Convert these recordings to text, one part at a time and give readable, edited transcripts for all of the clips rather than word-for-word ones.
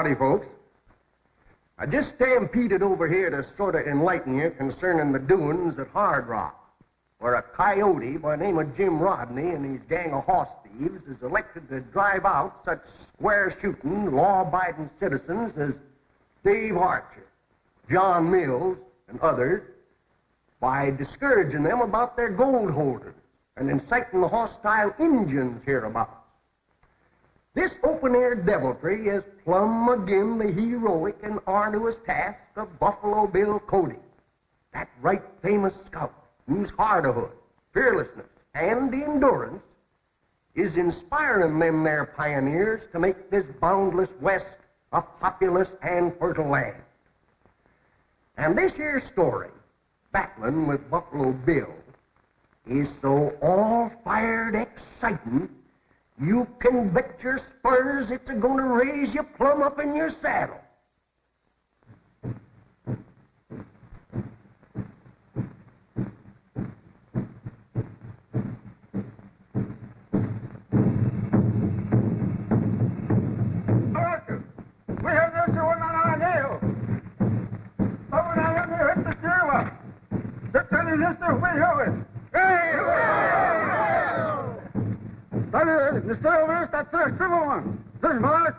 Howdy, folks. I just stampeded over here to sort of enlighten you concerning the doings at Hard Rock, where a coyote by the name of Jim Rodney and his gang of horse thieves is elected to drive out such square-shooting, law-abiding citizens as Dave Archer, John Mills, and others by discouraging them about their gold holdings and inciting the hostile Indians hereabouts. This open-air deviltry is plumb agin the heroic and arduous task of Buffalo Bill Cody, that right famous scout whose hardihood, fearlessness, and endurance is inspiring them there pioneers to make this boundless West a populous and fertile land. And this here story, battling with Buffalo Bill, is so all-fired exciting, you can bet your spurs it's a-going to raise you plumb up in your saddle. We have this one on our nail. Over now, let me hit the stairwell. They're telling us that we have it. The stairwell, that's the civil one. This boy,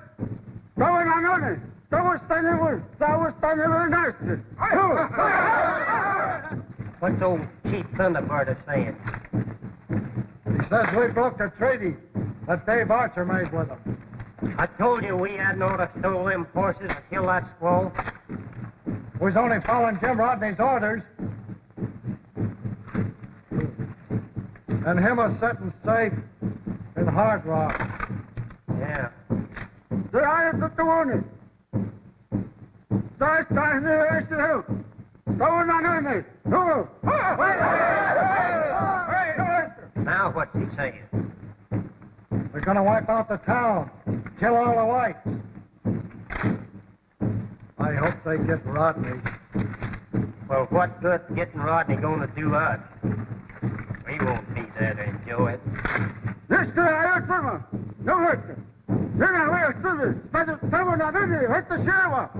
going on it. That was standing with nasty. What's old Chief Thunderbird saying? He says we broke the treaty that Dave Archer made with him. I told you we hadn't ought to steal them horses to kill that squaw. We was only following Jim Rodney's orders. And him a sitting safe in Hard Rock. Yeah. The iron took the warning. That's time to raise the hill. Going on in it. Now what's he saying? We're going to wipe out the town. Kill all the whites. I hope they get Rodney. Well, what good getting Rodney going to do us? We won't be there to enjoy it. This day I heard from him. No hurt him. Then I will through this. But if someone not in here, hurt the sheriff.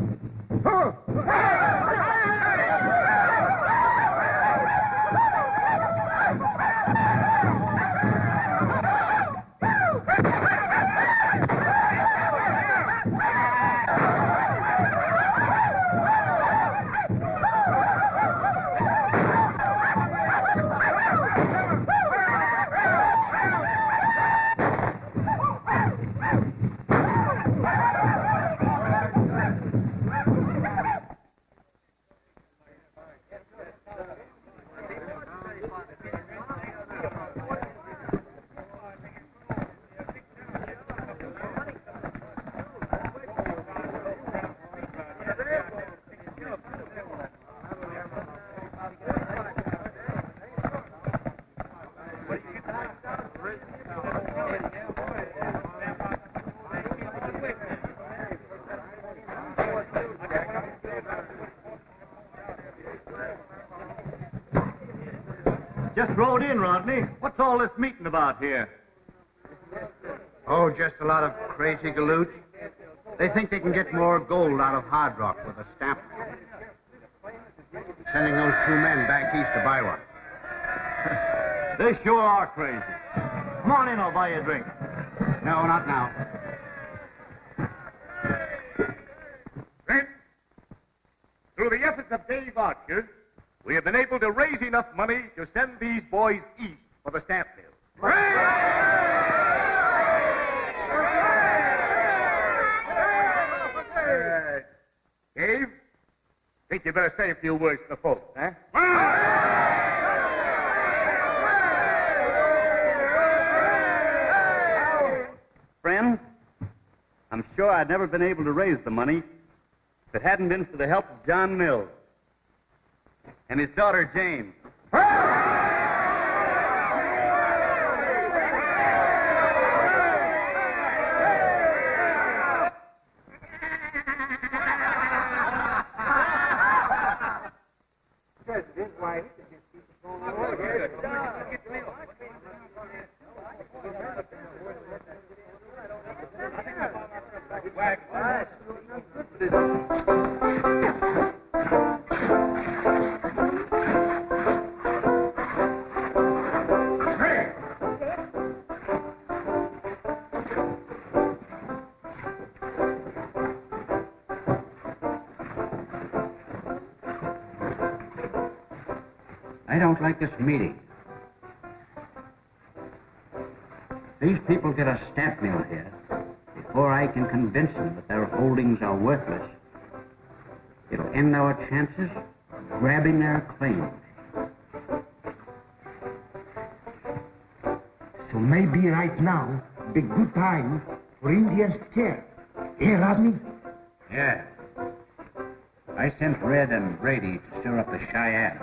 Just rode in, Rodney. What's all this meeting about here? Oh, just a lot of crazy galoots. They think they can get more gold out of Hard Rock with a stamp. Sending those two men back east to buy one. They sure are crazy. Come on in, I'll buy you a drink. No, not now. Friends, through the efforts of Dave Archer, we have been able to raise enough money to send these boys east for the stamp mill. Dave, think you better say a few words to the folks, huh? Friends, I'm sure I'd never been able to raise the money if it hadn't been for the help of John Mills and his daughter, Jane. I don't like this meeting. These people get a stamp mill here before I can convince them that their holdings are worthless. It'll end our chances of grabbing their claims. So maybe right now, the good time for Indians scare. Eh, Rodney? Yeah. I sent Red and Brady to stir up the Cheyennes.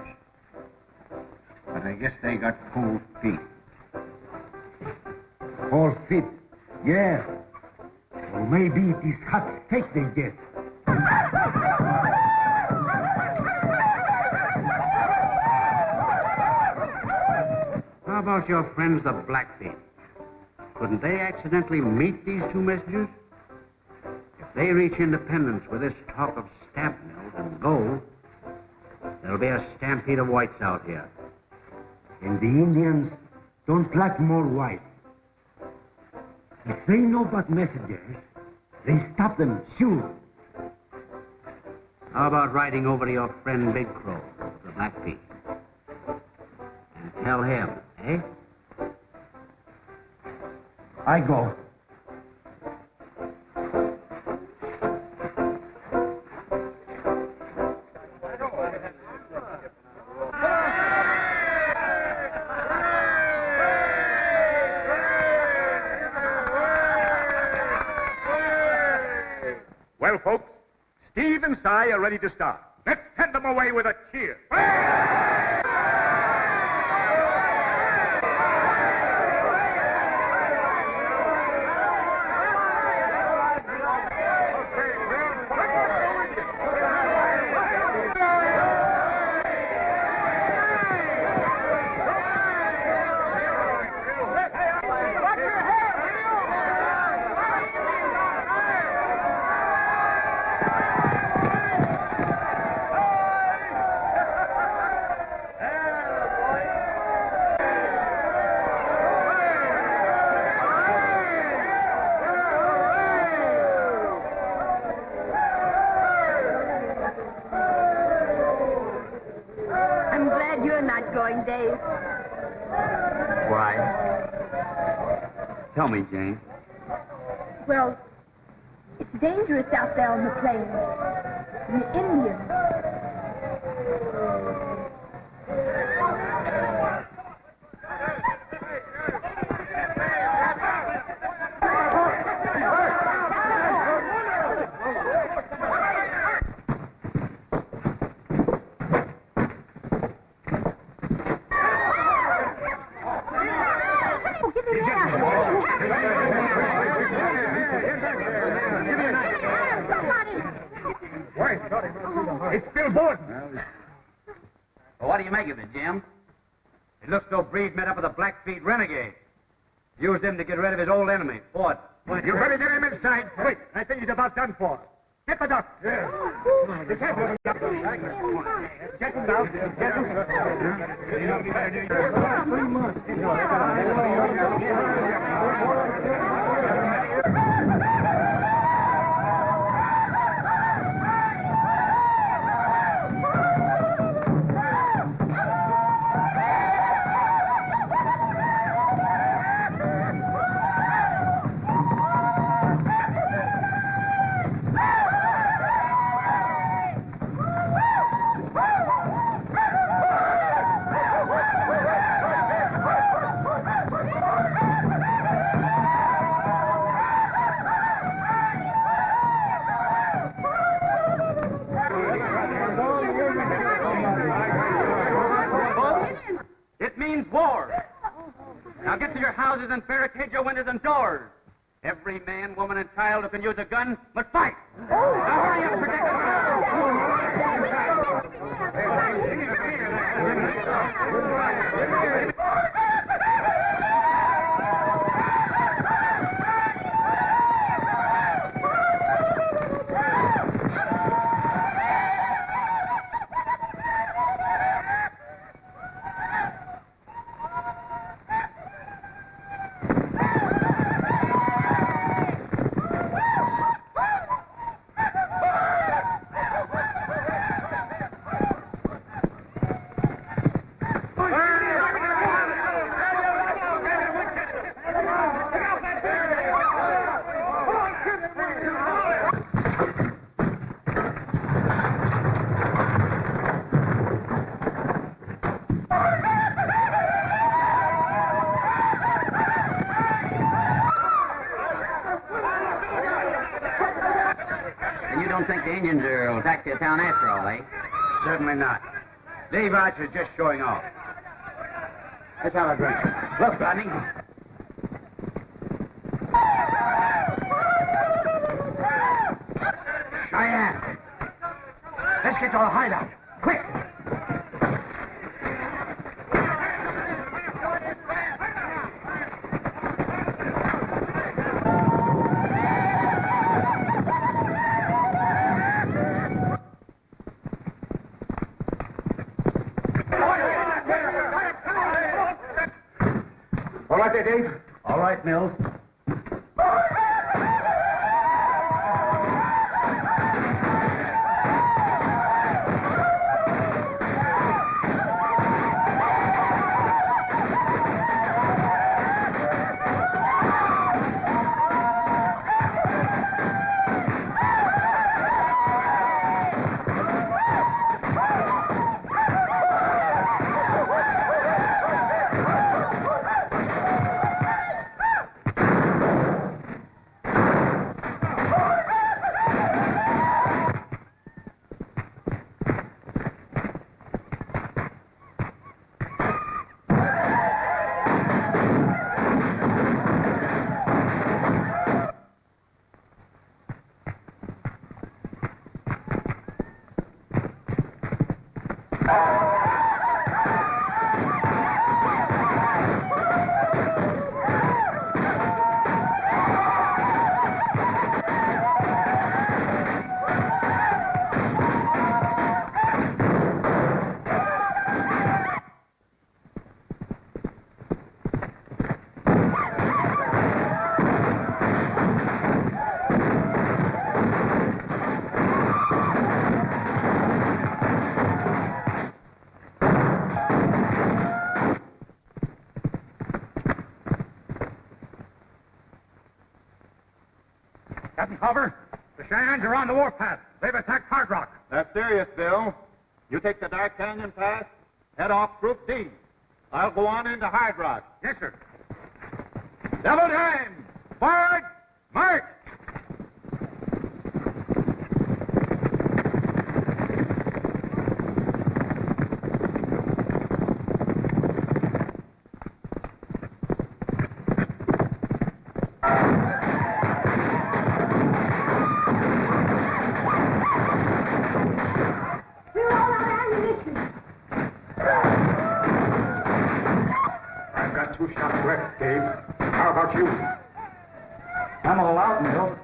But I guess they got cold feet. All fit. Yes. Or maybe it is hot steak they get. How about your friends, the Blackfeet? Couldn't they accidentally meet these two messengers? If they reach independence with this talk of stamp mills and gold, there'll be a stampede of whites out here. And the Indians don't like more white. If they know about messengers, they stop them, sure. How about riding over to your friend Big Crow, the Blackfeet, and tell him, eh? I go. Well, folks, Steve and Si are ready to start. Let's send them away with a cheer. I'm glad you're not going, Dave. Why? Tell me, Jane. Well, it's dangerous out there on the plains. The Indians. It's Bill Borden. Well, what do you make of it, Jim? It looks though Breed met up with a Blackfeet renegade. Used him to get rid of his old enemy, Ford. You better get him inside quick. I think he's about done for. Get the duck. Yeah. Be careful. Get him down. Get It means war. Now get to your houses and barricade your windows and doors. Every man, woman, and child who can use a gun must fight. Now hurry up, protect back to your town after all, eh? Certainly not. Dave Archer's just showing off. Let's have a drink. Look, Rodney. Cheyenne. Let's get to our hideout. Quick. All right there, Dave? All right, Mills. Captain Culver, the Cheyennes are on the warpath. They've attacked Hard Rock. That's serious, Bill. You take the Dark Canyon Pass, head off Group D. I'll go on into Hard Rock. Yes, sir. Double time! Forward! March! We're all out of ammunition. I've got 2 shots left, Dave. How about you? I'm all out, Mills.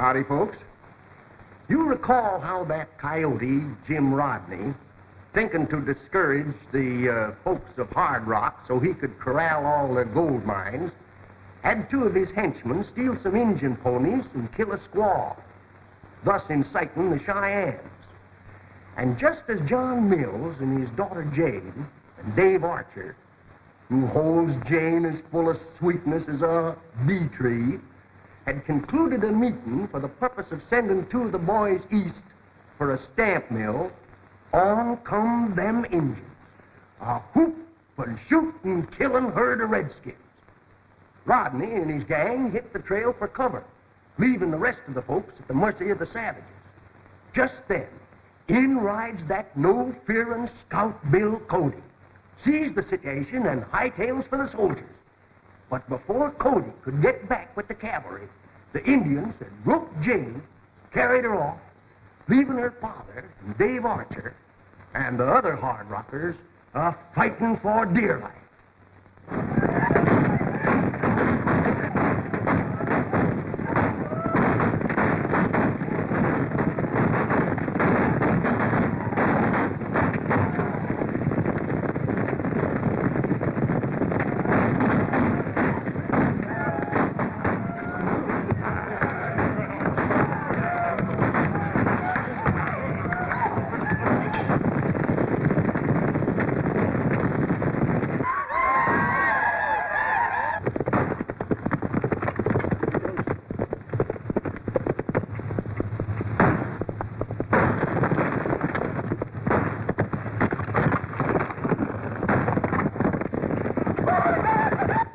Howdy, folks. You recall how that coyote, Jim Rodney, thinking to discourage the folks of Hard Rock so he could corral all the gold mines, had two of his henchmen steal some Indian ponies and kill a squaw, thus inciting the Cheyennes. And just as John Mills and his daughter Jane and Dave Archer, who holds Jane as full of sweetness as a bee tree, had concluded a meeting for the purpose of sending two of the boys east for a stamp mill, on come them Indians, a whoop and shoot and killing herd of redskins. Rodney and his gang hit the trail for cover, leaving the rest of the folks at the mercy of the savages. Just then, in rides that no-fearing scout Bill Cody, sees the situation and hightails for the soldiers. But before Cody could get back with the cavalry, the Indians had roped Jane, carried her off, leaving her father, Dave Archer, and the other Hard Rockers fighting for dear life.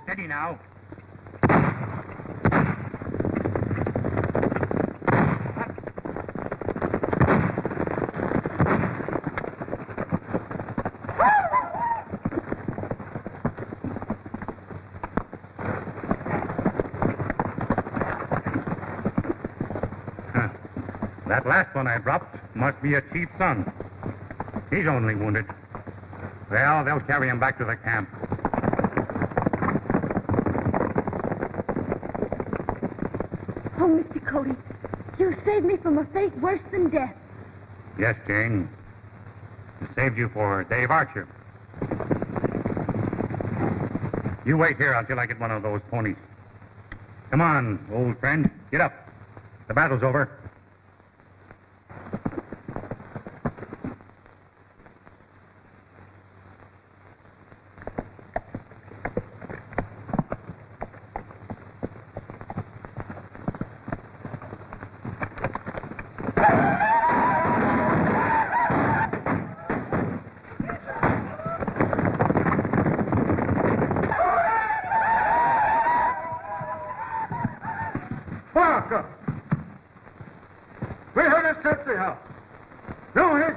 Steady now. That last one I dropped must be a chief's son. He's only wounded. Well, they'll carry him back to the camp. Oh, Mr. Cody, you saved me from a fate worse than death. Yes, Jane. It saved you for Dave Archer. You wait here until I get one of those ponies. Come on, old friend. Get up. The battle's over. Parker! We heard a sentry house. No hit.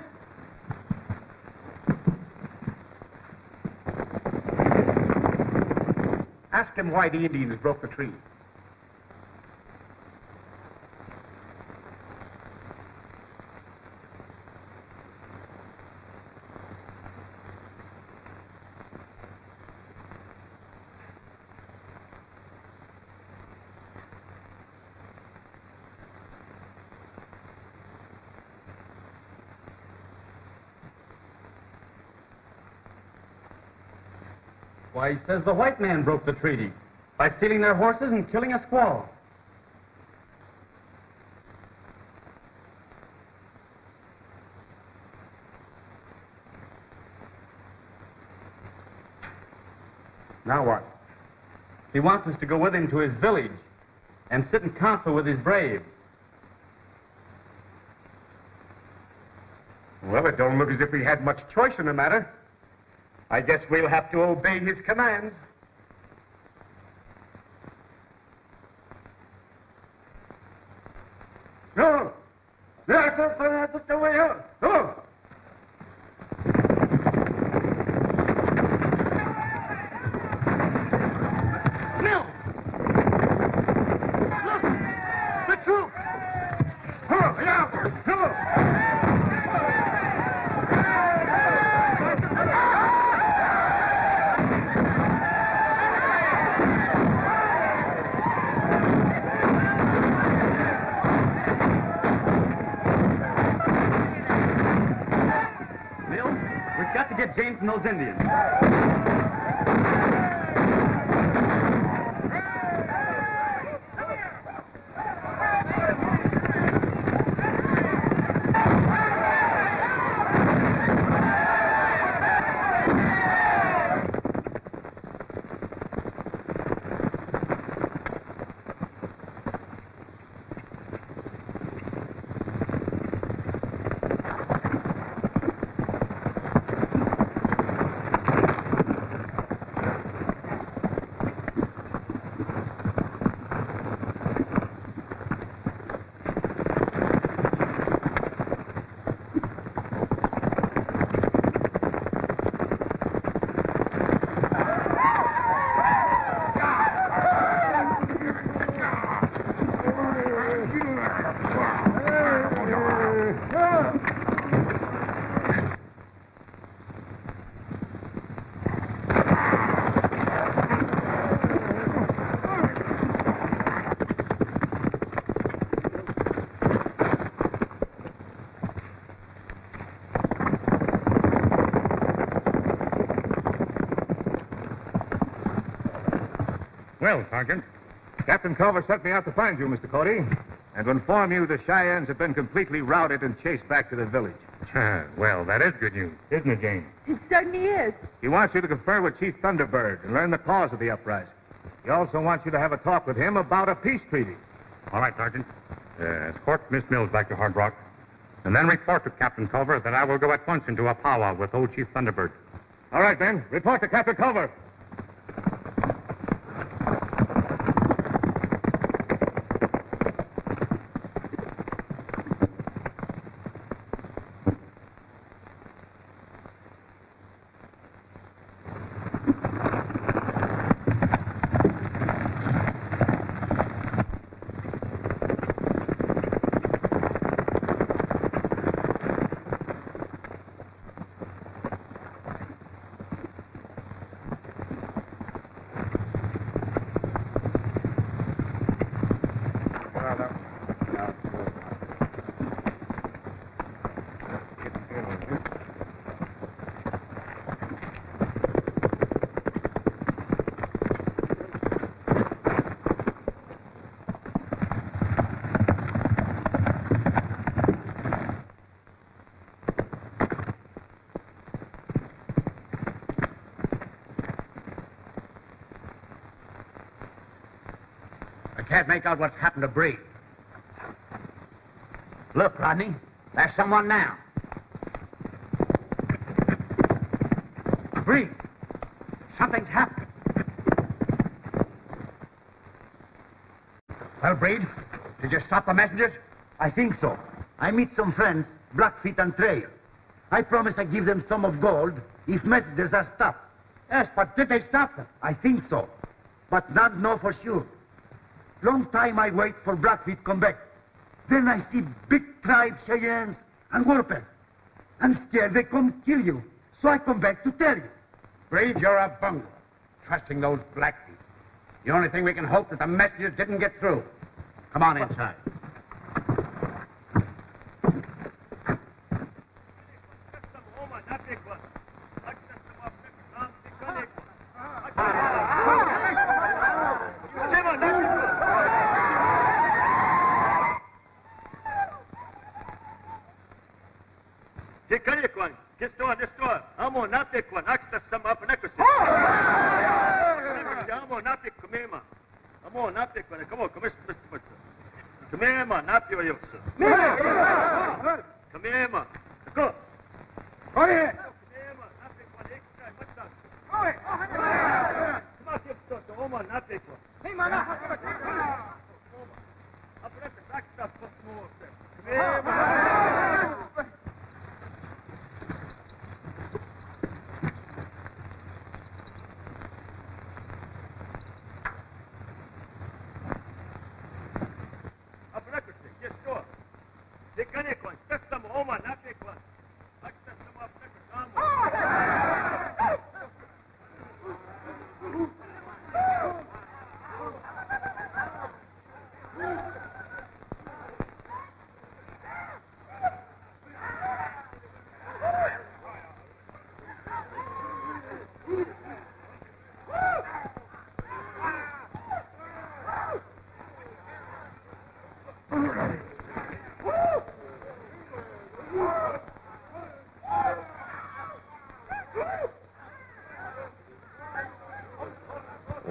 Ask him why the Indians broke the tree. Why, he says the white man broke the treaty by stealing their horses and killing a squaw. Now what? He wants us to go with him to his village and sit in council with his braves. Well, it don't look as if he had much choice in the matter. I guess we'll have to obey his commands. No. That's the way out. No. Mills! Look! The troop! Oh, yeah. Come got to get James from those Indians. Well, Sergeant, Captain Culver sent me out to find you, Mr. Cody, and to inform you the Cheyennes have been completely routed and chased back to the village. Well, that is good news, isn't it, James? It certainly is. He wants you to confer with Chief Thunderbird and learn the cause of the uprising. He also wants you to have a talk with him about a peace treaty. All right, Sergeant. Escort Miss Mills back to Hard Rock, and then report to Captain Culver that I will go at once into a powwow with old Chief Thunderbird. All right, then. Report to Captain Culver. Can't make out what's happened to Bree. Look, Rodney, there's someone now. Bree, something's happened. Well, Breed, did you stop the messengers? I think so. I meet some friends, Blackfeet and Trail. I promise I give them some of gold if messengers are stopped. Yes, but did they stop them? I think so, but not know for sure. Long time I wait for Blackfeet come back. Then I see big tribe Cheyennes and Warpath. I'm scared they come kill you, so I come back to tell you. Breed, you're a bungle. Trusting those Blackfeet. The only thing we can hope that the messengers didn't get through. Come on inside.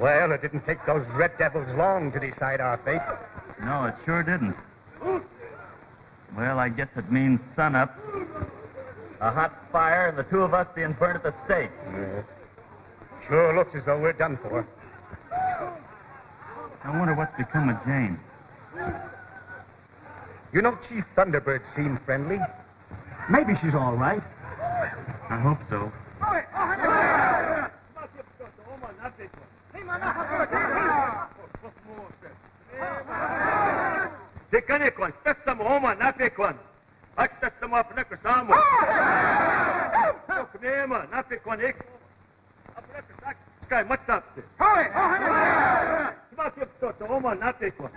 Well, it didn't take those red devils long to decide our fate. No, it sure didn't. Well, I guess it means sunup, a hot fire, and the two of us being burnt at the stake. Sure looks as though we're done for. I wonder what's become of Jane. You know, Chief Thunderbird seemed friendly. Maybe she's all right. I hope so. Tekanekwan, testam oma napekwan. Akstastam apnekasamu. Oknema napekwan ek. Apnekasak sky matsapte. Hoy! Smakipto oma napekwan.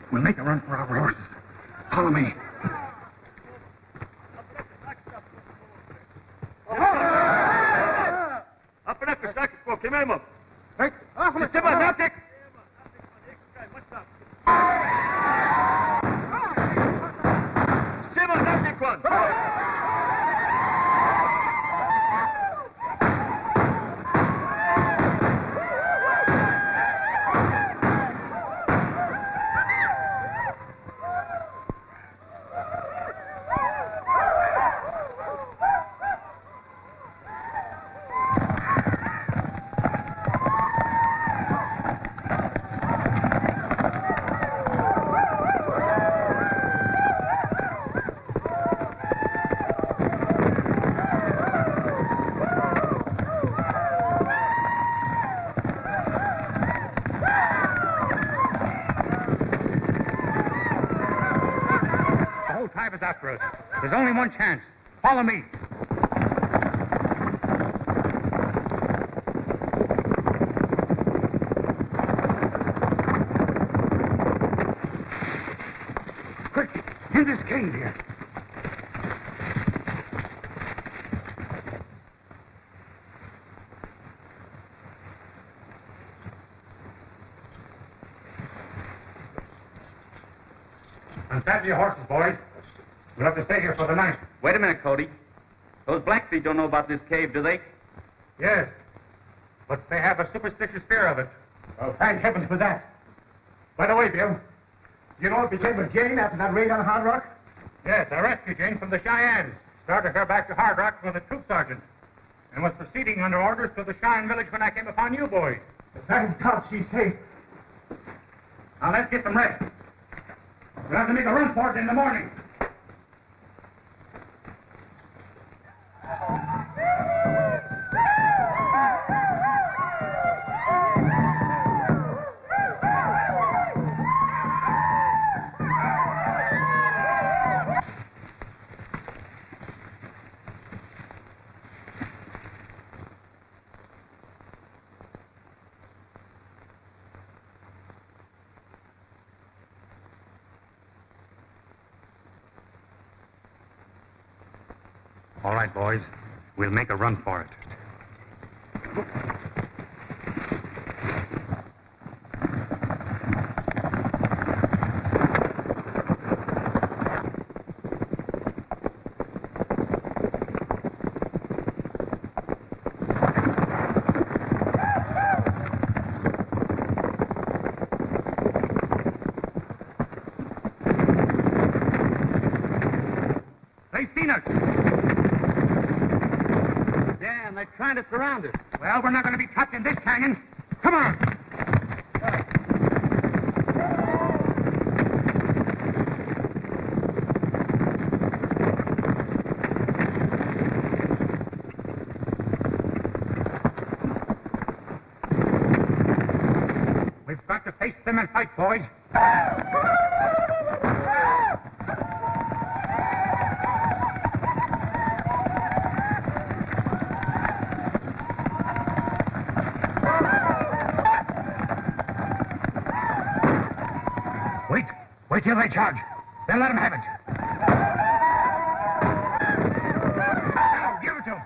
We'll make a run for our horses. Follow me. Apnekasak ko kimemo. Hey, Sima napek. Sima napekwan. After us. There's only one chance. Follow me. Quick, in this cave here. Unsaddle your horses, boys. We'll have to stay here for the night. Wait a minute, Cody. Those Blackfeet don't know about this cave, do they? Yes. But they have a superstitious fear of it. Well, thank heaven for that. By the way, Bill, you know what became of Jane after that raid on Hard Rock? Yes, I rescued Jane from the Cheyennes. Started her back to Hard Rock with a troop sergeant. And was proceeding under orders to the Cheyenne village when I came upon you boys. Thank God she's safe. Now let's get some rest. We'll have to make a run for it in the morning. All right, boys. We'll make a run for it. They've seen us. Damn, they're trying to surround us. Well, we're not going to be trapped in this canyon. Come on. We've got to face them and fight, boys. Wait till they charge. Then let them have it. Now, give it to them.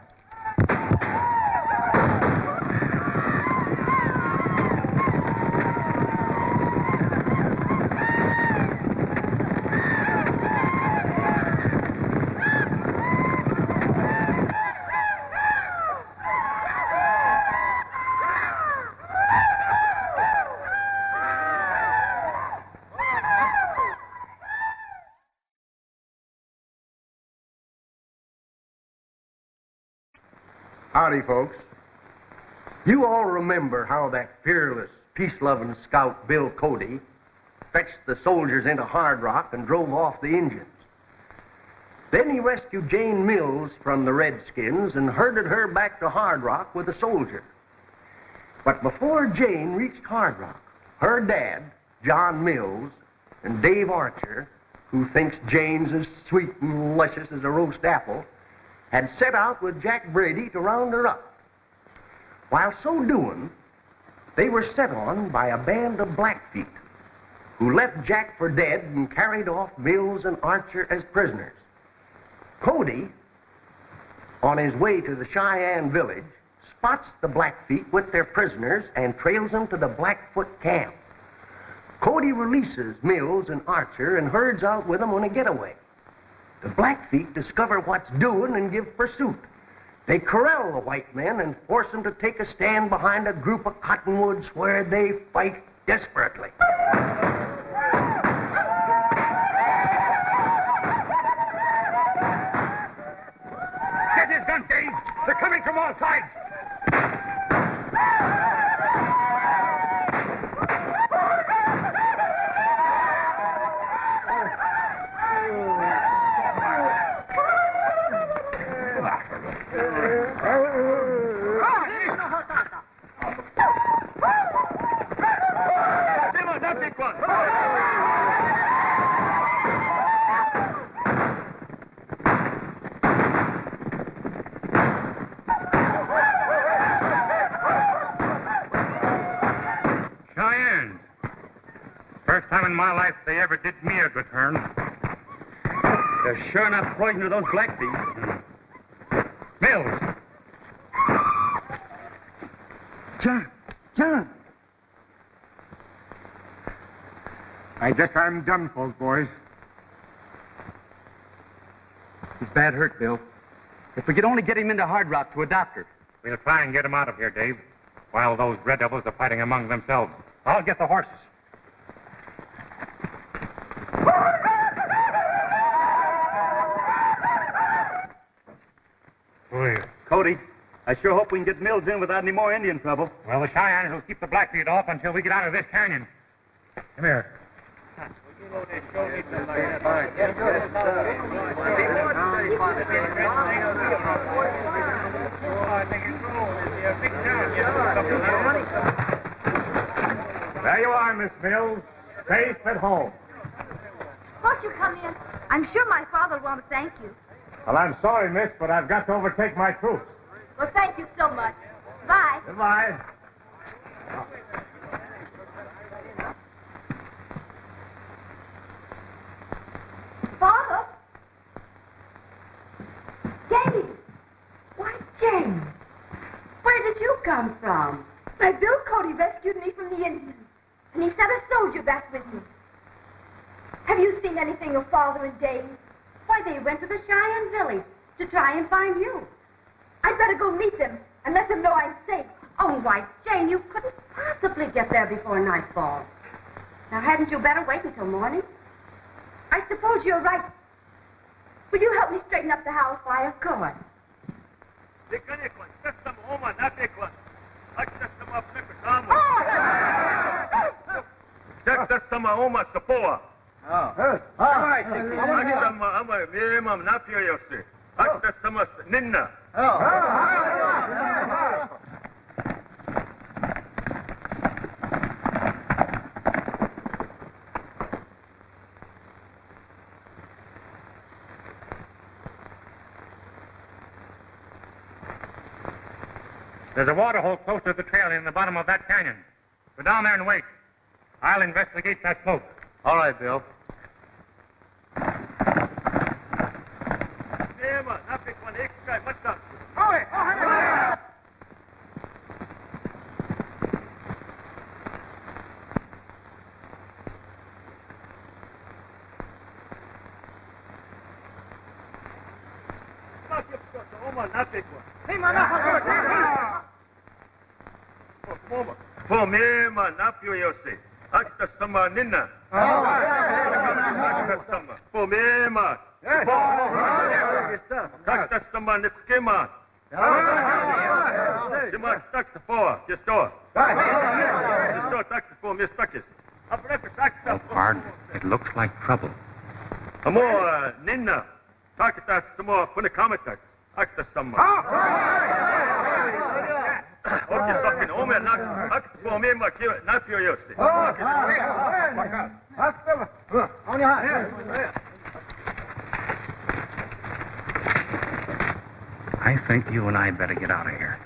Howdy, folks. You all remember how that fearless, peace-loving scout, Bill Cody, fetched the soldiers into Hard Rock and drove off the Indians. Then he rescued Jane Mills from the Redskins and herded her back to Hard Rock with the soldier. But before Jane reached Hard Rock, her dad, John Mills, and Dave Archer, who thinks Jane's as sweet and luscious as a roast apple, had set out with Jack Brady to round her up. While so doing, they were set on by a band of Blackfeet who left Jack for dead and carried off Mills and Archer as prisoners. Cody, on his way to the Cheyenne village, spots the Blackfeet with their prisoners and trails them to the Blackfoot camp. Cody releases Mills and Archer and herds out with them on a getaway. The Blackfeet discover what's doing and give pursuit. They corral the white men and force them to take a stand behind a group of cottonwoods where they fight desperately. Get his gun, Dave! They're coming from all sides! Cheyenne. First time in my life they ever did me a good turn. They're sure enough poison to those Blackfeet. Mills. John. I guess I'm done for, boys. He's bad hurt, Bill. If we could only get him into Hard Rock to a doctor. We'll try and get him out of here, Dave, while those Red Devils are fighting among themselves. I'll get the horses. Cody, I sure hope we can get Mills in without any more Indian trouble. Well, the Cheyennes will keep the Blackfeet off until we get out of this canyon. Come here. There you are, Miss Mills. Safe at home. Won't you come in? I'm sure my father will want to thank you. Well, I'm sorry, miss, but I've got to overtake my troops. Well, thank you so much. Bye. Goodbye. Father? Jane! Why, Jane! Where did you come from? My Bill Cody rescued me from the Indians, and he sent a soldier back with me. Have you seen anything of Father and Dave? Why, they went to the Cheyenne village to try and find you. I'd better go meet them and let them know I'm safe. Oh, why, Jane, you couldn't possibly get there before nightfall. Now, hadn't you better wait until morning? I suppose you're right. Will you help me straighten up the house? Why, of course. There's a water hole close to the trail in the bottom of that canyon. Go down there and wait. I'll investigate that smoke. All right, Bill. Pomema napio se. Akta sama nina. Akta sama. Pomema. Akta sama nipkema. Sima takta poa. Gesto. Gesto takta po mistakis. So far, it looks like trouble. Amo nina. Takta samo punikamatak. Akta sama. Okay, sokin ome nak pomema napio se. I think you and I better get out of here.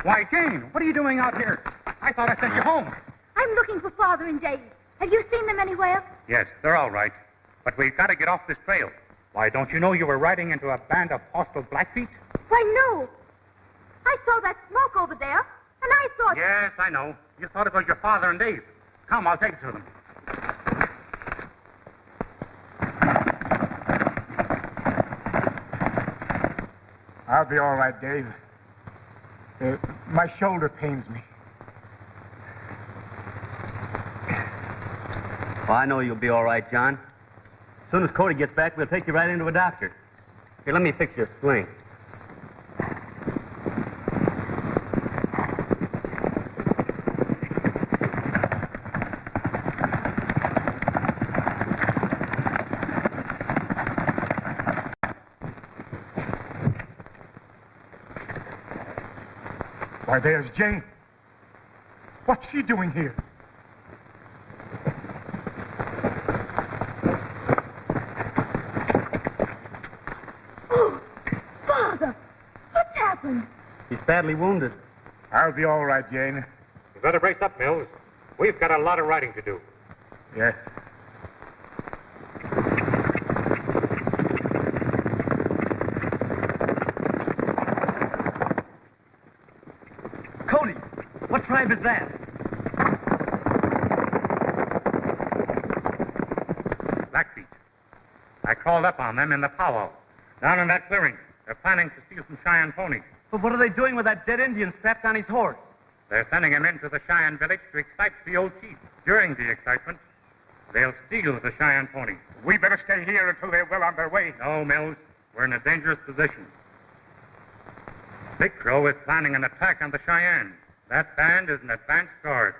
Why, Jane, what are you doing out here? I thought I sent you home. I'm looking for Father and Dave. Have you seen them anywhere? Yes, they're all right. But we've got to get off this trail. Why, don't you know you were riding into a band of hostile Blackfeet? Why, no. I saw that smoke over there, and I thought... Yes, I know. You thought it was your father and Dave. Come, I'll take it to them. I'll be all right, Dave. My shoulder pains me. Well, I know you'll be all right, John. As soon as Cody gets back, we'll take you right into a doctor. Here, let me fix your sling. Why, there's Jane. What's she doing here? Oh, Father, what's happened? He's badly wounded. I'll be all right, Jane. You better brace up, Mills. We've got a lot of riding to do. Yes. Cody, what tribe is that? Blackfeet. I crawled up on them in the powwow. Down in that clearing. They're planning to steal some Cheyenne ponies. But what are they doing with that dead Indian strapped on his horse? They're sending him into the Cheyenne village to excite the old chief. During the excitement, they'll steal the Cheyenne ponies. We better stay here until they're well on their way. No, Mills. We're in a dangerous position. Big Crow is planning an attack on the Cheyenne. That band is an advance guard.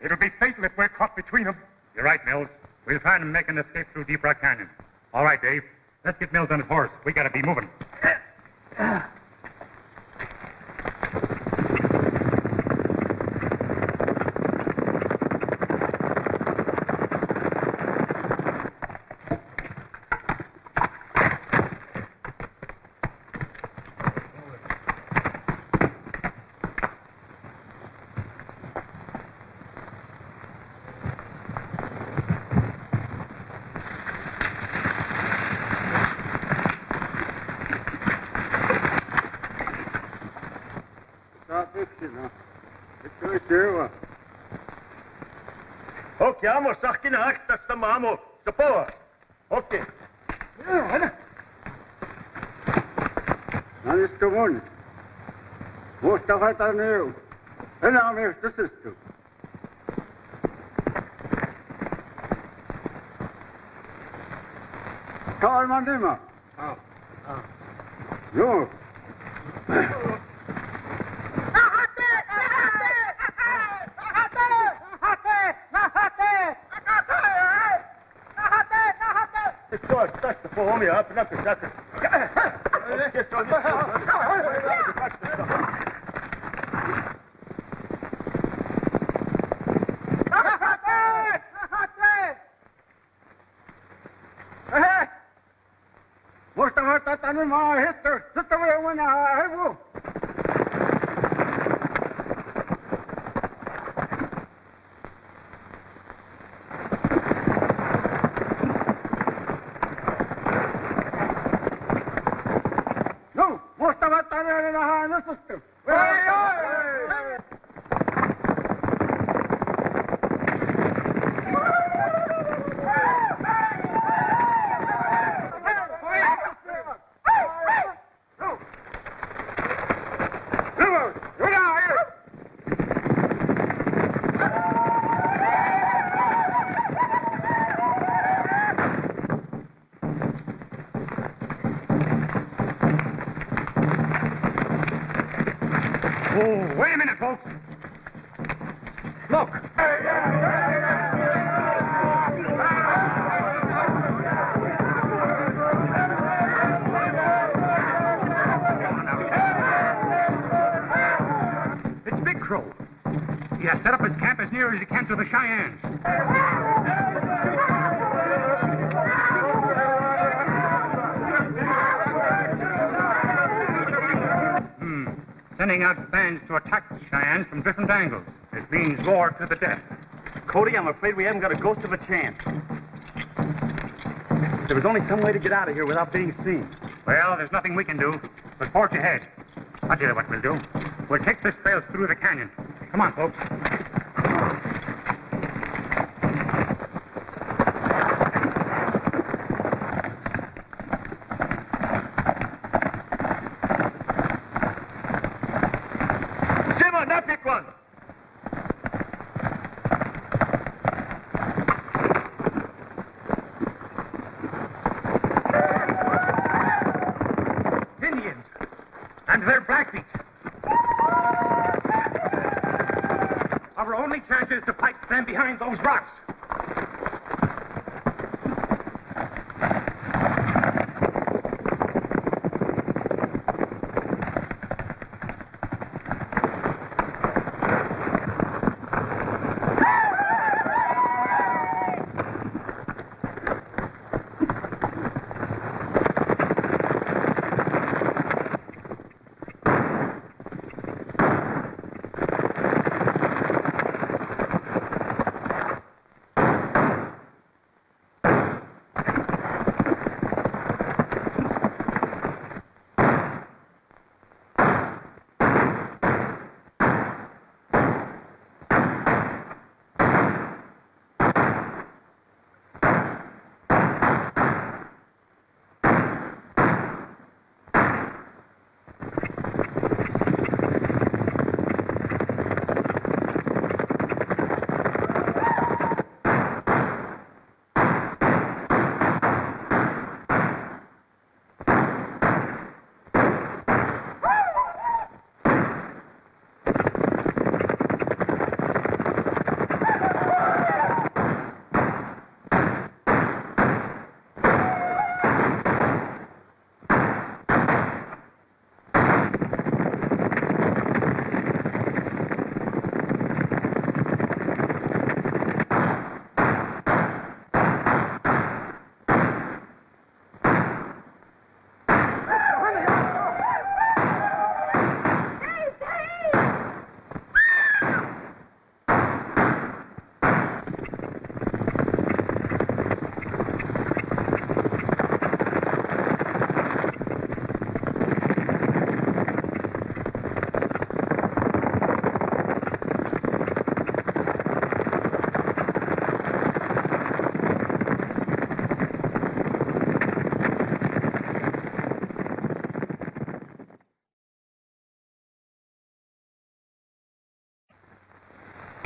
It'll be fatal if we're caught between them. You're right, Mills. We'll try and make an escape through Deep Rock Canyon. All right, Dave. Let's get Mills on his horse. We gotta be moving. Okay, amo sakina akta sama amo sapoa. Okay. Näistä mun. Musta haetaan EU. Enää miestä systyy. Talman Dima. No. Touch the foam, you up and up the sucker. Oh, wait a minute, folks. Look. It's Big Crow. He has set up his camp as near as he can to the Cheyennes. Sending out bands to attack the Cheyennes from different angles. It means war to the death. Cody, I'm afraid we haven't got a ghost of a chance. There was only some way to get out of here without being seen. Well, there's nothing we can do but forge ahead. I'll tell you what we'll do. We'll take this trail through the canyon. Come on, folks. Our only chance is to fight them behind those rocks.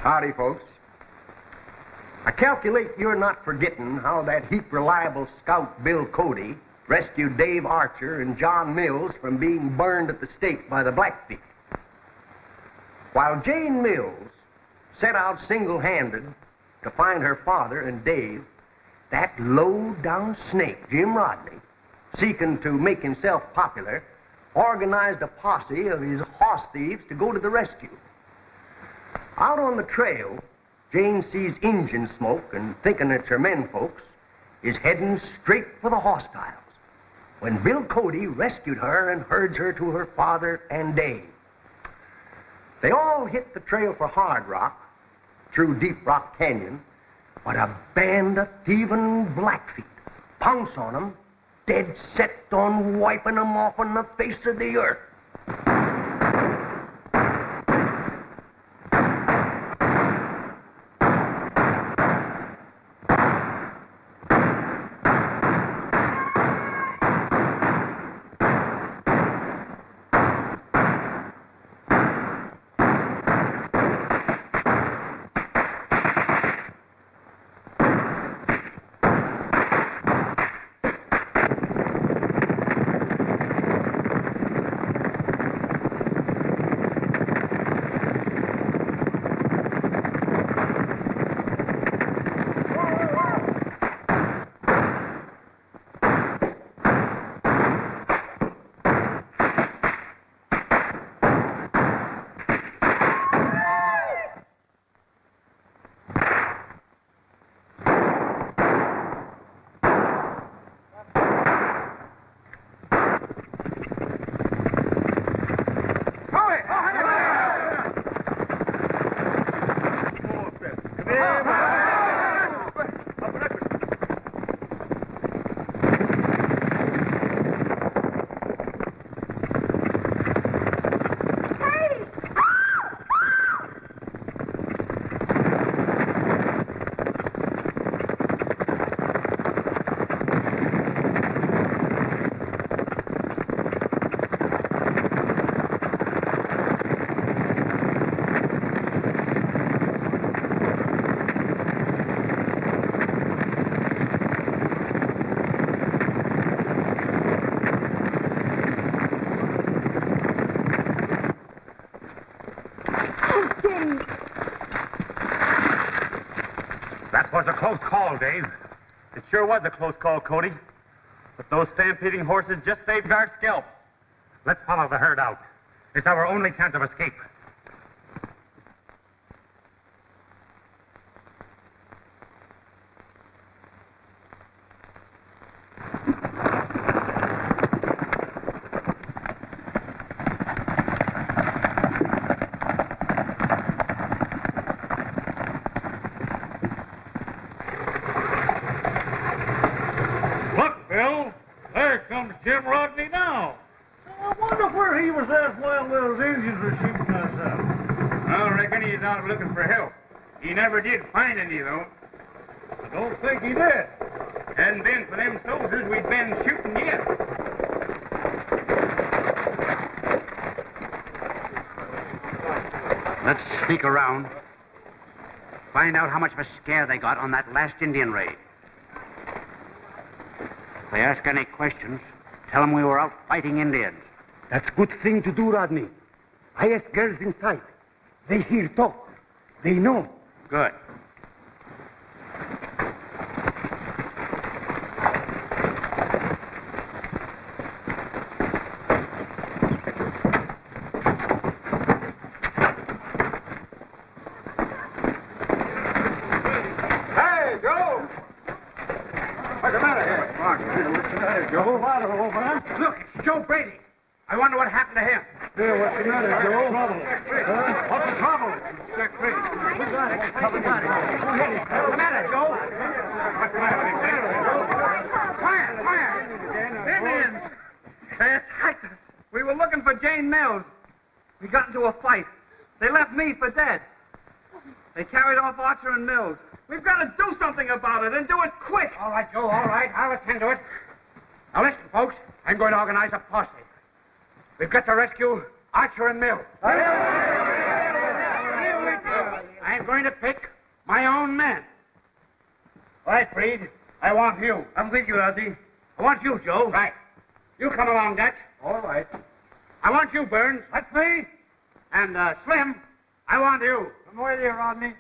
Howdy, folks. I calculate you're not forgetting how that heap reliable scout Bill Cody rescued Dave Archer and John Mills from being burned at the stake by the Blackfeet. While Jane Mills set out single-handed to find her father and Dave, that low-down snake, Jim Rodney, seeking to make himself popular, organized a posse of his horse thieves to go to the rescue. Out on the trail, Jane sees engine smoke and, thinking it's her men folks, is heading straight for the hostiles when Bill Cody rescued her and herds her to her father and Dave. They all hit the trail for Hard Rock through Deep Rock Canyon, but a band of thieving Blackfeet pounce on them, dead set on wiping them off on the face of the earth. That was a close call, Dave. It sure was a close call, Cody. But those stampeding horses just saved our scalps. Let's follow the herd out. It's our only chance of escape. Look, Bill, there comes Jim Rodney now. I wonder where he was at while those Indians were shooting us out. I reckon he's out looking for help. He never did find any, though. I don't think he did. Hadn't been for them soldiers we'd been shooting yet. Let's sneak around. Find out how much of a scare they got on that last Indian raid. If they ask any questions, tell them we were out fighting Indians. That's good thing to do, Rodney. I ask girls inside. They hear talk. They know. Good. Hey, Joe! What's the matter here? What's the matter, Joe? What's the matter, old man? Look, it's Joe Brady. I wonder what happened to him. Yeah, what's the matter, Joe? Trouble. What's the trouble? What's the matter, Joe? What's the matter with him, Joe? Fire! Indians! They attacked us. We were looking for Jane Mills. We got into a fight. They left me for dead. They carried off Archer and Mills. We've got to do something about it, and do it quick. All right, Joe, all right. I'll attend to it. Now listen, folks. I'm going to organize a posse. We've got to rescue Archer and Mills. I'm going to pick my own men. All right, Breed. I want you. I'm with you, Ozzy. I want you, Joe. Right. You come along, Dutch. All right. I want you, Burns. That's me. And, Slim, I want you. Come with you, Rodney.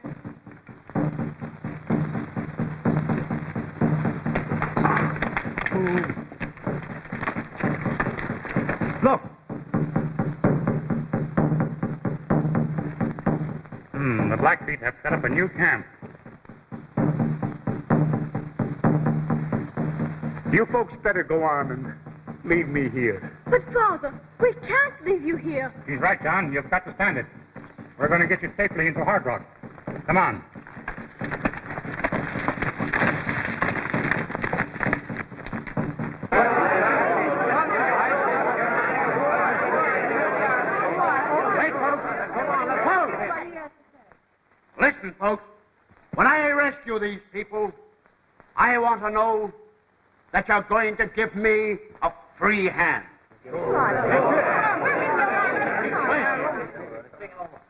Look. The Blackfeet have set up a new camp. You folks better go on and leave me here. But, Father, we can't leave you here. He's right, John. You've got to stand it. We're going to get you safely into Hard Rock. Come on. Listen, folks. When I rescue these people, I want to know that you're going to give me a free hand.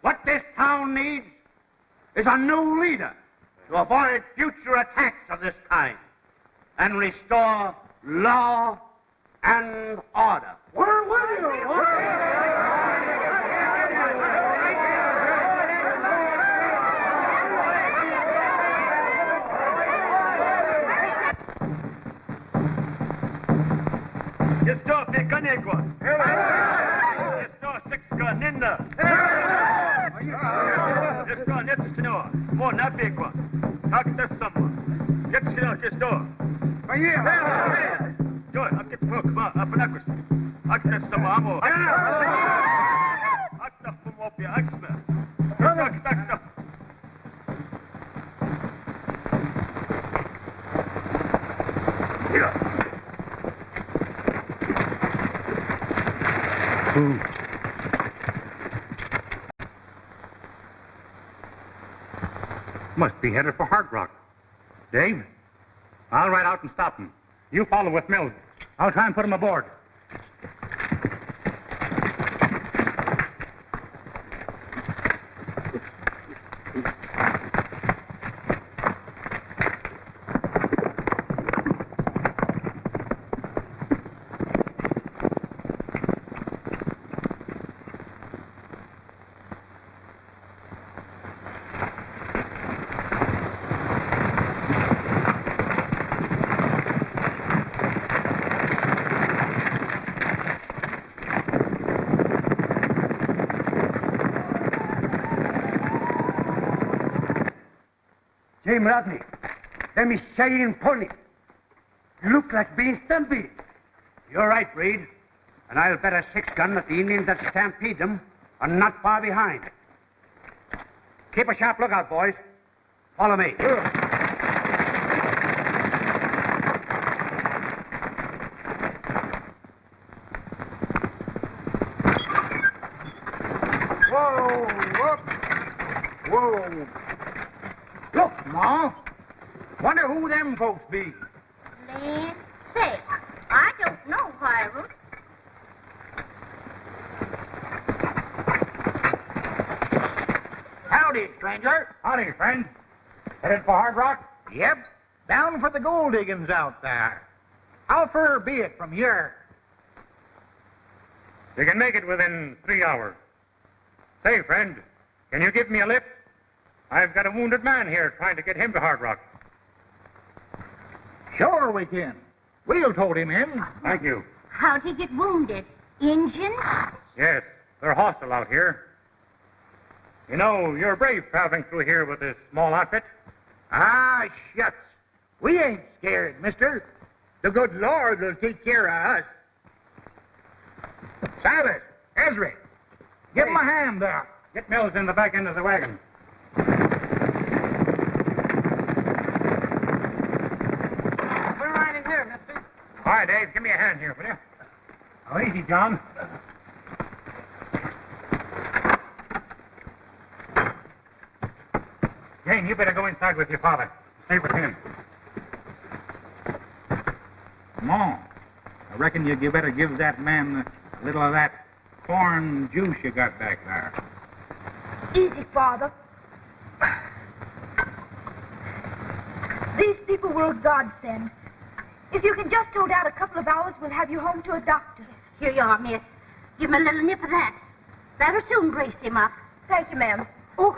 What this town needs is a new leader to avoid future attacks of this kind and restore law and order. Where will you? Esto pecanegua. Esto sixka ninda. Esto netstino. Mo napekwa. Takta sama. Getskino esto. Yo, akit mo kma apanakus. Akta sama amo. Akta pumopia aksma. Takta. Must be headed for Hard Rock. Dave, I'll ride out and stop him. You follow with Mills. I'll try and put him aboard. James Rodney, them is Cheyenne pony. Look like being stampeded. You're right, Reed. And I'll bet a 6-gun that the Indians that stampede them are not far behind. Keep a sharp lookout, boys. Follow me. Whoa. Look, Ma. Wonder who them folks be. Land say, I don't know, Hiram. Howdy, stranger. Howdy, friend. Headed for Hard Rock? Yep. Down for the gold diggings out there. How far be it from here? You can make it within 3 hours. Say, friend, can you give me a lift? I've got a wounded man here trying to get him to Hard Rock. Sure we can. We'll tote him in. Thank you. How'd he get wounded? Injun? Yes, they're hostile out here. You know, you're brave traveling through here with this small outfit. Ah, shucks. We ain't scared, mister. The good Lord will take care of us. Silas, Ezra, give him a hand there. Get Mills in the back end of the wagon. We're right in here, mister. All right, Dave, give me a hand here, will you? Oh, easy, John. Jane, you better go inside with your father. Stay with him. Ma, I reckon you better give that man a little of that corn juice you got back there. Easy, Father. These people were a godsend. If you can just hold out a couple of hours, we'll have you home to a doctor. Here you are, miss. Give him a little nip of that. That'll soon brace him up. Thank you, ma'am. Oh.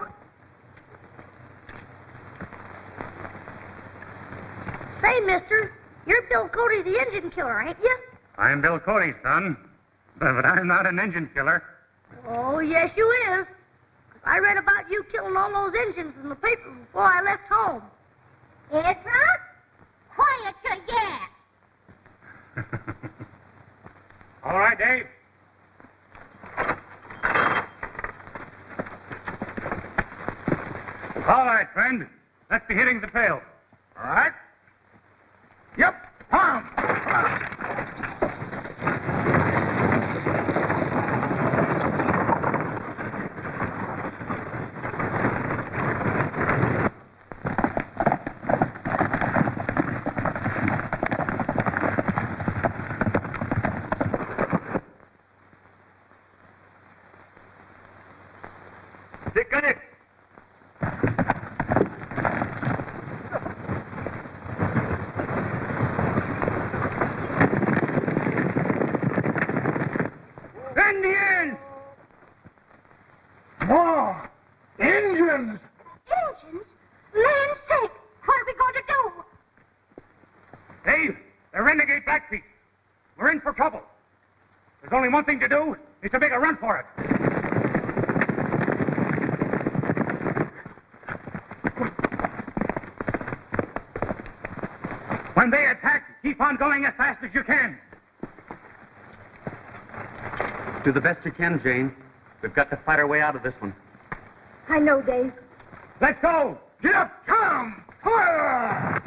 Say, mister, you're Bill Cody, the engine killer, ain't you? I'm Bill Cody, son. But I'm not an engine killer. Oh, yes, you is. I read about you killing all those engines in the paper before I left home. Approx? Quiet your gas. All right, Dave. All right, friend. Let's be hitting the trail. All right. Yep. Tom. Stick on it. Indians! More Indians! Engines? Land's sake! What are we going to do? Dave, they're renegade Blackfeet. We're in for trouble. There's only one thing to do, is to make a run for it. When they attack, keep on going as fast as you can. Do the best you can, Jane. We've got to fight our way out of this one. I know, Dave. Let's go! Get up! Come! Fire!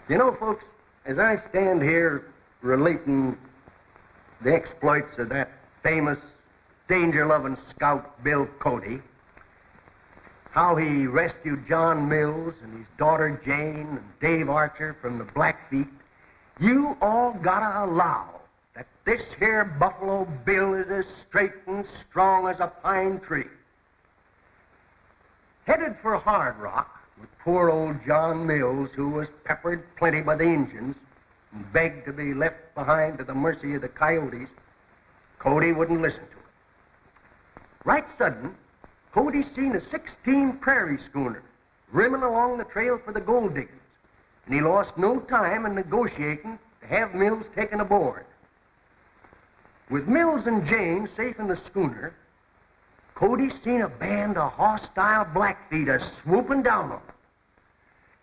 You know, folks, as I stand here relating the exploits of that famous danger-loving scout, Bill Cody, how he rescued John Mills and his daughter Jane and Dave Archer from the Blackfeet, you all gotta allow that this here Buffalo Bill is as straight and strong as a pine tree. Headed for Hard Rock with poor old John Mills, who was peppered plenty by the Indians and begged to be left behind to the mercy of the coyotes, Cody wouldn't listen to it. Right sudden, Cody seen a 16 prairie schooner rimming along the trail for the gold diggings, and he lost no time in negotiating to have Mills taken aboard. With Mills and Jane safe in the schooner, Cody seen a band of hostile Blackfeet swooping down on him.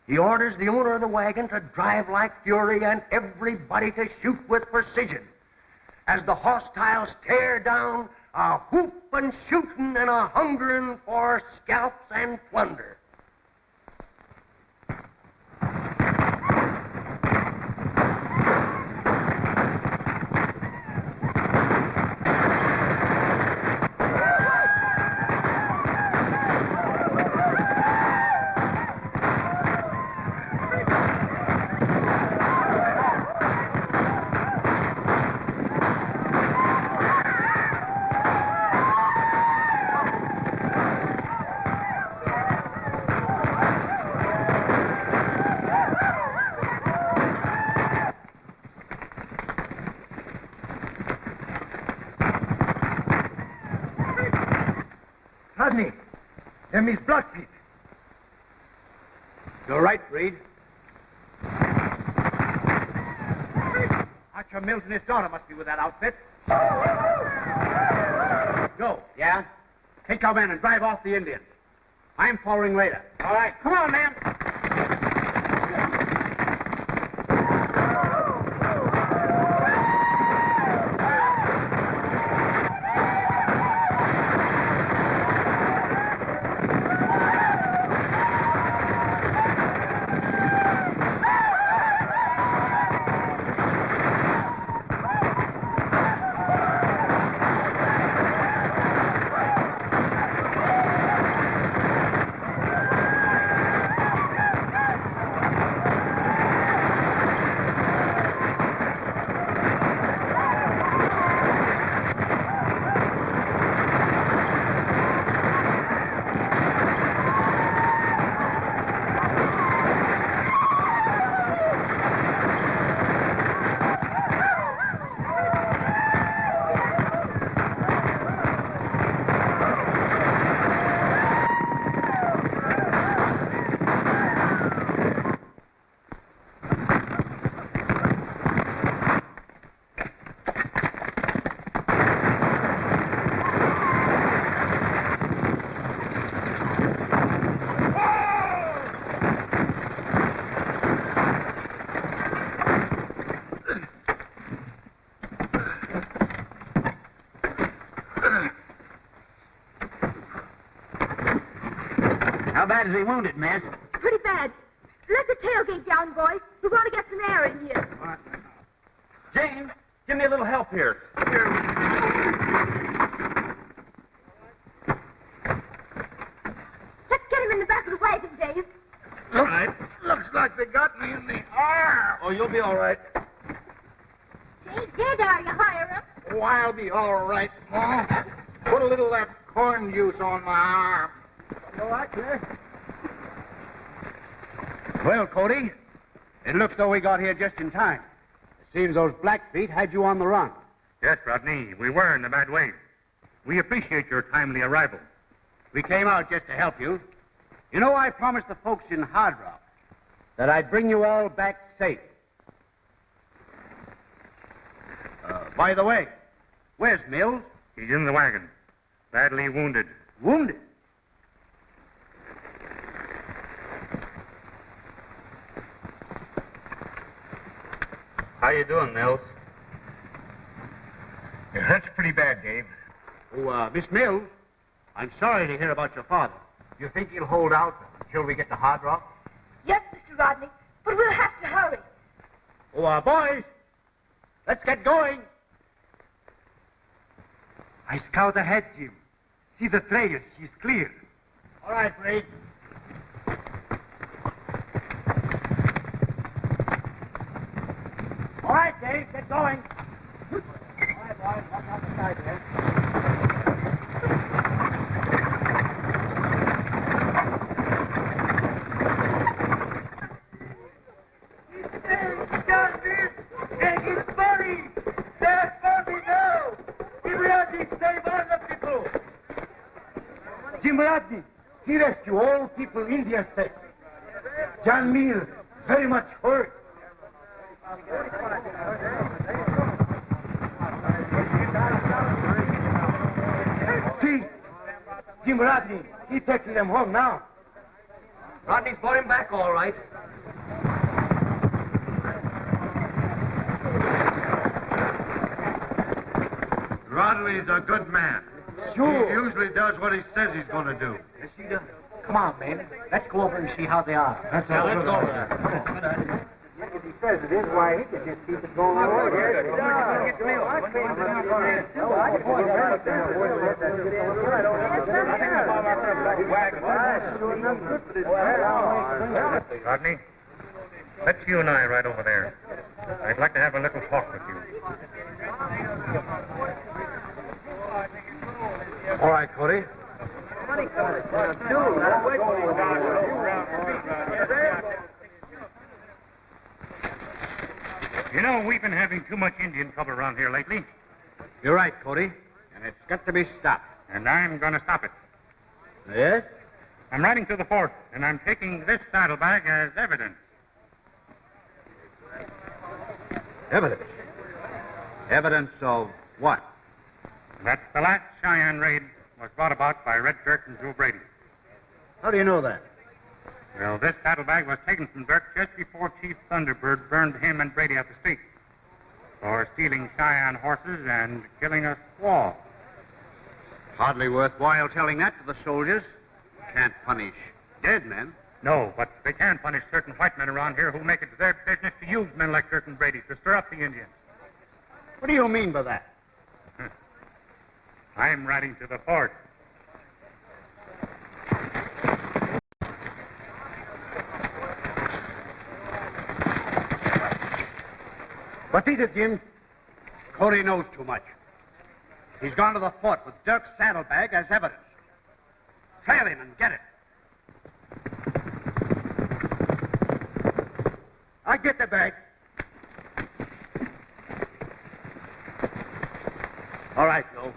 He orders the owner of the wagon to drive like fury and everybody to shoot with precision as the hostiles tear down a whooping, shooting, and a hungering for scalps and plunder. Rodney, them is Blackfeet. You're right, Reed. Archer Mills and his daughter must be with that outfit. Go. Yeah? Take our men and drive off the Indians. I'm following later. All right. Come on, man. How bad is he wounded, miss? Pretty bad. Let the tailgate down, boys. We want to get some air in here. Jane, give me a little help here. Let's get him in the back of the wagon, Dave. All right. Looks like they got me in the arm. Oh, you'll be all right. Ain't dead, are you, Hiram? Oh, I'll be all right, Ma. Put a little of that corn juice on my arm. All right, sir. Well, Cody, it looks though we got here just in time. It seems those Blackfeet had you on the run. Yes, Rodney, we were in a bad way. We appreciate your timely arrival. We came out just to help you. You know, I promised the folks in Hard Rock that I'd bring you all back safe. By the way, where's Mills? He's in the wagon, badly wounded. Wounded? How you doing, Mills? It hurts pretty bad, Dave. Oh, Miss Mills, I'm sorry to hear about your father. You think he'll hold out until we get to Hard Rock? Yes, Mr. Rodney, but we'll have to hurry. Oh, boys, let's get going. I scout ahead, Jim. See the trail. She's clear. All right, Reed. All right, Dave, get going. All right, boys, watch out the side there. Jim Rodney, he rescued all people India state. John Mills, very much hurt. See, Jim Rodney, he taking them home now. Rodney's brought him back all right. Rodney's a good man. Sure. He usually does what he says he's going to do. Yes, he does. Come on, man. Let's go over and see how they are. That's all. Let's go over there. If he says it is, why, he could just keep it going on. Rodney, let's you and I ride over there. I'd like to have a little talk with you. All right, Cody. You know, we've been having too much Indian cover around here lately, You're right, Cody. And it's got to be stopped. and I'm going to stop it. Yes? I'm riding to the fort, and I'm taking this saddlebag as evidence. Evidence. Evidence of what? That the last Cheyenne raid was brought about by Red Dirt and Joe Brady. How do you know that? Well, this saddlebag was taken from Dirt just before Chief Thunderbird burned him and Brady at the stake for stealing Cheyenne horses and killing a squaw. Hardly worthwhile telling that to the soldiers. Can't punish dead men. No, but they can punish certain white men around here who make it their business to use men like Dirt and Brady to stir up the Indians. What do you mean by that? I'm riding to the fort. What is it, Jim? Cody knows too much. He's gone to the fort with Dirk's saddlebag as evidence. Trail him and get it. I get the bag. All right, Joe.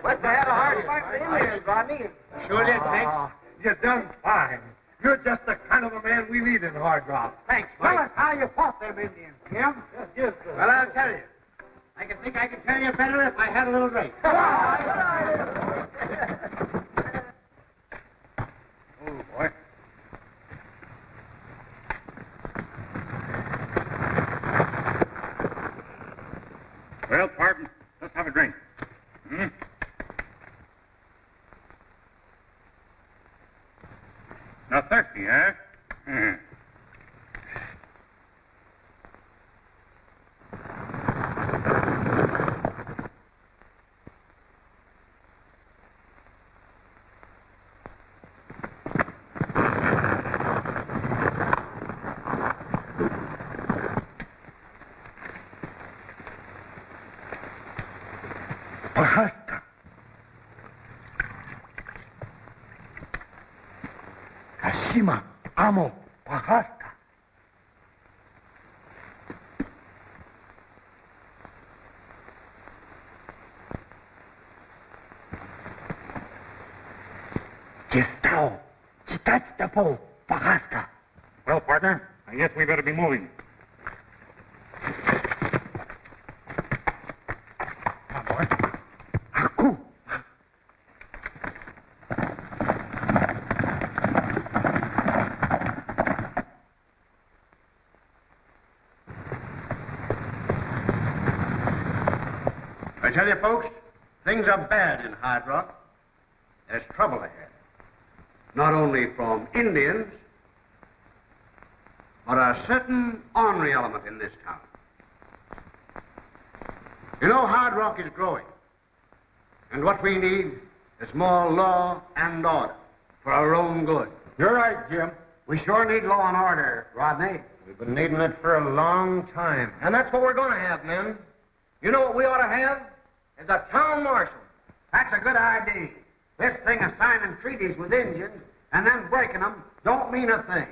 Must have had a hard fight with Indians, Rodney. Sure did, thanks. You done fine. You're just the kind of a man we need in Hard Rock. Thanks, Tell Mike. us how you fought them Indians, Jim. Yes, sir. Well, I'll tell you. I think I can tell you better if I had a little drink. Oh, boy. Well, Pardon, let's have a drink. Hmm? Not thirsty, eh? Hmm. Pahasta. Kashima, Amo, Pahasta. Gestao, Chitachtapo, Pahasta. Well, partner, I guess we better be moving. Come on, boy. Aku. I tell you, folks, things are bad in Hard Rock. There's trouble ahead. Not only from Indians, but a certain ornery element in this town. You know, Hard Rock is growing. And what we need is more law and order for our own good. You're right, Jim. We sure need law and order, Rodney. We've been needing it for a long time. And that's what we're going to have, men. You know what we ought to have? Is a town marshal. That's a good idea. This thing of signing treaties with Indians and then breaking them don't mean a thing.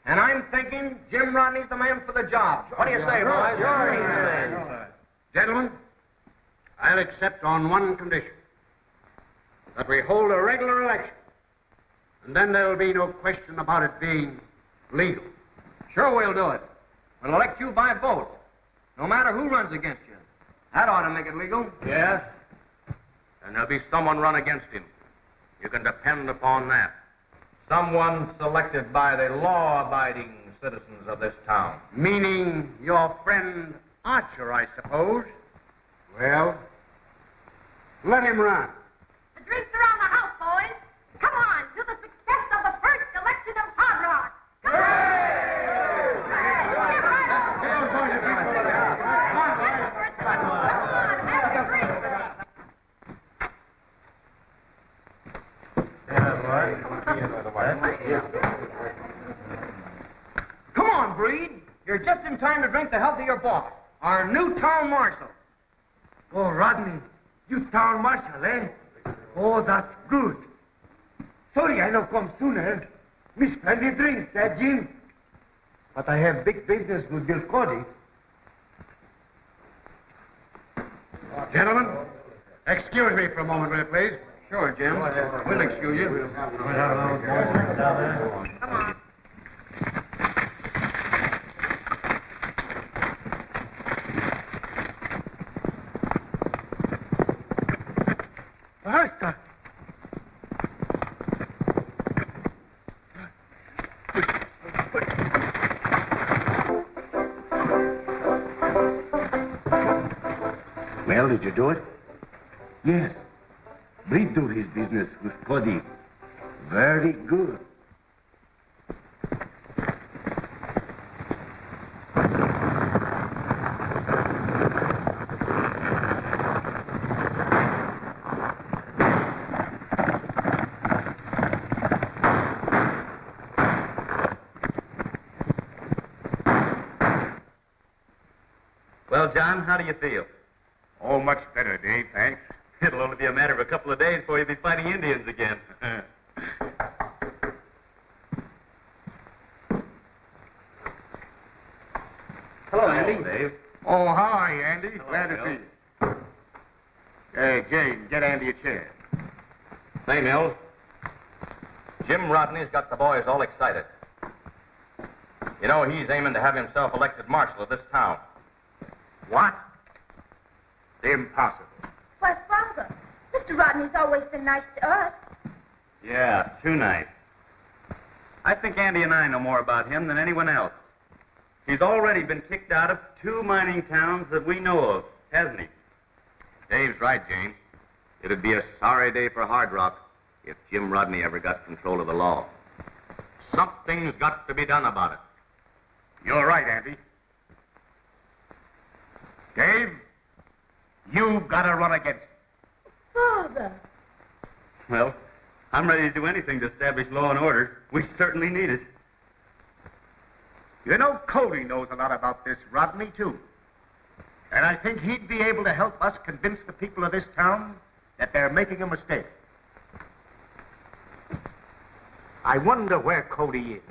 And I'm thinking Jim Rodney's the man for the job. What do you say, boys? Gentlemen, I'll accept on one condition. That we hold a regular election. And then there'll be no question about it being legal. Sure we'll do it. We'll elect you by vote, no matter who runs against you. That ought to make it legal. Yes? And there'll be someone run against him. You can depend upon that. Someone selected by the law-abiding citizens of this town. Meaning your friend Archer, I suppose. Well, let him run. The drinks around the house, boys. Come on, to the success of the first election of Hard Rock. Come on, have a drink. Come on, Breed. You're just in time to drink the health of your boss, our new town marshal. Oh, Rodney, you town marshal, eh? Oh, that's good. Sorry I not come sooner. Miss plenty drinks, Jim. But I have big business with Bill Cody. Gentlemen, excuse me for a moment, will you, please? Sure, Jim. We'll excuse you. Come on. Basta. Well, did you do it? Yes. Breed do his business with Cody. Very good. Well, John, how do you feel? Oh, much better, Dave, thanks. It'll only be a matter of a couple of days before you'll be fighting Indians again. Hello, Andy. Dave. Oh, hi, Andy. Hello, Glad to Bill. see you. Hey, Jane, get Andy a chair. Say, Mills, Jim Rodney's got the boys all excited. You know, he's aiming to have himself elected marshal of this town. What? Impossible. Why, Father, Mr. Rodney's always been nice to us. Yeah, too nice. I think Andy and I know more about him than anyone else. He's already been kicked out of 2 mining towns that we know of, hasn't he? Dave's right, Jane. It'd be a sorry day for Hard Rock if Jim Rodney ever got control of the law. Something's got to be done about it. You're right, Andy. Dave, you've got to run against him. Father. Well, I'm ready to do anything to establish law and order. We certainly need it. You know, Cody knows a lot about this Rodney, too. And I think he'd be able to help us convince the people of this town that they're making a mistake. I wonder where Cody is.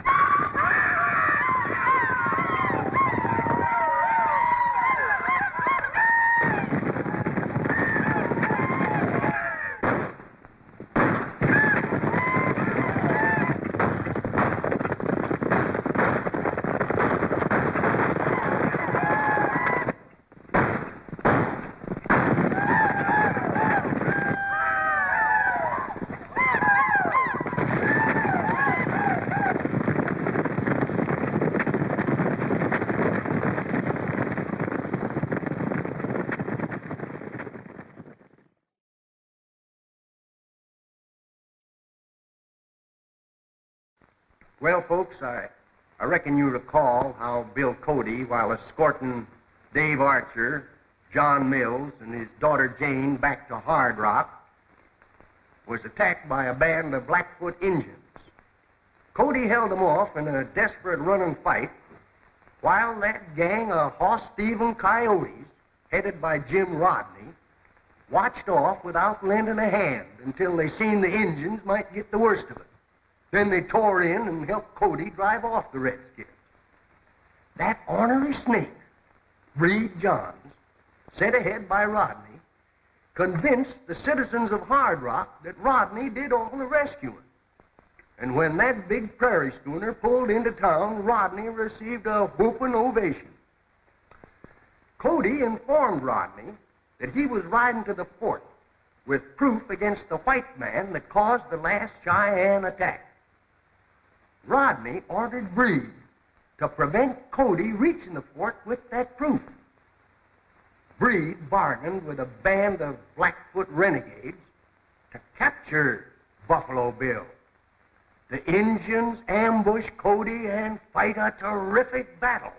Well, folks, I reckon you recall how Bill Cody, while escorting Dave Archer, John Mills, and his daughter Jane back to Hard Rock, was attacked by a band of Blackfoot Indians. Cody held them off in a desperate running fight, while that gang of horse-thieving coyotes, headed by Jim Rodney, watched off without lending a hand until they seen the Indians might get the worst of it. Then they tore in and helped Cody drive off the redskins. That ornery snake, Breed Johns, sent ahead by Rodney, convinced the citizens of Hard Rock that Rodney did all the rescuing. And when that big prairie schooner pulled into town, Rodney received a whooping ovation. Cody informed Rodney that he was riding to the fort with proof against the white man that caused the last Cheyenne attack. Rodney ordered Breed to prevent Cody reaching the fort with that proof. Breed bargained with a band of Blackfoot renegades to capture Buffalo Bill. The Indians ambushed Cody and fight a terrific battle.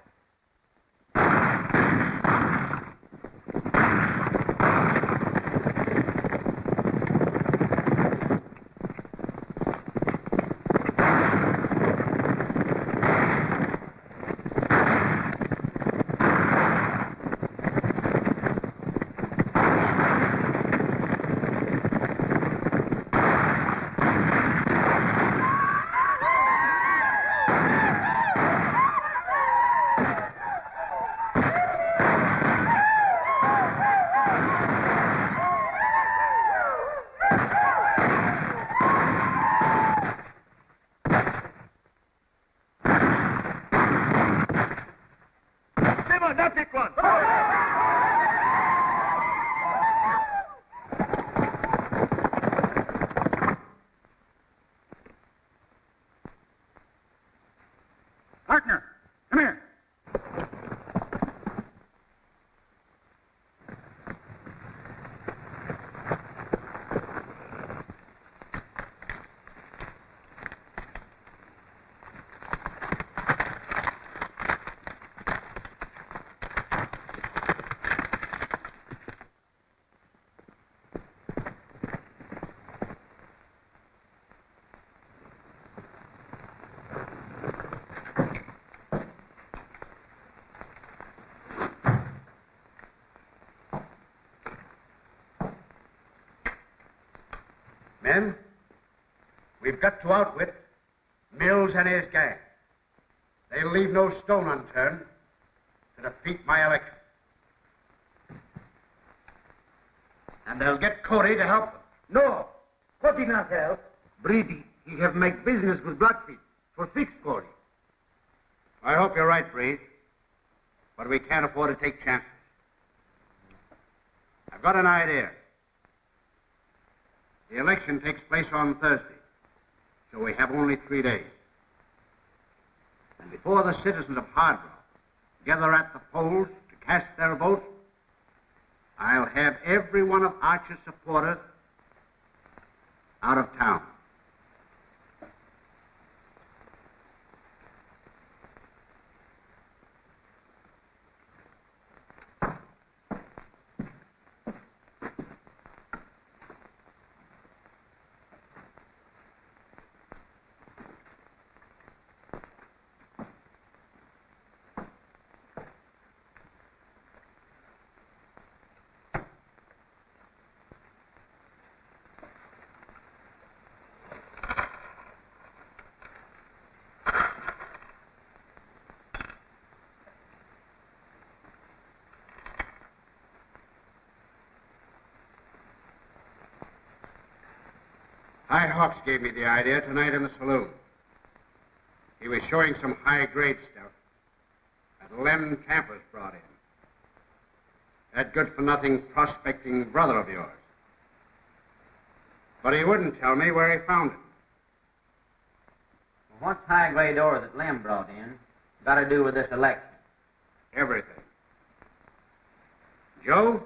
Partner, come here. Men, we've got to outwit Mills and his gang. They'll leave no stone unturned to defeat my election. And they'll get Cody to help them. No, Cody not help. Brady, he have make business with Blackfeet for fix Cody. I hope you're right, Breed. But we can't afford to take chances. I've got an idea. The election takes place on Thursday, so we have only 3 days. And before the citizens of Hard Rock gather at the polls to cast their vote, I'll have every one of Archer's supporters out of town. High Hawks gave me the idea tonight in the saloon. He was showing some high-grade stuff that Lem Campers brought in. That good-for-nothing prospecting brother of yours. But he wouldn't tell me where he found it. Well, what's high-grade ore that Lem brought in got to do with this election? Everything. Joe,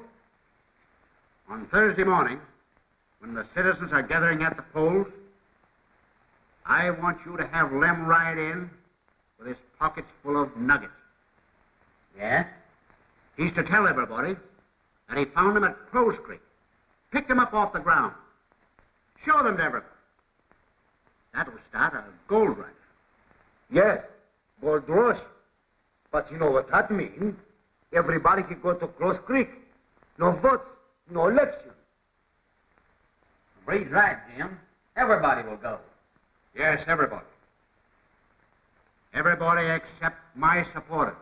on Thursday morning, when the citizens are gathering at the polls, I want you to have Lem ride in with his pockets full of nuggets. Yes? He's to tell everybody that he found them at Crow's Creek. Picked them up off the ground. Show them to everybody. That will start a gold rush. Yes, gold rush. But you know what that means? Everybody can go to Cross Creek. No votes, no election. Breed's right, Jim. Everybody will go. Yes, everybody. Everybody except my supporters,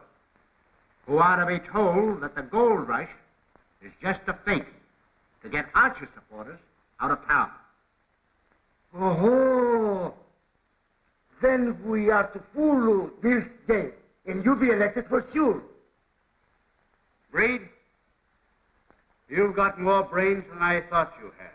who are to be told that the gold rush is just a fake to get Archer supporters out of town. Oh, then we are to fool this day, and you be elected for sure. Breed, you've got more brains than I thought you had.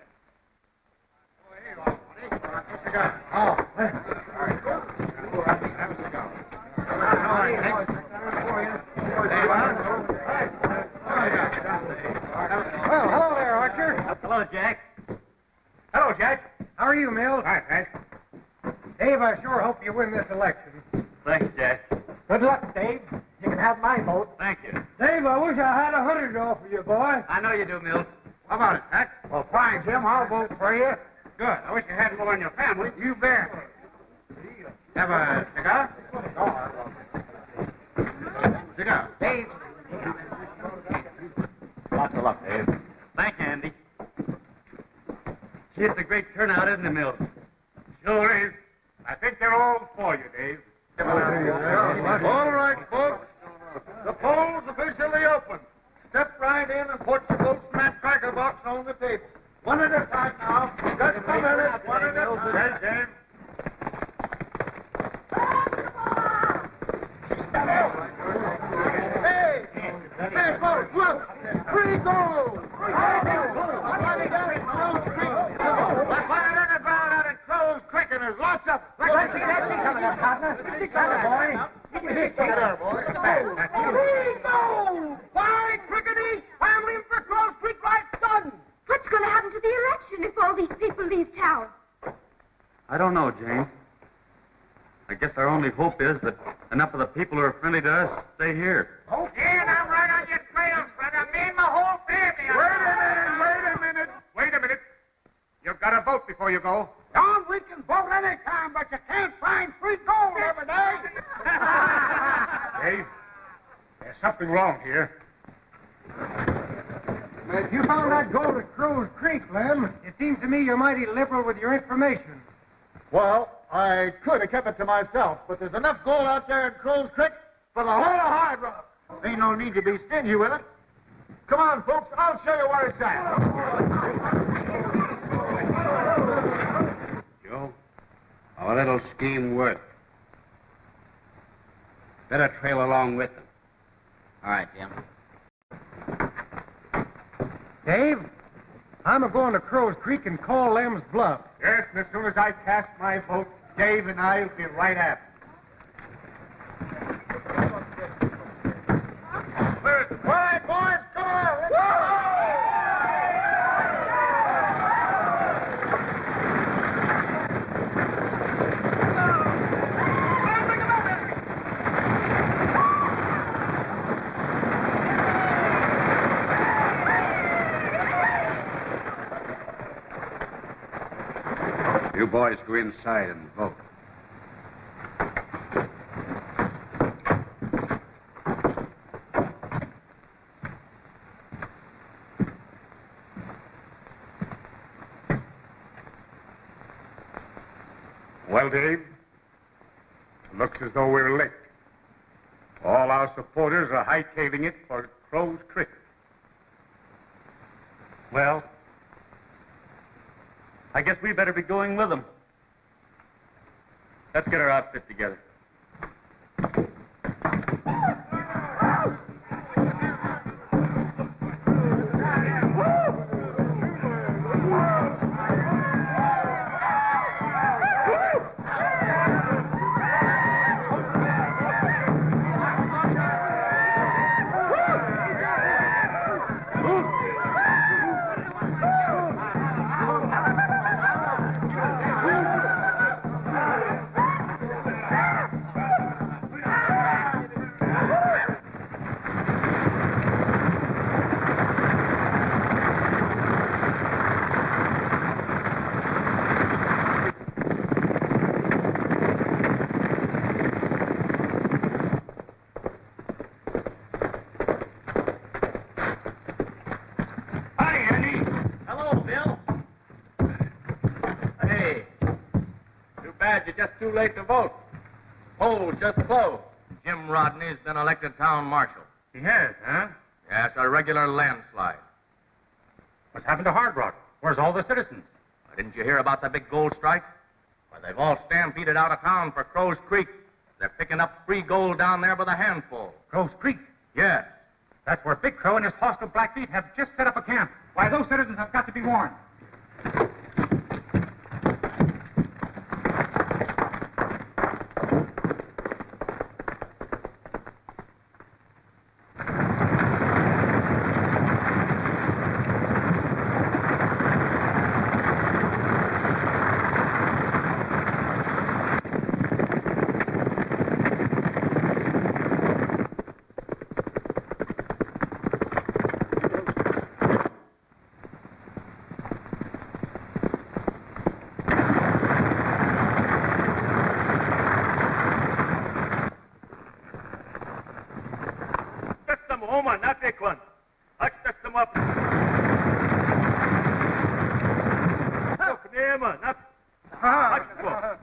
Well, hello there, Archer. Hello, Jack. Hello, Jack. How are you, Mills? Hi, Jack. Dave, I sure hope you win this election. Thanks, Jack. Good luck, Dave. You can have my vote. Thank you. Dave, I wish I had 100 to offer you, boy. I know you do, Mills. How about it, Jack? Well, fine, Jim. I'll vote for you. Good. I wish you had more in your family. You bet. Have a cigar? Cigar. Dave. Lots of luck, Dave. Thank you, Andy. Gee, it's a great turnout, isn't it, Mills? Sure is. I think they're all for you, Dave. All right, folks. The poll's officially open. Step right in and put your votes in that cracker box on the table. One at a time now. Just a minute. One at a time. James. Hey, folks, look. Free gold. Let's find it in the ground out in Crow's Creek, and there's lots of it. Let's see coming up, partner. Let's boy. Take it out, boy. Free gold! Why, crickety? Family for Crow's Creek right sudden. What's going to happen to the election if all these people leave town? I don't know, Jane. I guess our only hope is that enough of the people who are friendly to us stay here. Okay, and I'm right on your trail, brother. Me and my whole family. Wait a minute. You've got to vote before you go. John, we can vote any time, but you can't find free gold every day. Dave, there's something wrong here. If you found that gold at Crow's Creek, Lem, it seems to me you're mighty liberal with your information. Well, I could have kept it to myself, but there's enough gold out there in Crow's Creek for the whole of Hard Rock. Ain't no need to be stingy with it. Come on, folks, I'll show you where it's at. Joe, our little scheme worked. Better trail along with them. All right, Jim. Dave, I'm a-going to Crow's Creek and call Lem's bluff. Yes, and as soon as I cast my vote, Dave and I'll be right after. All right, boys, come on. You boys go inside and vote. Well, Dave, looks as though we're licked. All our supporters are hightailing it for Crow's Creek. Well, I guess we better be going with them. Let's get our outfit together. bad you're just too late to vote. Polls just closed. Jim Rodney's been elected town marshal. He has, huh? Yes, a regular landslide. What's happened to Hard Rock? Where's all the citizens? Didn't you hear about the big gold strike? Well, they've all stampeded out of town for Crow's Creek. They're picking up free gold down there by the handful. Crow's Creek. Yes. That's where Big Crow and his hostile Blackfeet have just set up a camp. Why, those citizens have got to be warned.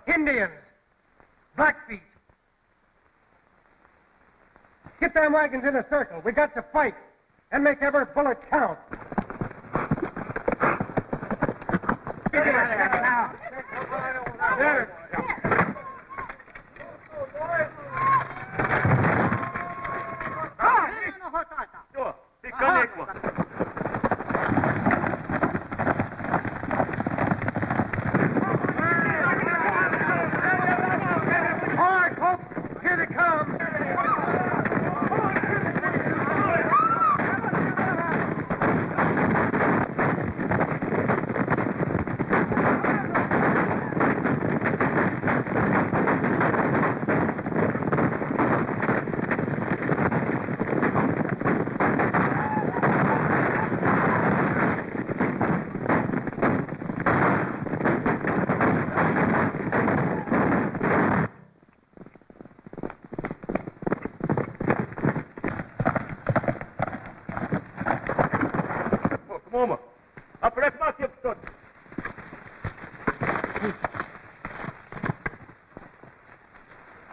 Indians. Blackfeet. Get them wagons in a circle. We got to fight and make every bullet count. There.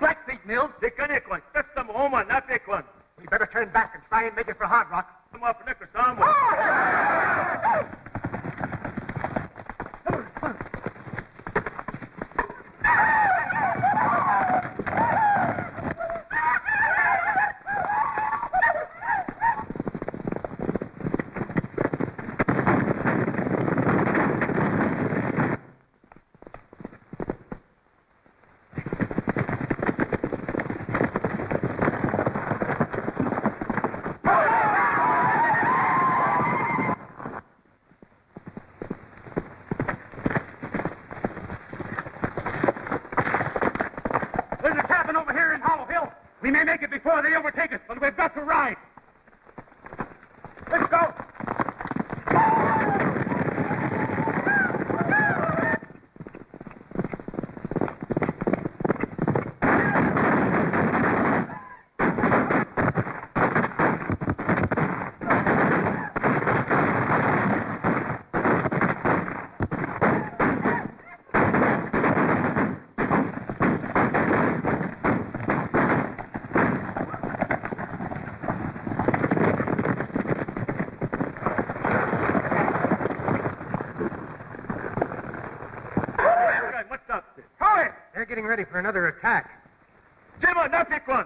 Blackfeet Mills? We better turn back and try and make it for Hard Rock. We may make it before they overtake us, but we've got to ride. Let's go. They're getting ready for another attack. Jimmy, now pick one.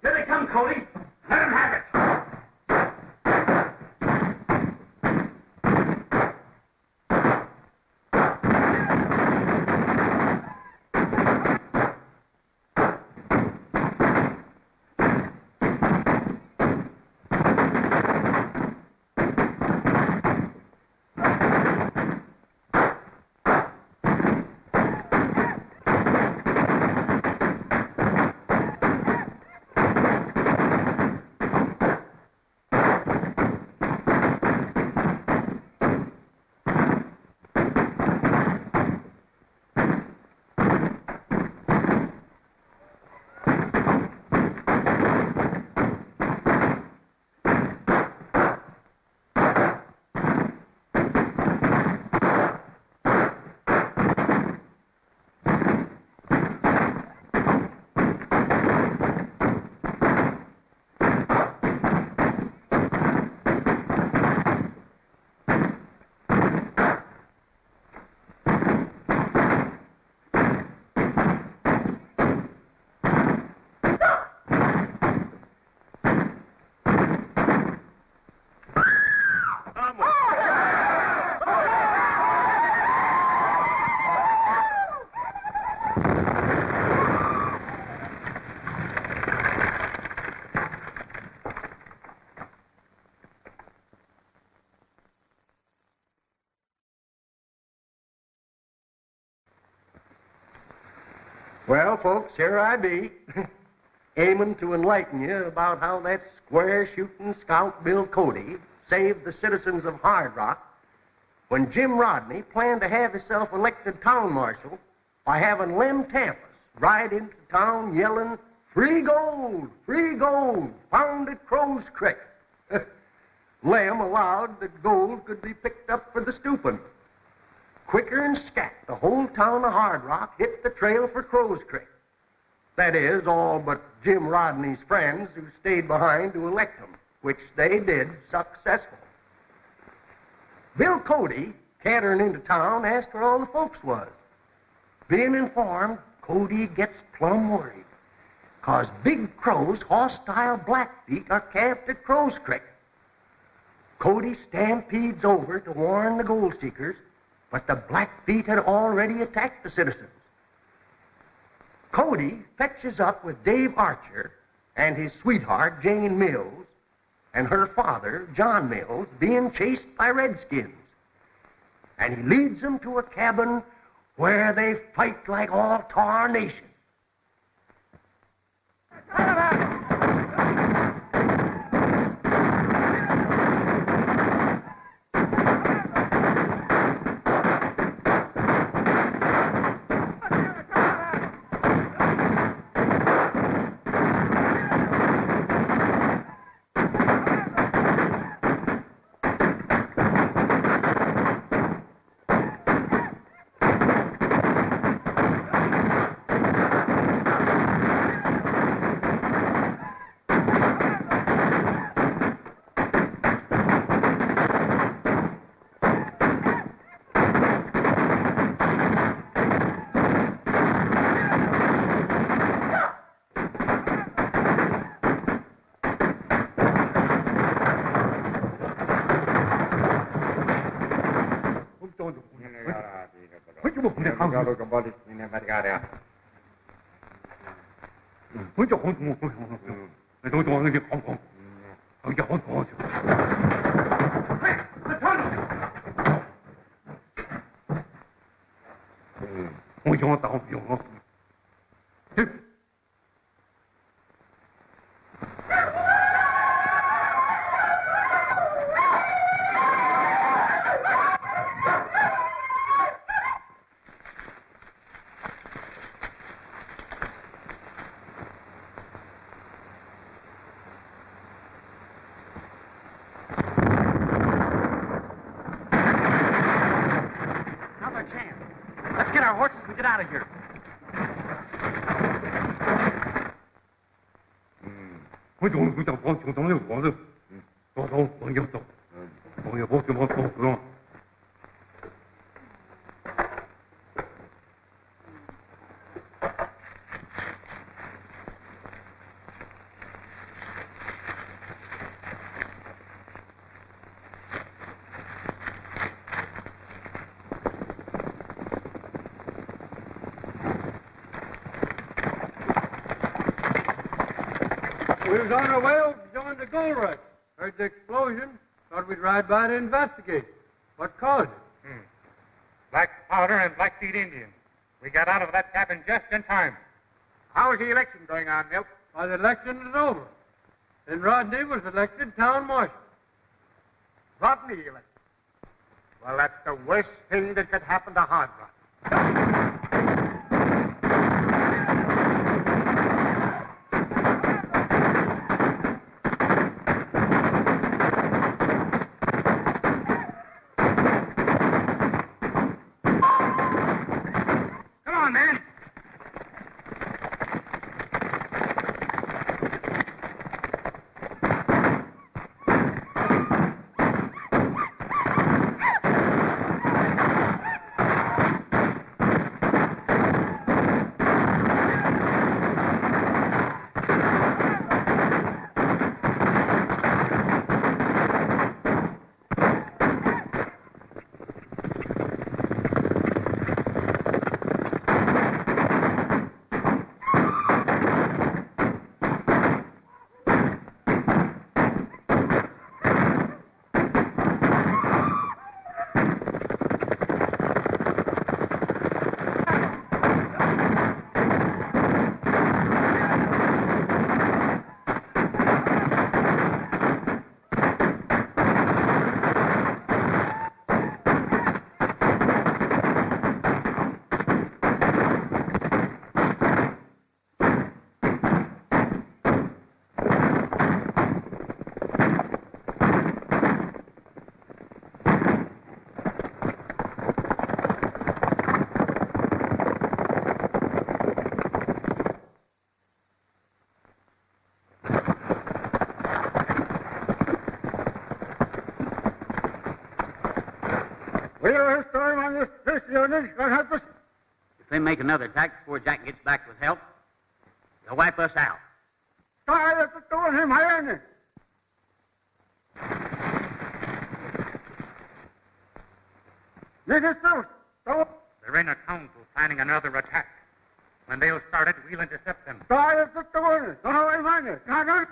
Here they come, Cody. Let them have it. Well, folks, here I be, aiming to enlighten you about how that square-shooting scout Bill Cody saved the citizens of Hard Rock when Jim Rodney planned to have himself elected town marshal by having Lem Tampus ride into town yelling, "Free gold! Free gold! Found at Crow's Creek." Lem allowed that gold could be picked up for the stooping. Quicker'n scat, the whole town of Hard Rock hit the trail for Crow's Creek. That is, all but Jim Rodney's friends who stayed behind to elect him, which they did successful. Bill Cody, cantering into town, asked where all the folks was. Being informed, Cody gets plumb worried, 'cause Big Crow's hostile Blackfeet are camped at Crow's Creek. Cody stampedes over to warn the gold seekers, but the Blackfeet had already attacked the citizens. Cody fetches up with Dave Archer and his sweetheart, Jane Mills, and her father, John Mills, being chased by redskins. And he leads them to a cabin where they fight like all tarnations. Let's get our horses and get out of here. We was on our way over to join the gold rush. Heard the explosion. Thought we'd ride by to investigate. What caused it? Black powder and Blackfeet Indians. We got out of that cabin just in time. How is the election going on, Milt? Why, the election is over. Then Rodney was elected town marshal. Rodney elected. Well, that's the worst thing that could happen to Hard Rock. this time on this fish unit, I have to... If they make another attack before Jack gets back with help, they'll wipe us out. Sorry, that's doing him, I ain't it? This is true. So, They're in a council planning another attack. When they'll start it, we'll intercept them. sorry, that's doing it. No, I mind it. I don't...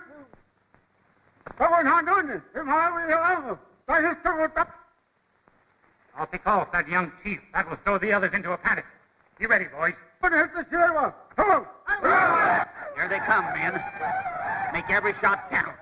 So we're not doing this. If I will allow them. I just took it up. I'll pick off that young chief. That will throw the others into a panic. Be ready, boys. But it's the sheriff. Come on. Here they come, men. Make every shot count.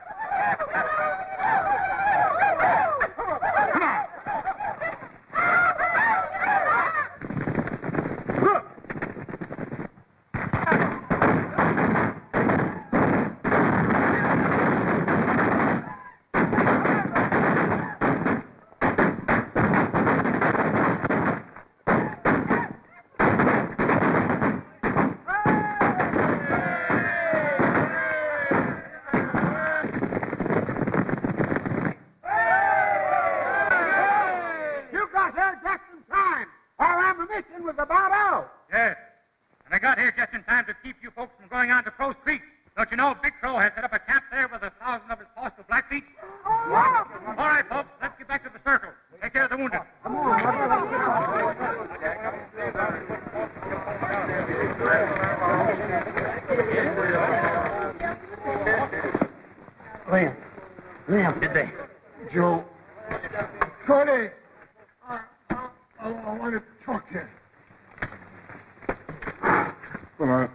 You got here just in time. Our ammunition was about out. Yes. And I got here just in time to keep you folks from going on to Crow's Creek. Don't you know Big Crow has set up a camp there with 1,000 of his hostile Blackfeet? All right, folks, let's get back to the circle. Take care of the wounded. Liam. Did they? Joe. Cody. I want to talk to you. Well,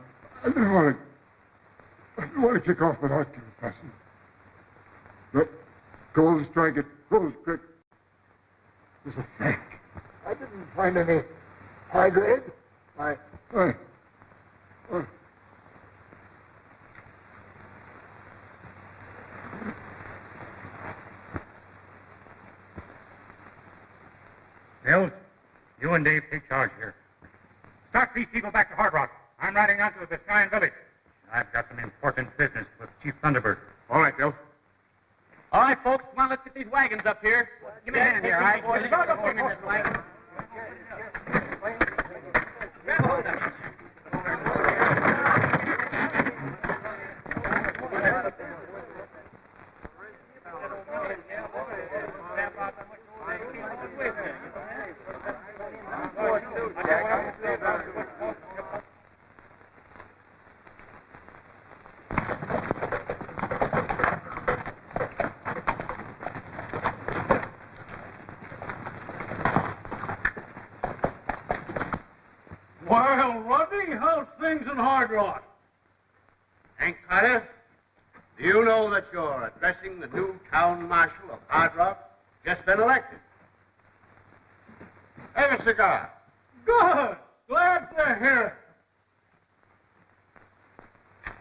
I didn't want to kick off without you, Passion. But Gold Strike at Crow's Creek was a fact. I didn't find any high grade. Bill, you and Dave take charge here. Start these people back to Hard Rock. I'm riding on to the Biscayan village. I've got some important business with Chief Thunderbird. All right, Bill. All right, folks, come on, let's get these wagons up here. Give me a hand here, all right? Boys, go in this wagon. Well, Rodney, how's things in Hard Rock? Hank Carter, do you know that you're addressing the new town marshal of Hard Rock? Just been elected. Have a cigar. Good. Glad to hear it.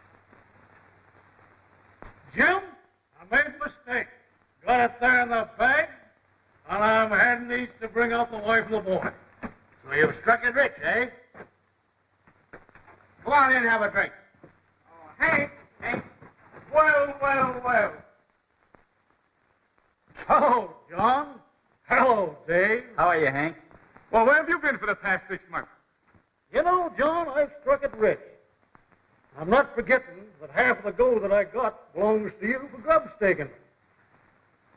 Jim, I made a mistake. Got it there in the bag, and I'm heading east to bring out the wife and the boy. So you've struck it rich, eh? Go on in and have a drink. Oh, Hank. Well. Hello, John. Hello, Dave. How are you, Hank? Well, where have you been for the past 6 months? You know, John, I've struck it rich. I'm not forgetting that half of the gold that I got belongs to you for grub staking.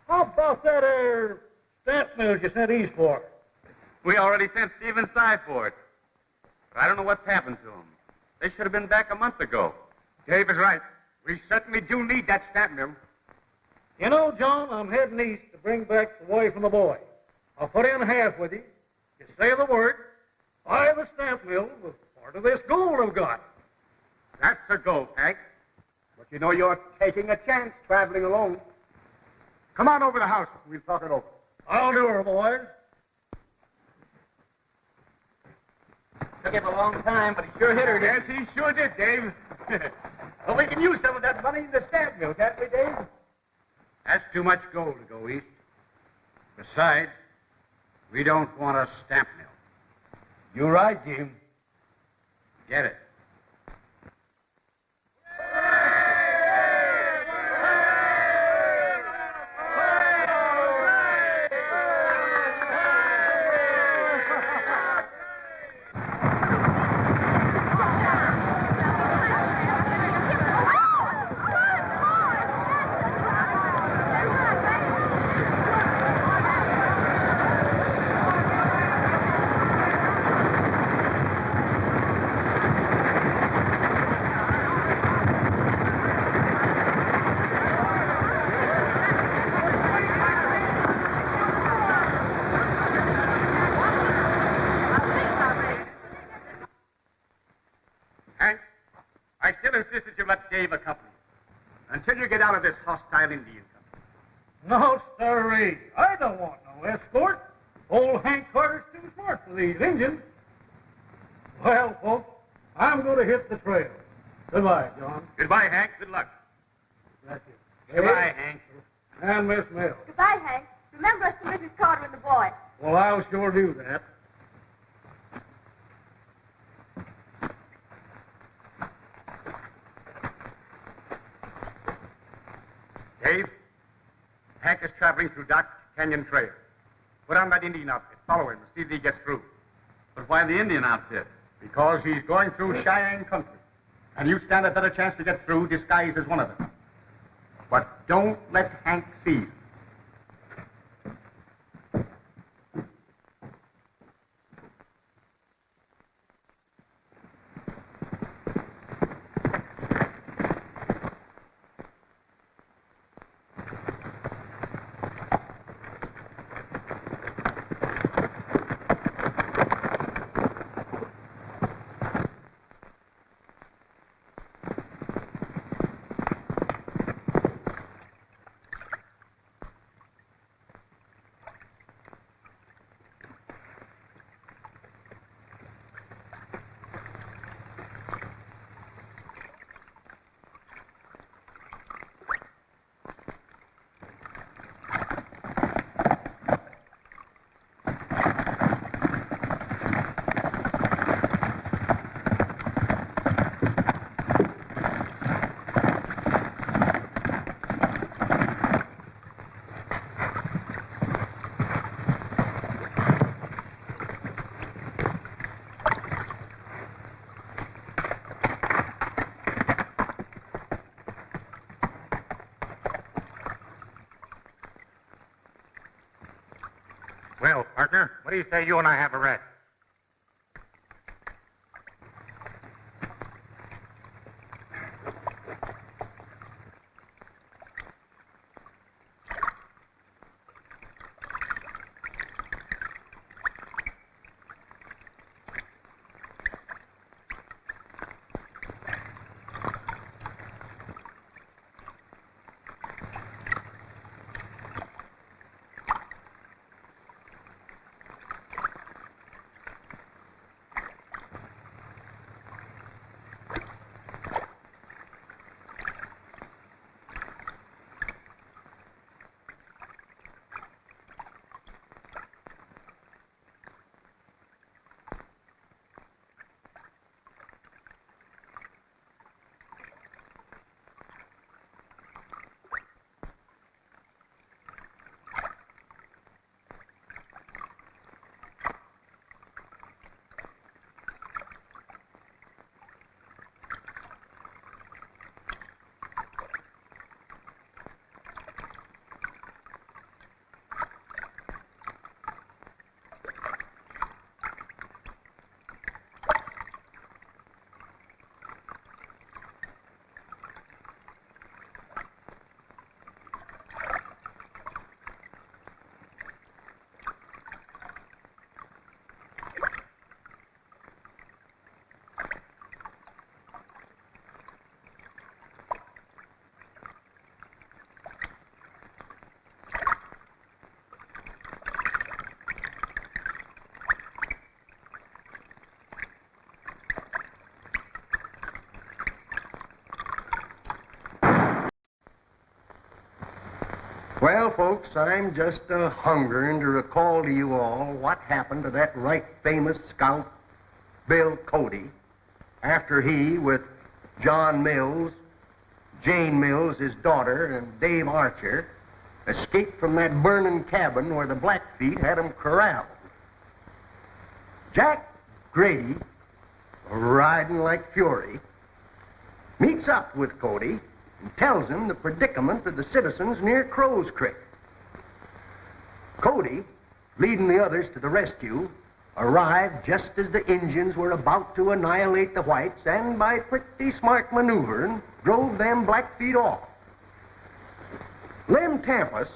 How about that stamp mill you sent east for? We already sent Steve inside for it. But I don't know what's happened to them. They should have been back a month ago. Dave is right. We certainly do need that stamp mill. You know, John, I'm heading east to bring back the wife and the boy. I'll put in half with you. You say the word, buy the stamp mill with part of this gold I've got. That's a go, Hank. But you know you're taking a chance traveling alone. Come on over to the house. We'll talk it over. I'll do her, boys. Took him a long time, but he sure hit her. Yes, he sure did, Dave. Well, we can use some of that money in the stamp mill, can't we, Dave? That's too much gold to go east. Besides, we don't want a stamp mill. You're right, Jim. Get it. Dave accompany you until you get out of this hostile Indian country. No, sirree. I don't want no escort. Old Hank Carter's too smart for these Indians. Well, folks, I'm going to hit the trail. Goodbye, John. Goodbye, Hank. Good luck. That's it. Goodbye, Hank. And Miss Mills. Goodbye, Hank. Remember us to Mrs. Carter and the boy. Well, I'll sure do that. Dave, Hank is traveling through Dark Canyon Trail. Put on that Indian outfit. Follow him and see if he gets through. But why the Indian outfit? Because he's going through Cheyenne country. And you stand a better chance to get through disguised as one of them. But don't let Hank see you. Well, partner, what do you say you and I have a rest? Well, folks, I'm just hungering to recall to you all what happened to that right famous scout, Bill Cody, after he, with John Mills, Jane Mills, his daughter, and Dave Archer, escaped from that burning cabin where the Blackfeet had him corralled. Jack Grady, riding like fury, meets up with Cody and tells him the predicament of the citizens near Crow's Creek. Cody, leading the others to the rescue, arrived just as the Indians were about to annihilate the whites, and by pretty smart maneuvering, drove them Blackfeet off. Lem Tampus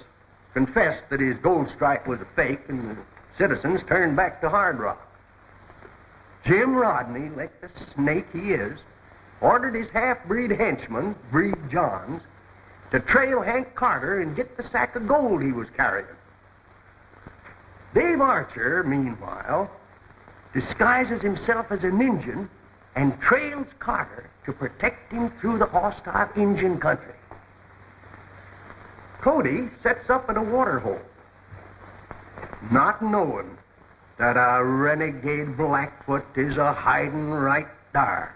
confessed that his gold stripe was a fake, and the citizens turned back to Hard Rock. Jim Rodney, like the snake he is, ordered his half-breed henchman, Breed Johns, to trail Hank Carter and get the sack of gold he was carrying. Dave Archer, meanwhile, disguises himself as an Injun and trails Carter to protect him through the hostile Injun country. Cody sets up in a water hole, not knowing that a renegade Blackfoot is a hiding right there.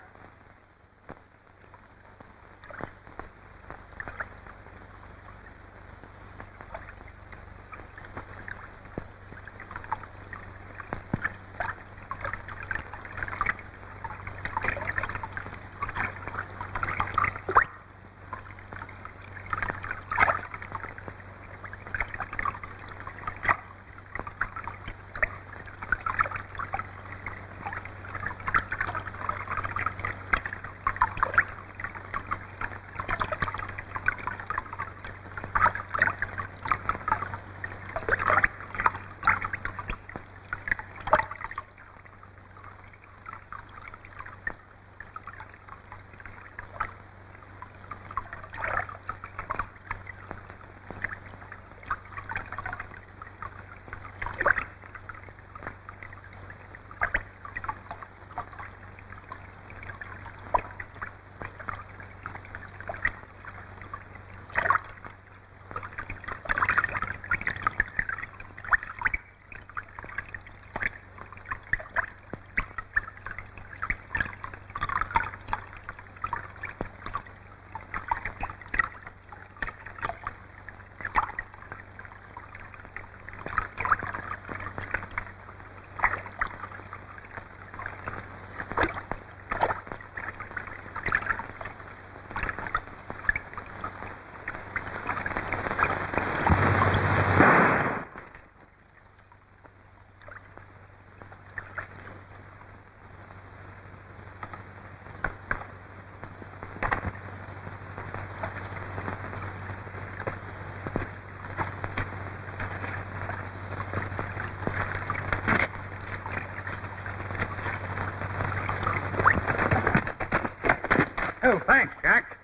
Oh, thanks, Jack.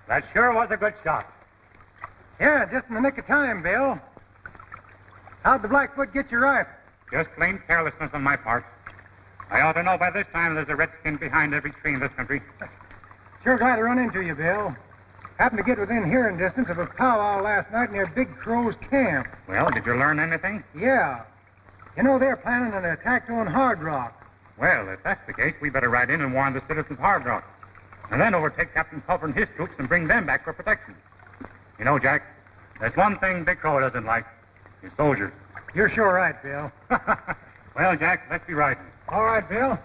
That sure was a good shot. Yeah, just in the nick of time, Bill. How'd the Blackfoot get your rifle? Just plain carelessness on my part. I ought to know by this time there's a redskin behind every tree in this country. Sure glad to run into you, Bill. Happened to get within hearing distance of a powwow last night near Big Crow's camp. Well, did you learn anything? Yeah. You know, they're planning an attack on Hard Rock. Well, if that's the case, we better ride in and warn the citizens of Hard Rock. And then overtake Captain Culver and his troops and bring them back for protection. You know, Jack, there's one thing Big Crow doesn't like. His soldiers. You're sure right, Bill. Well, Jack, let's be riding. All right, Bill.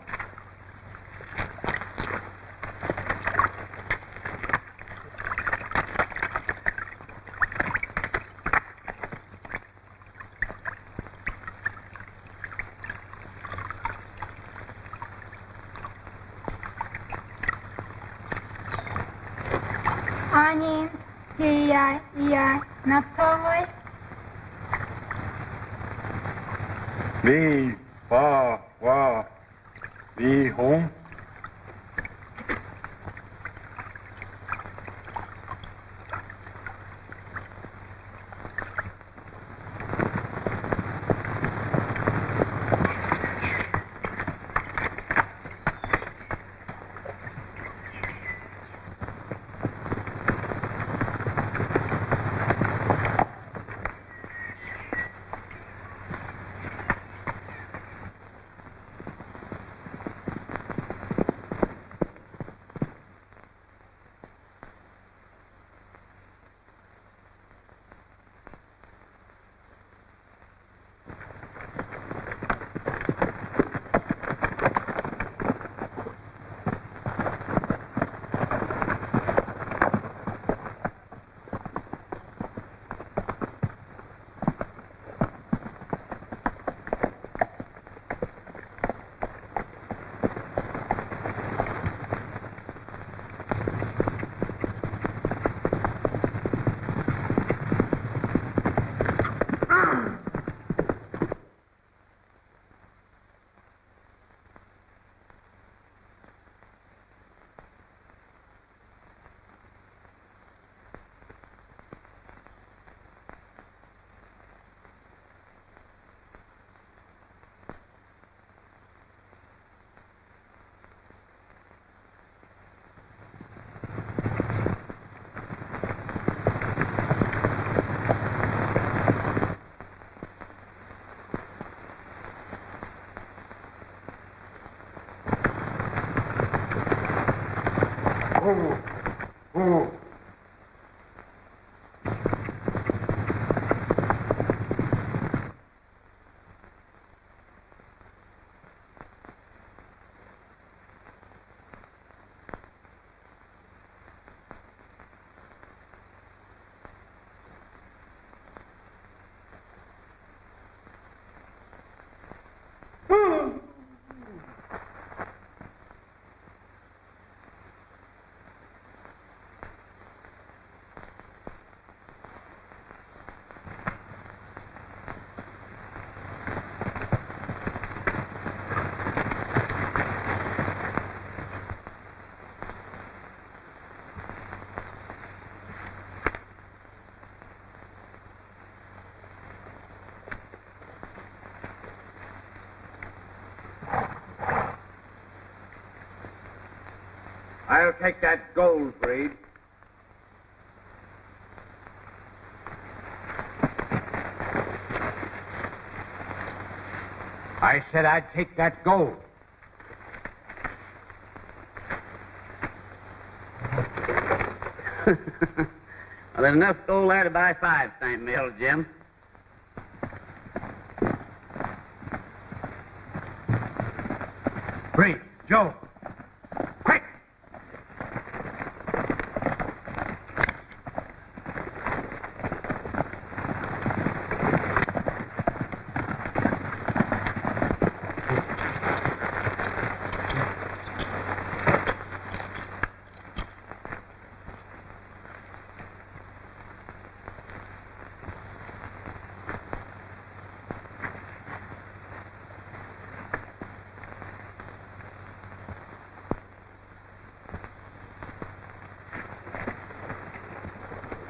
My name's T-I-E-I. Now, cowboy. Me, ba, wa, me home. I'll take that gold, Reed. I said I'd take that gold. Well, there's enough gold there to buy 5 cent mills, Jim. Reed, Joe. Quick!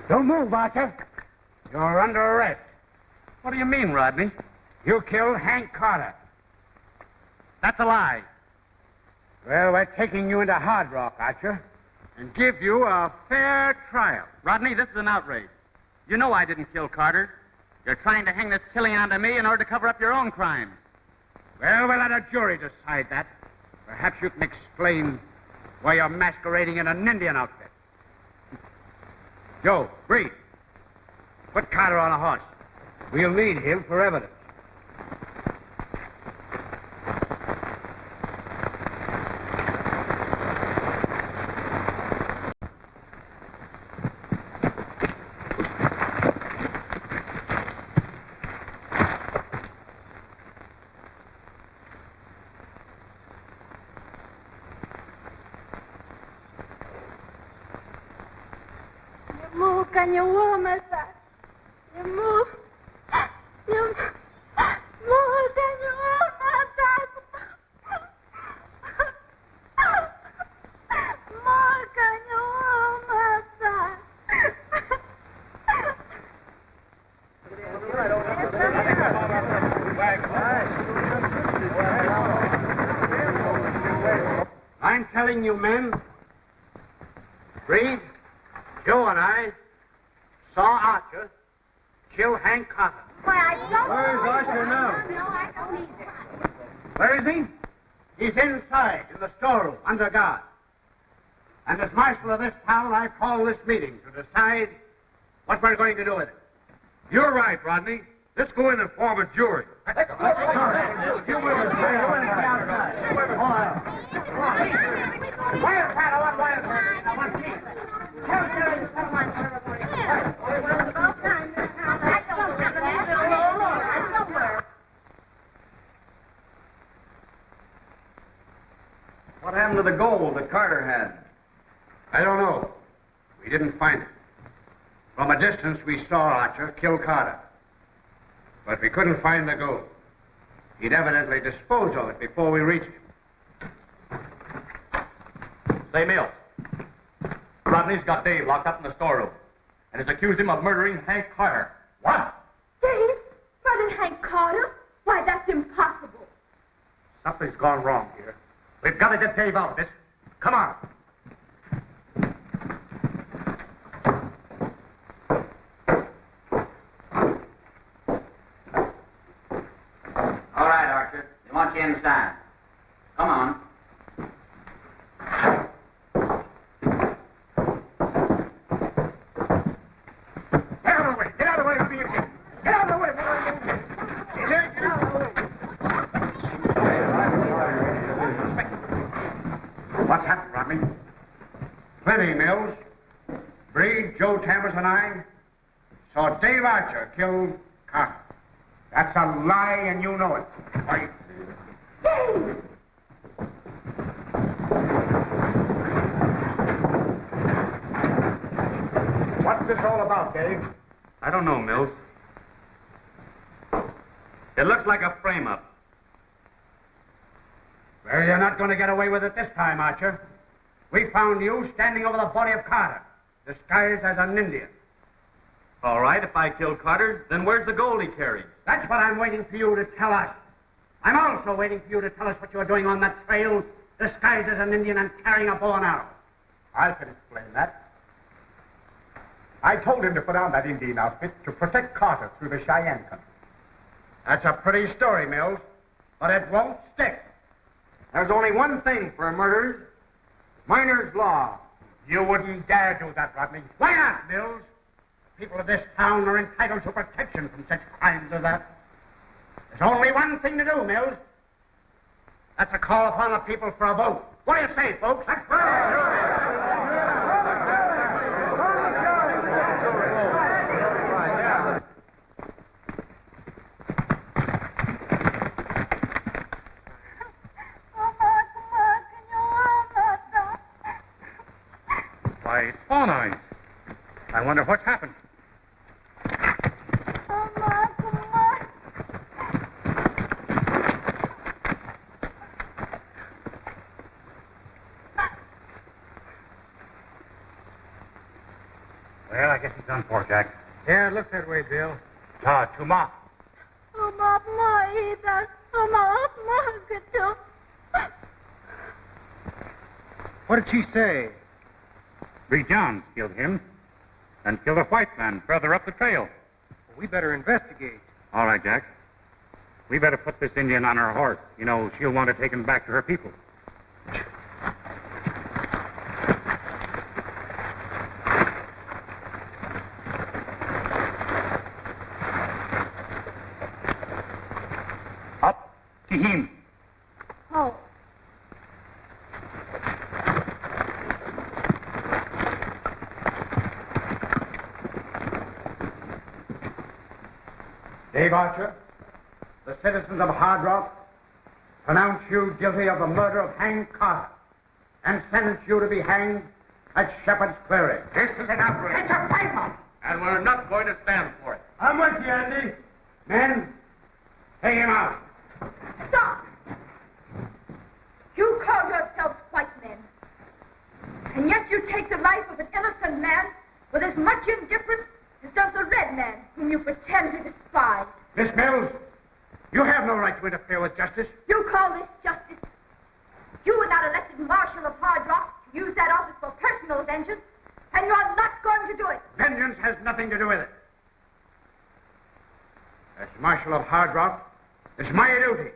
Don't move, Archer. You're under arrest. What do you mean, Rodney? You killed Hank Carter. That's a lie. Well, we're taking you into Hard Rock, Archer, and give you a fair trial. Rodney, this is an outrage. You know I didn't kill Carter. You're trying to hang this killing onto me in order to cover up your own crimes. Well, we'll let a jury decide that. Perhaps you can explain why you're masquerading in an Indian outfit. Joe, Breed, put Carter on a horse. We'll need him for evidence. Move, can you move, mister? You move. You move, can you move, mister? Move, can you move, mister? I'm telling you, men, Breed, Joe and I saw Archer kill Hank Carter. Why, I don't... Where's Archer now? No, I don't either. Where is he? He's inside in the storeroom under guard. And as marshal of this town, I call this meeting to decide what we're going to do with it. You're right, Rodney. Let's go in and form a jury. What happened to the gold that Carter had? I don't know. We didn't find it. From a distance, we saw Archer kill Carter. But we couldn't find the gold. He'd evidently disposed of it before we reached him. Say, Mills. Rodney's got Dave locked up in the storeroom and has accused him of murdering Hank Carter. What? Dave? Murdered Hank Carter? Why, that's impossible. Something's gone wrong here. We've got to get Dave out of this. Come on. All right, Archer. They want you inside. Come on. Mills. Breed, Joe Chambers, and I saw Dave Archer kill Carter. That's a lie, and you know it. Why? Dave! What's this all about, Dave? I don't know, Mills. It looks like a frame-up. Well, you're not going to get away with it this time, Archer. We found you standing over the body of Carter, disguised as an Indian. All right, if I killed Carter, then where's the gold he carried? That's what I'm waiting for you to tell us. I'm also waiting for you to tell us what you were doing on that trail, disguised as an Indian and carrying a bow and arrow. I can explain that. I told him to put on that Indian outfit to protect Carter through the Cheyenne country. That's a pretty story, Mills, but it won't stick. There's only one thing for murderers. Miner's law. You wouldn't dare do that, Rodney. Why not, Mills? People of this town are entitled to protection from such crimes as that. There's only one thing to do, Mills. That's to call upon the people for a vote. What do you say, folks? Let's Why, it's Fawn Eyes. I wonder what's happened. Well, I guess he's done for, Jack. Yeah, it looks that way, Bill. Tuma. What did she say? Bree Johns killed him and killed a white man further up the trail. We better investigate. All right, Jack. We better put this Indian on her horse. You know, she'll want to take him back to her people. Up to him. Oh. Dave Archer, the citizens of Hard Rock pronounce you guilty of the murder of Hank Carter and sentence you to be hanged at Shepherd's Clearing. This is an outrage. It's a frame-up. And we're not going to stand for it. I'm with you, Andy. Men, take him out. Stop! You call yourselves white men. And yet you take the life of an innocent man with as much indifference as does the red man whom you pretend to despise. Miss Mills, you have no right to interfere with justice. You call this justice? You were not elected Marshal of Hard Rock to use that office for personal vengeance, and you're not going to do it. Vengeance has nothing to do with it. As Marshal of Hard Rock, it's my duty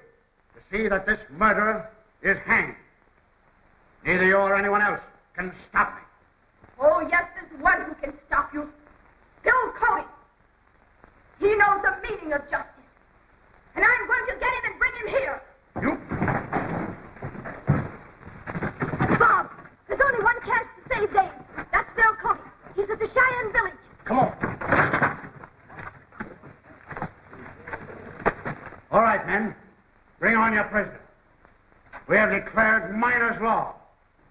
to see that this murderer is hanged. Neither you or anyone else can stop me. Oh, yes, there's one who can stop you. Bill Cody. He knows the meaning of justice. And I'm going to get him and bring him here. You? Bob, there's only one chance to save Dave. That's Bill Cody. He's at the Cheyenne village. Come on. All right, men. Bring on your prisoner. We have declared miner's law,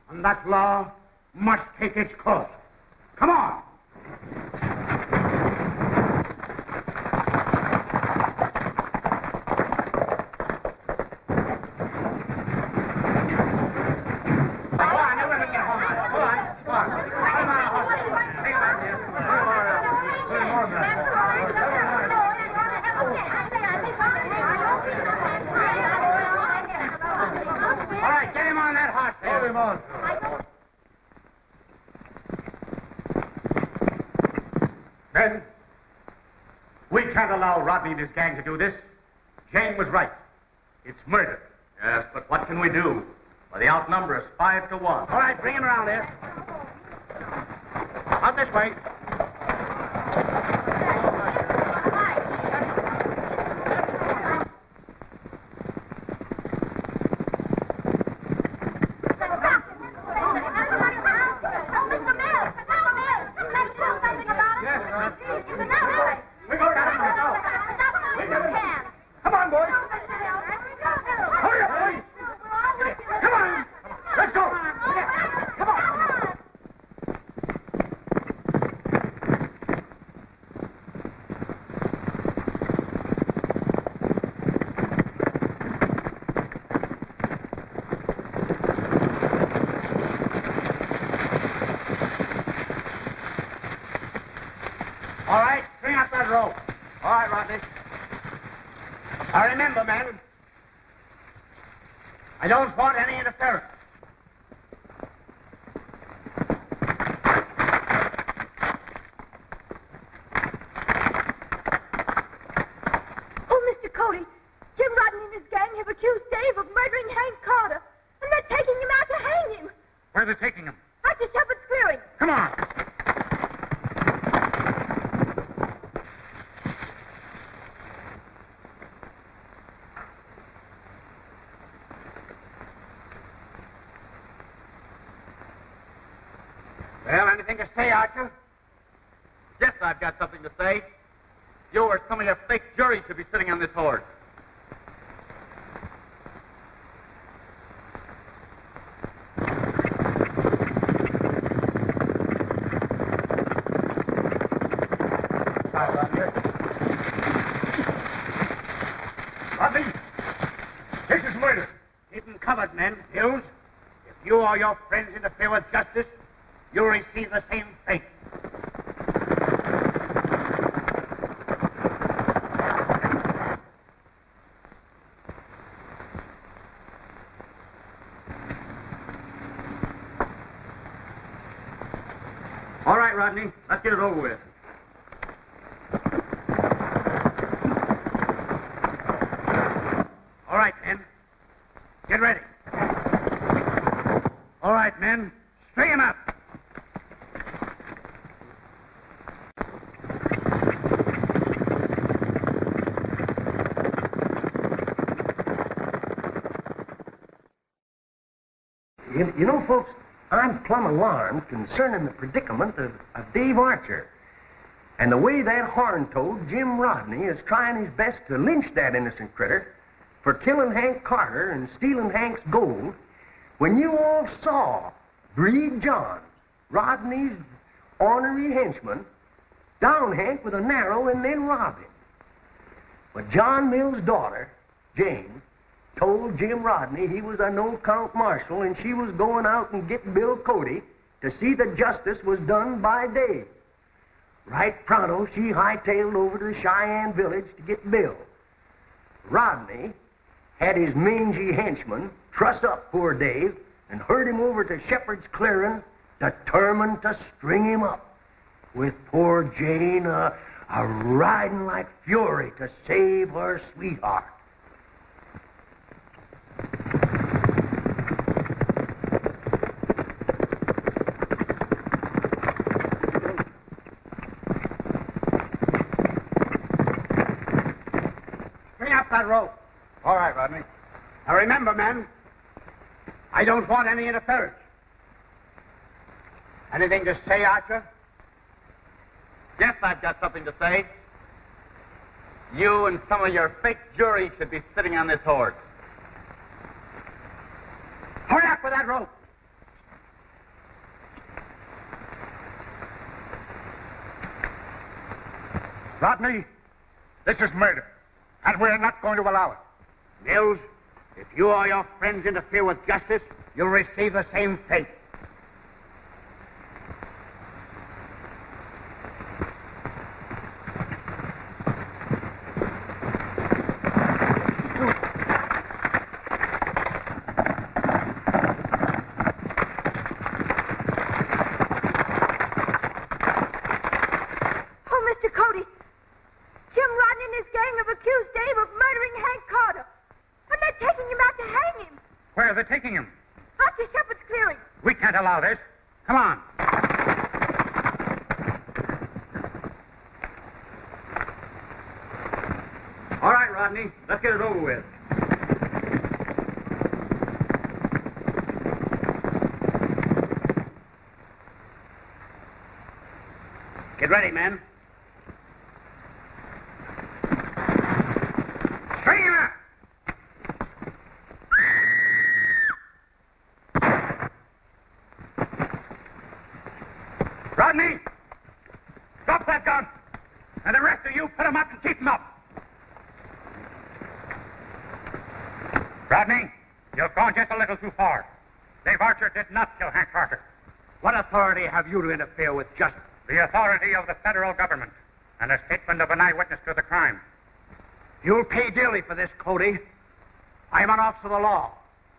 and that law must take its course. Come on. Men, we can't allow Rodney and his gang to do this. Jane was right. It's murder. Yes, but what can we do? Well, the outnumber is 5 to 1. All right, bring him around there. Out this way. remember, men, I don't want any interference. Oh, Mr. Cody, Jim Rodney and his gang have accused Dave of murdering Hank Carter, and they're taking him out to hang him. Where are they taking him? Out to Shepherd's Clearing. Come on. Well, anything to say, Archer? Yes, I've got something to say. You or some of your fake jury should be sitting on this horse. Rodney, this is murder. Keep him covered, men. Hills, if you or your friends interfere with justice, you'll receive the same fate. All right, Rodney, let's get it over with. All right, men. Get ready. All right, men. Straighten up. You know, folks, I'm plumb alarmed concerning the predicament of Dave Archer and the way that horn-toad Jim Rodney is trying his best to lynch that innocent critter for killing Hank Carter and stealing Hank's gold when you all saw Breed John, Rodney's ornery henchman, down Hank with a narrow and then rob him. But John Mill's daughter, Jane, told Jim Rodney he was a no-count marshal and she was going out and get Bill Cody to see that justice was done by Dave. Right pronto, she hightailed over to the Cheyenne village to get Bill. Rodney had his mangy henchman truss up poor Dave and herd him over to Shepherd's Clearing, determined to string him up, with poor Jane a riding like fury to save her sweetheart. Bring up that rope. All right, Rodney. Now remember, men, I don't want any interference. Anything to say, Archer? Yes, I've got something to say. You and some of your fake jury should be sitting on this horse. Hurry up with that rope. Rodney, this is murder, and we're not going to allow it. Mills, if you or your friends interfere with justice, you'll receive the same fate. Oh, Mr. Cody, Jim Rodney and his gang have accused Dave of murdering Hank Carter, and they're taking him out to hang him. Where are they taking him? Out to Shepherd's Clearing. We can't allow this. Come on. All right, Rodney, let's get it over with. Get ready, men. String him up. Rodney, drop that gun. And the rest of you, put him up and keep him up. Rodney, you've gone just a little too far. Dave Archer did not kill Hank Carter. What authority have you to interfere with justice? The authority of the federal government and a statement of an eyewitness to the crime. You'll pay dearly for this, Cody. I'm an officer of the law,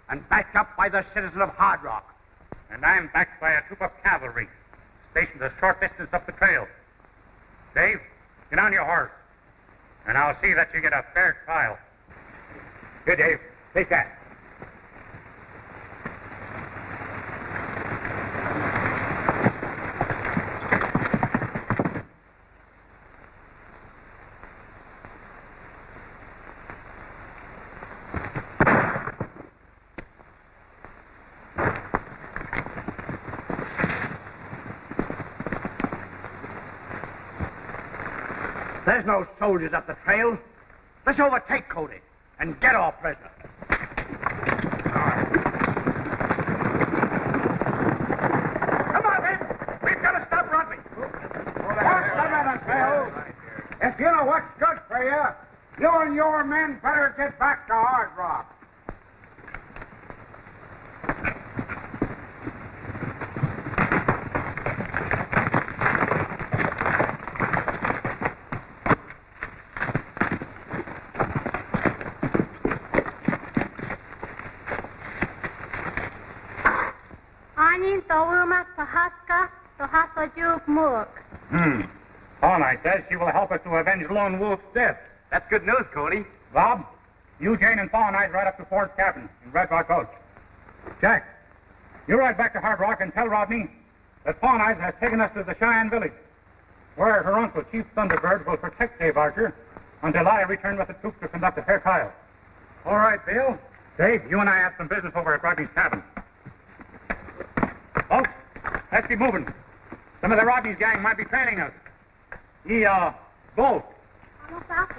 and backed up by the citizen of Hard Rock. And I'm backed by a troop of cavalry, stationed a short distance up the trail. Dave, get on your horse, and I'll see that you get a fair trial. Here, Dave, take that. There's no soldiers up the trail. Let's overtake Cody and get our prisoner. Come on, then. We've got to stop Rodney. What's the matter, Bill? If you know what's good for you, you and your men better get back to Hard Rock. Pawneye says she will help us to avenge Lone Wolf's death. That's good news, Cody. Bob, you, Jane, and Pawneye ride up to Ford's cabin in Red Rock Gulch. Jack, you ride back to Hard Rock and tell Rodney that Pawneye has taken us to the Cheyenne village, where her uncle, Chief Thunderbird, will protect Dave Archer until I return with the troops to conduct a fair trial. All right, Bill. Dave, you and I have some business over at Rodney's cabin. Folks, let's be moving. Some of the Rodney's gang might be trailing us. Go. Almost out there.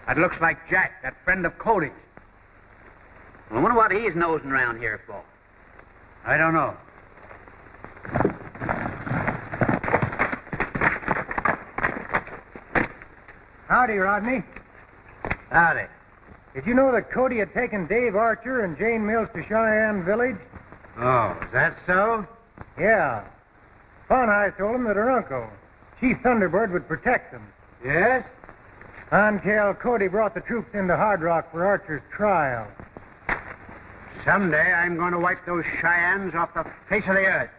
It looks like Jack, that friend of Cody's. I wonder what he's nosing around here for. I don't know. Howdy, Rodney. Howdy. Did you know that Cody had taken Dave Archer and Jane Mills to Cheyenne Village? Oh, is that so? Yeah. Pawneye told him that her uncle, Chief Thunderbird, would protect them. Yes? Until Cody brought the troops into Hard Rock for Archer's trial. Someday I'm going to wipe those Cheyennes off the face of the earth.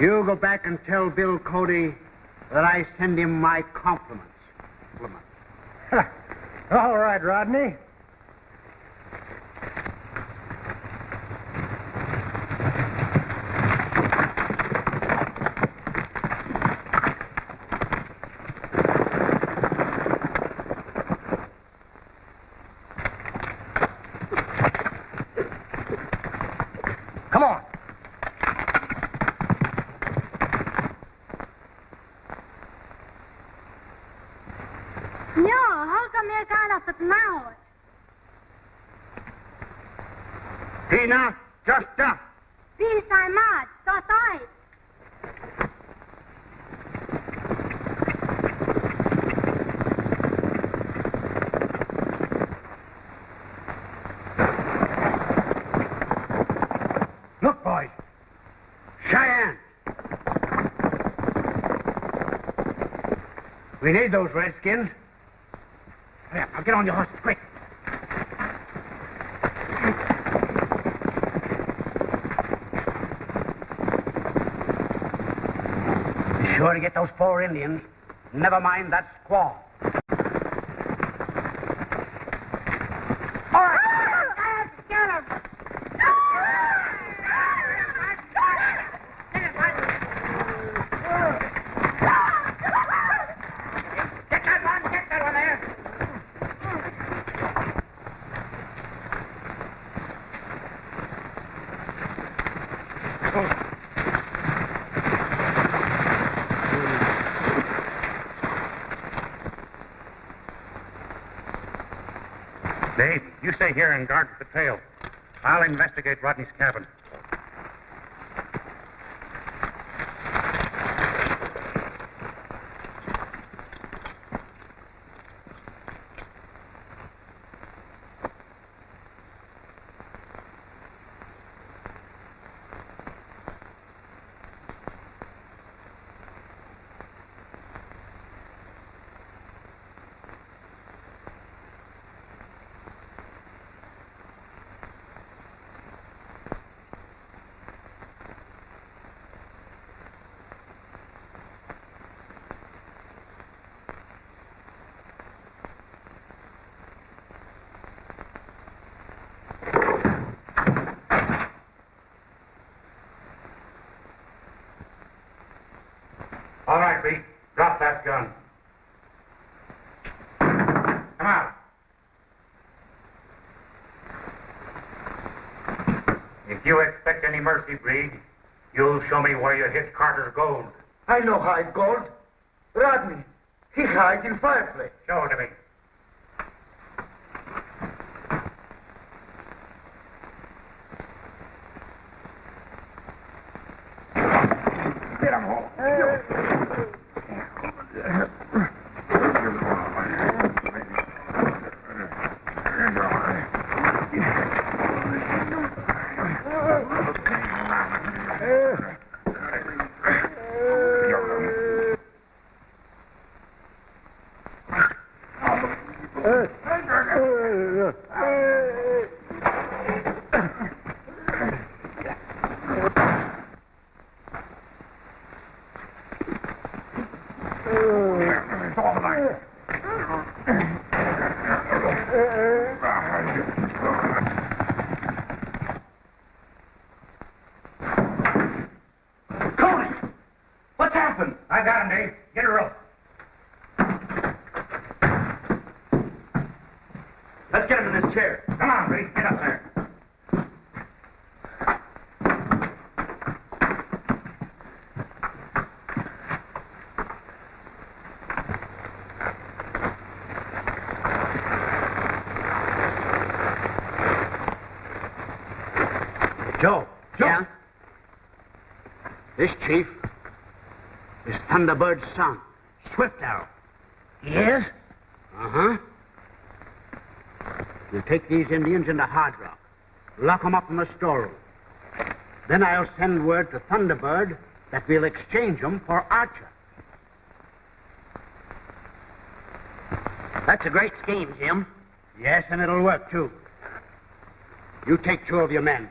You go back and tell Bill Cody that I send him my compliments. All right, Rodney. Come on. No, how come they're kind of at now? Pina, just up. Peace, I'm mad. So tight. Look, boys. Cheyenne. We need those redskins. Hurry up, now get on your horses, quick. Be sure to get those 4 Indians. Never mind that squaw. All right. Get him. Get that one there. Dave, you stay here and guard the trail. I'll investigate Rodney's cabin. All right, Reed. Drop that gun. Come out. If you expect any mercy, Breed, you'll show me where you hid Carter's gold. I know hide gold. Rodney, he hides in fireplace. Show it to me. I got him, Dave. Get a rope. Let's get him in this chair. Come on, Reed. Get up there. Joe. Yeah? This chief is Thunderbird's son, Swift Arrow. Yes? Uh-huh. You take these Indians into Hard Rock, lock them up in the storeroom. Then I'll send word to Thunderbird that we'll exchange them for Archer. That's a great scheme, Jim. Yes, and it'll work, too. You take 2 of your men.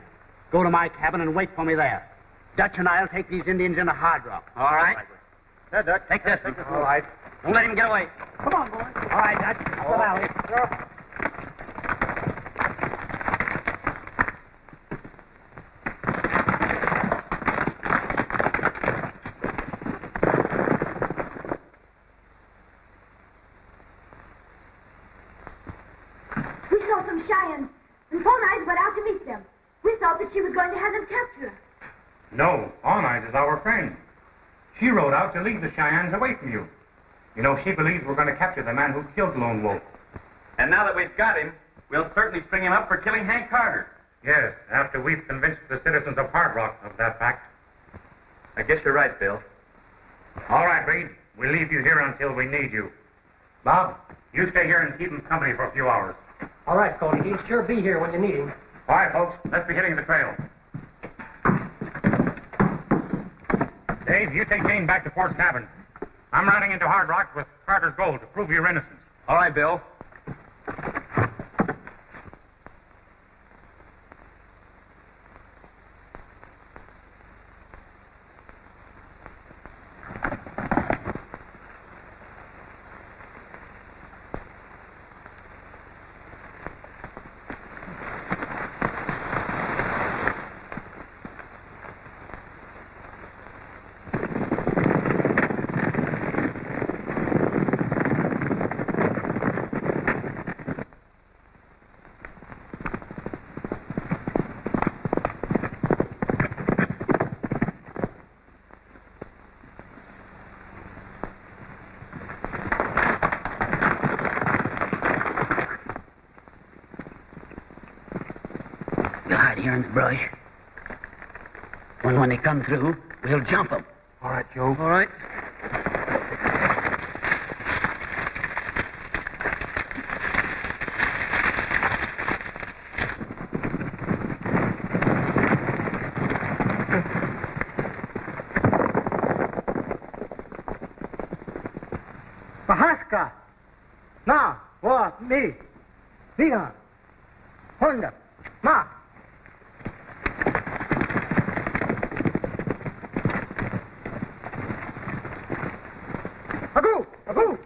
Go to my cabin and wait for me there. Dutch and I'll take these Indians into Hard Rock. All right. There, Dutch. Take this one. All right. Don't let him get away. Come on, boys. All right, Dutch. Up the valley. We saw some Cheyennes, and Four Eyes went out to meet them. We thought that she was going to have them capture us. No, All Night is our friend. She rode out to lead the Cheyennes away from you. You know, she believes we're going to capture the man who killed Lone Wolf. And now that we've got him, we'll certainly string him up for killing Hank Carter. Yes, after we've convinced the citizens of Hard Rock of that fact. I guess you're right, Bill. All right, Reed. We'll leave you here until we need you. Bob, you stay here and keep him company for a few hours. All right, Cody. He'll sure be here when you need him. All right, folks. Let's be hitting the trail. Dave, you take Jane back to Fort's cabin. I'm riding into Hard Rock with Carter's gold to prove your innocence. All right, Bill. We'll hide here in the brush. When they come through, we'll jump them. All right, Joe. All right. Pahaska. Na, wa, mi. Mira. Honda. Ma. Agu, agu.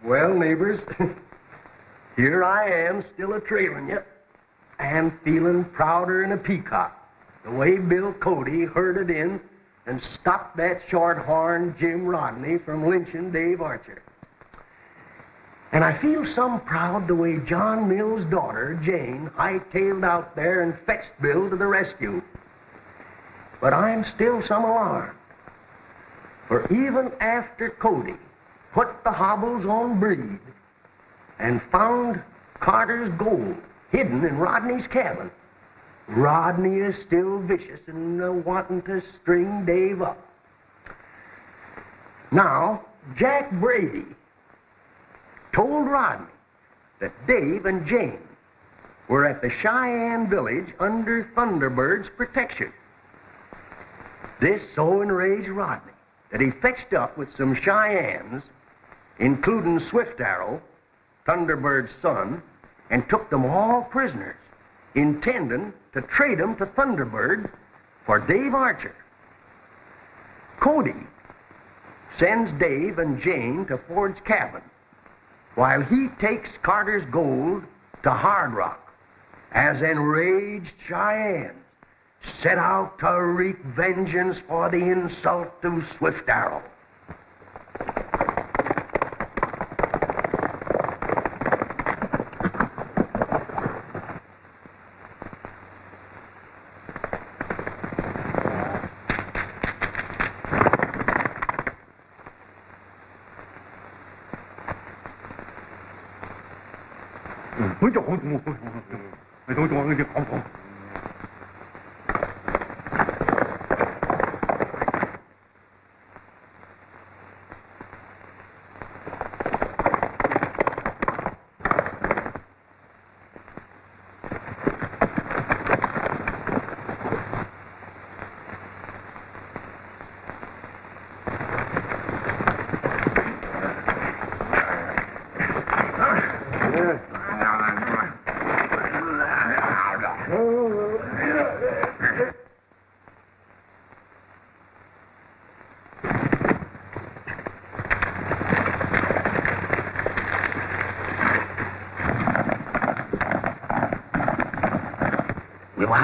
Well, neighbors, here I am still a-trailing you and feeling prouder than a peacock the way Bill Cody herded in and stopped that short-horned Jim Rodney from lynching Dave Archer. And I feel some proud the way John Mills' daughter, Jane, hightailed out there and fetched Bill to the rescue. But I'm still some alarmed. For even after Cody put the hobbles on Breed and found Carter's gold hidden in Rodney's cabin, Rodney is still vicious and wanting to string Dave up. Now, Jack Brady told Rodney that Dave and Jane were at the Cheyenne village under Thunderbird's protection. This so enraged Rodney that he fetched up with some Cheyennes, including Swift Arrow, Thunderbird's son, and took them all prisoners, intending to trade them to Thunderbird for Dave Archer. Cody sends Dave and Jane to Ford's cabin, while he takes Carter's gold to Hard Rock, as enraged Cheyennes set out to wreak vengeance for the insult to Swift Arrow.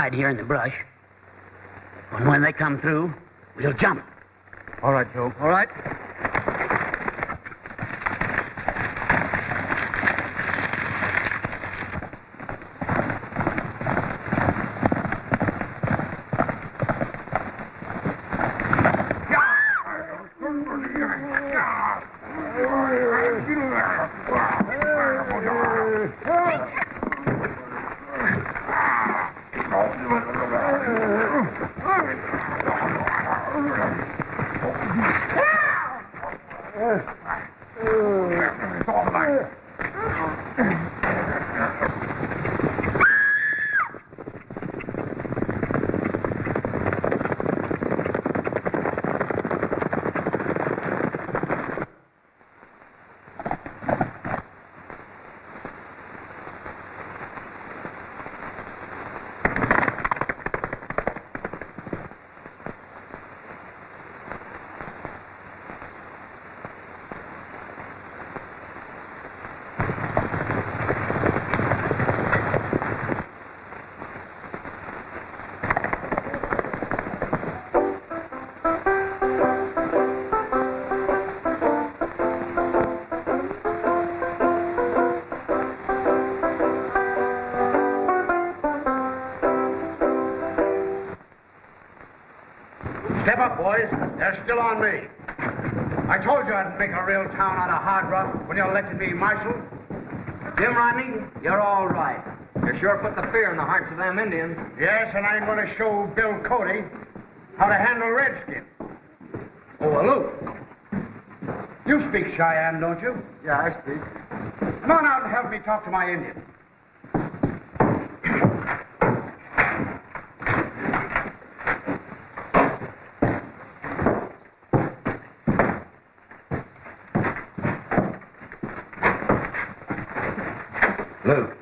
hide here in the brush. And when they come through, we'll jump. All right, Joe. All right. Step up, boys. They're still on me. I told you I'd make a real town out of Hard Rock when you elected me marshal. Jim Rodney, you're all right. You sure put the fear in the hearts of them Indians. Yes, and I'm going to show Bill Cody how to handle Redskin. Oh, well, Luke. You speak Cheyenne, don't you? Yeah, I speak. Come on out and help me talk to my Indian. Luke,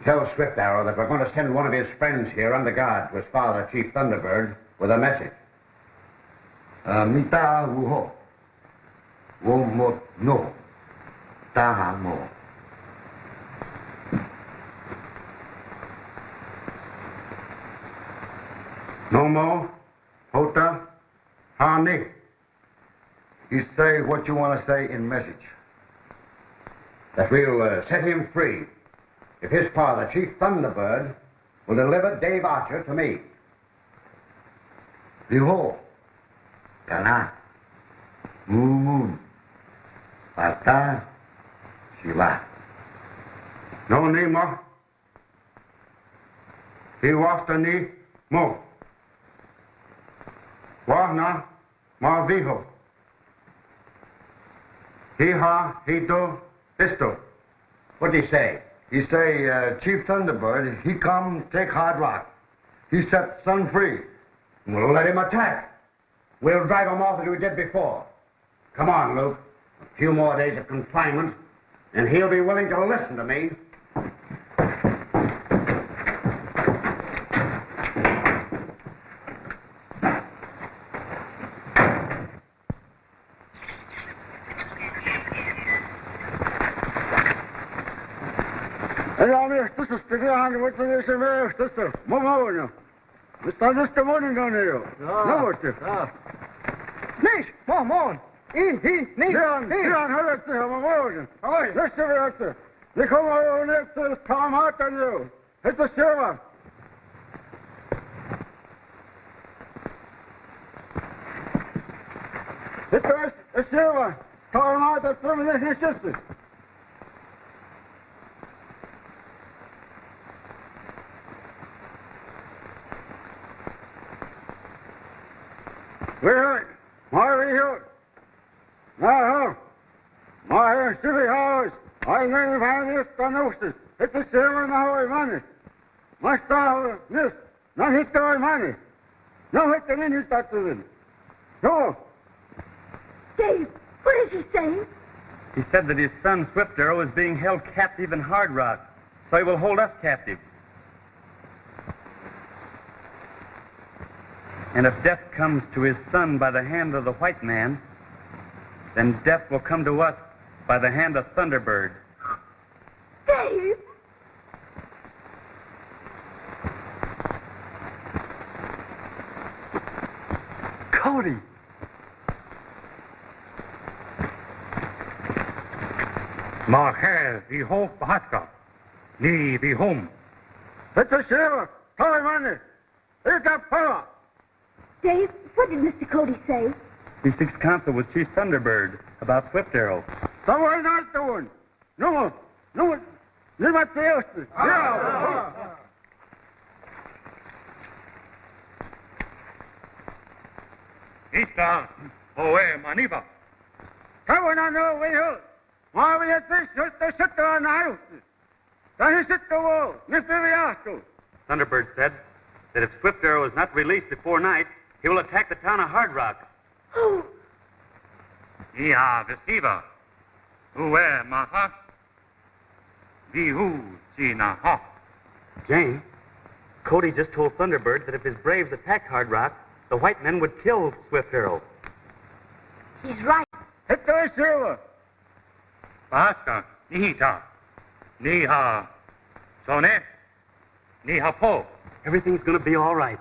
tell Swift Arrow that we're going to send one of his friends here under guard to his father, Chief Thunderbird, with a message. Mita wuho. Wo mo no. Taha mo. No more, Hota, Hani. You say what you want to say in message. That we'll set him free if his father, Chief Thunderbird, will deliver Dave Archer to me. Diho. Kana. Mumun. Pata. Shiva. No Nemo. He walked a knee, Mo. Wahna, Ma Viho. He ha, he do, Pisto. What'd he say? He say, Chief Thunderbird, he come take Hard Rock. He set son free. We'll let him attack. We'll drive him off as we did before. Come on, Luke. A few more days of confinement, and he'll be willing to listen to me. Nish, mom, on. Nish, they come over next to Tom Hart on you. It's a silver. It's a silver. Tom Hart, that's from his sister. We're Marty Hill. Now, my city house. I never find this canoe. It's a silver and a money. My style, this, not hit the money. No hit the in his tattoo. No. Dave, what is he saying? He said that his son Swift Arrow is being held captive in Hard Rock, so he will hold us captive. And if death comes to his son by the hand of the white man, then death will come to us by the hand of Thunderbird. Dave! coyote. Maher, the hof Bahaska. Ni the home. It's a shiver. Tell him on it. It's a power. Dave, what did Mr. Cody say? He seeks counsel with Chief Thunderbird about Swift Arrow. Someone not doing. No. Never else. Yeah. Ista, oe, maniva. Come on, no, we hold. Why we have this, the sit on the house. Then he sit the wall. Mr. Thunderbird said that if Swift Arrow is not released before night, he will attack the town of Hard Rock. Oh, Iha, Vestiva. Oe, maha. Vihu, sina, ha. Jane, Cody just told Thunderbird that if his braves attacked Hard Rock, the white men would kill Swift Arrow. he's right. Hit the silver. Bahaska, nihita. Niha. Sone. Niha po. Everything's going to be all right.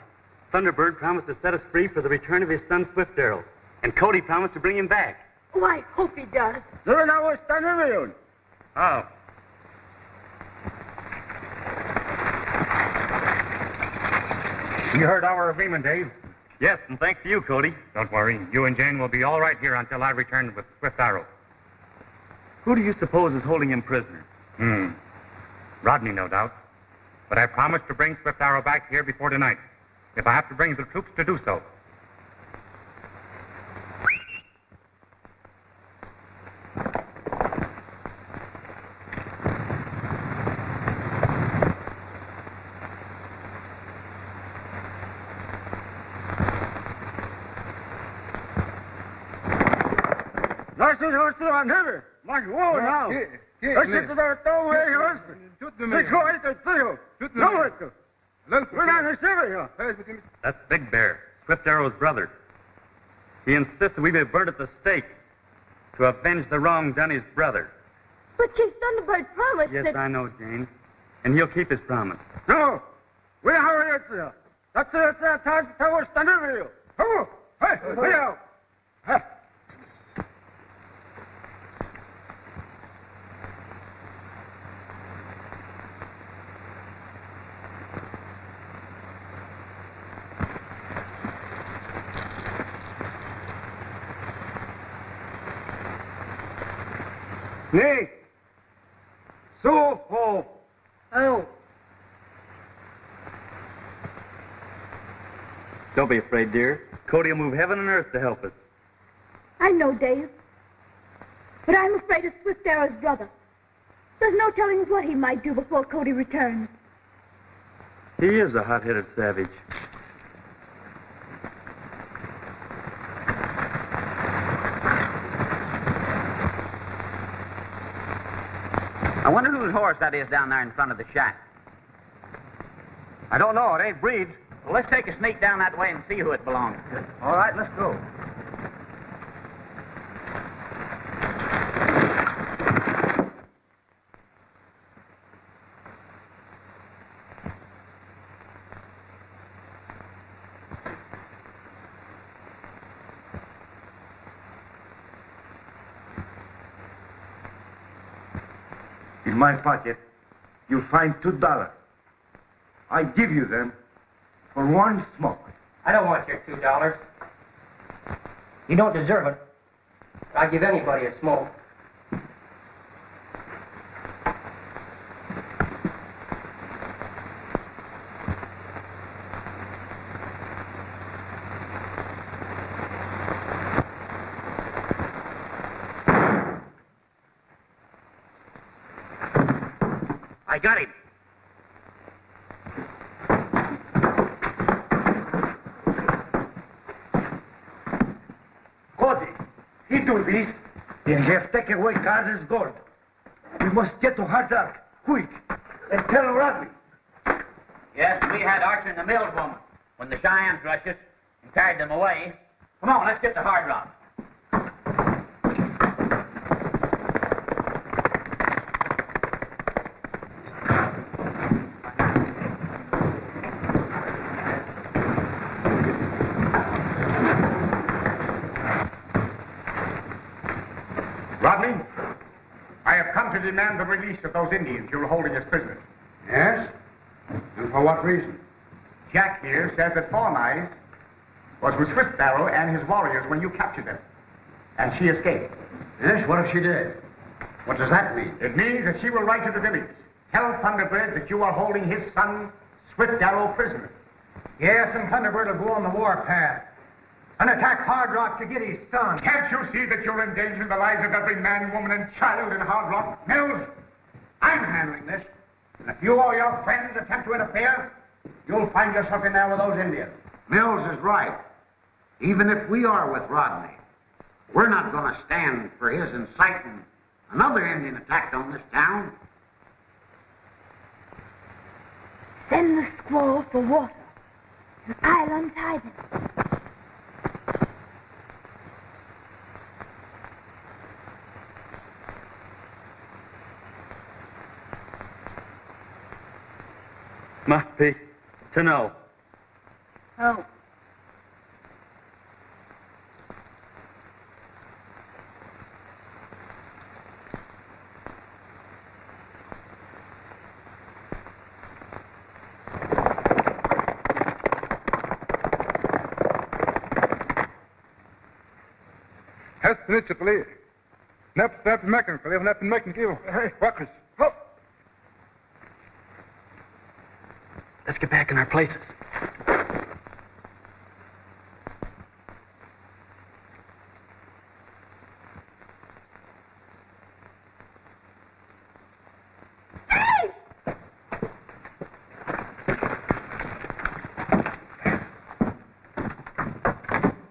Thunderbird promised to set us free for the return of his son Swift Arrow, and Cody promised to bring him back. Oh, I hope he does. No, no, it's done everyone. How? You heard our agreement, Dave? Yes, and thanks to you, Cody. Don't worry. You and Jane will be all right here until I return with Swift Arrow. Who do you suppose is holding him prisoner? Rodney, no doubt. But I promised to bring Swift Arrow back here before tonight, if I have to bring the troops to do so. That's it, horse on river. Much war now. That's it, the doorway, horse. The court, the trio. No, it's we're not the river here. That's Big Bear, Swift Arrow's brother. He insisted we be burnt at the stake to avenge the wrong done his brother. But Chief Thunderbird promised Yes, that... I know, Jane. And he'll keep his promise. No, we hurry it here. That's it, that's time to tell us the river. Come on. Hey, out. Hey. Nee. So ho. Oh. Don't be afraid, dear. Cody will move heaven and earth to help us. I know, Dave. But I'm afraid of Swift Arrow's brother. There's no telling what he might do before Cody returns. He is a hot-headed savage. I wonder whose horse that is down there in front of the shack. I don't know. It ain't Breed's. Well, let's take a sneak down that way and see who it belongs to. All right, let's go. In my pocket, you'll find $2. I give you them for one smoke. I don't want your $2. You don't deserve it. I'll give anybody a smoke. I got him. Cody, he do this. They have taken away Carter's gold. We must get to Hard Rock, quick, and tell Rodney. Yes, we had Archer and the Mills woman when the Cheyennes rushed us and carried them away. Come on, let's get to Hard Rock. Rodney, I have come to demand the release of those Indians you were holding as prisoners. Yes? And for what reason? Jack here says that Fawn Eyes was with Swift Arrow and his warriors when you captured them. And she escaped. Yes, what if she did? What does that mean? It means that she will write to the village. Tell Thunderbird that you are holding his son, Swift Arrow, prisoner. Yes, and Thunderbird will go on the warpath and attack Hard Rock to get his son. Can't you see that you're endangering the lives of every man, woman, and child in Hard Rock? Mills, I'm handling this. And if you or your friends attempt to interfere, you'll find yourself in there with those Indians. Mills is right. Even if we are with Rodney, we're not going to stand for his inciting another Indian attack on this town. Send the squaw for water, and I'll untie them. Must be to know. Oh. Principally, Nap Mackin, Nap Mackin, Watkins. Let's get back in our places.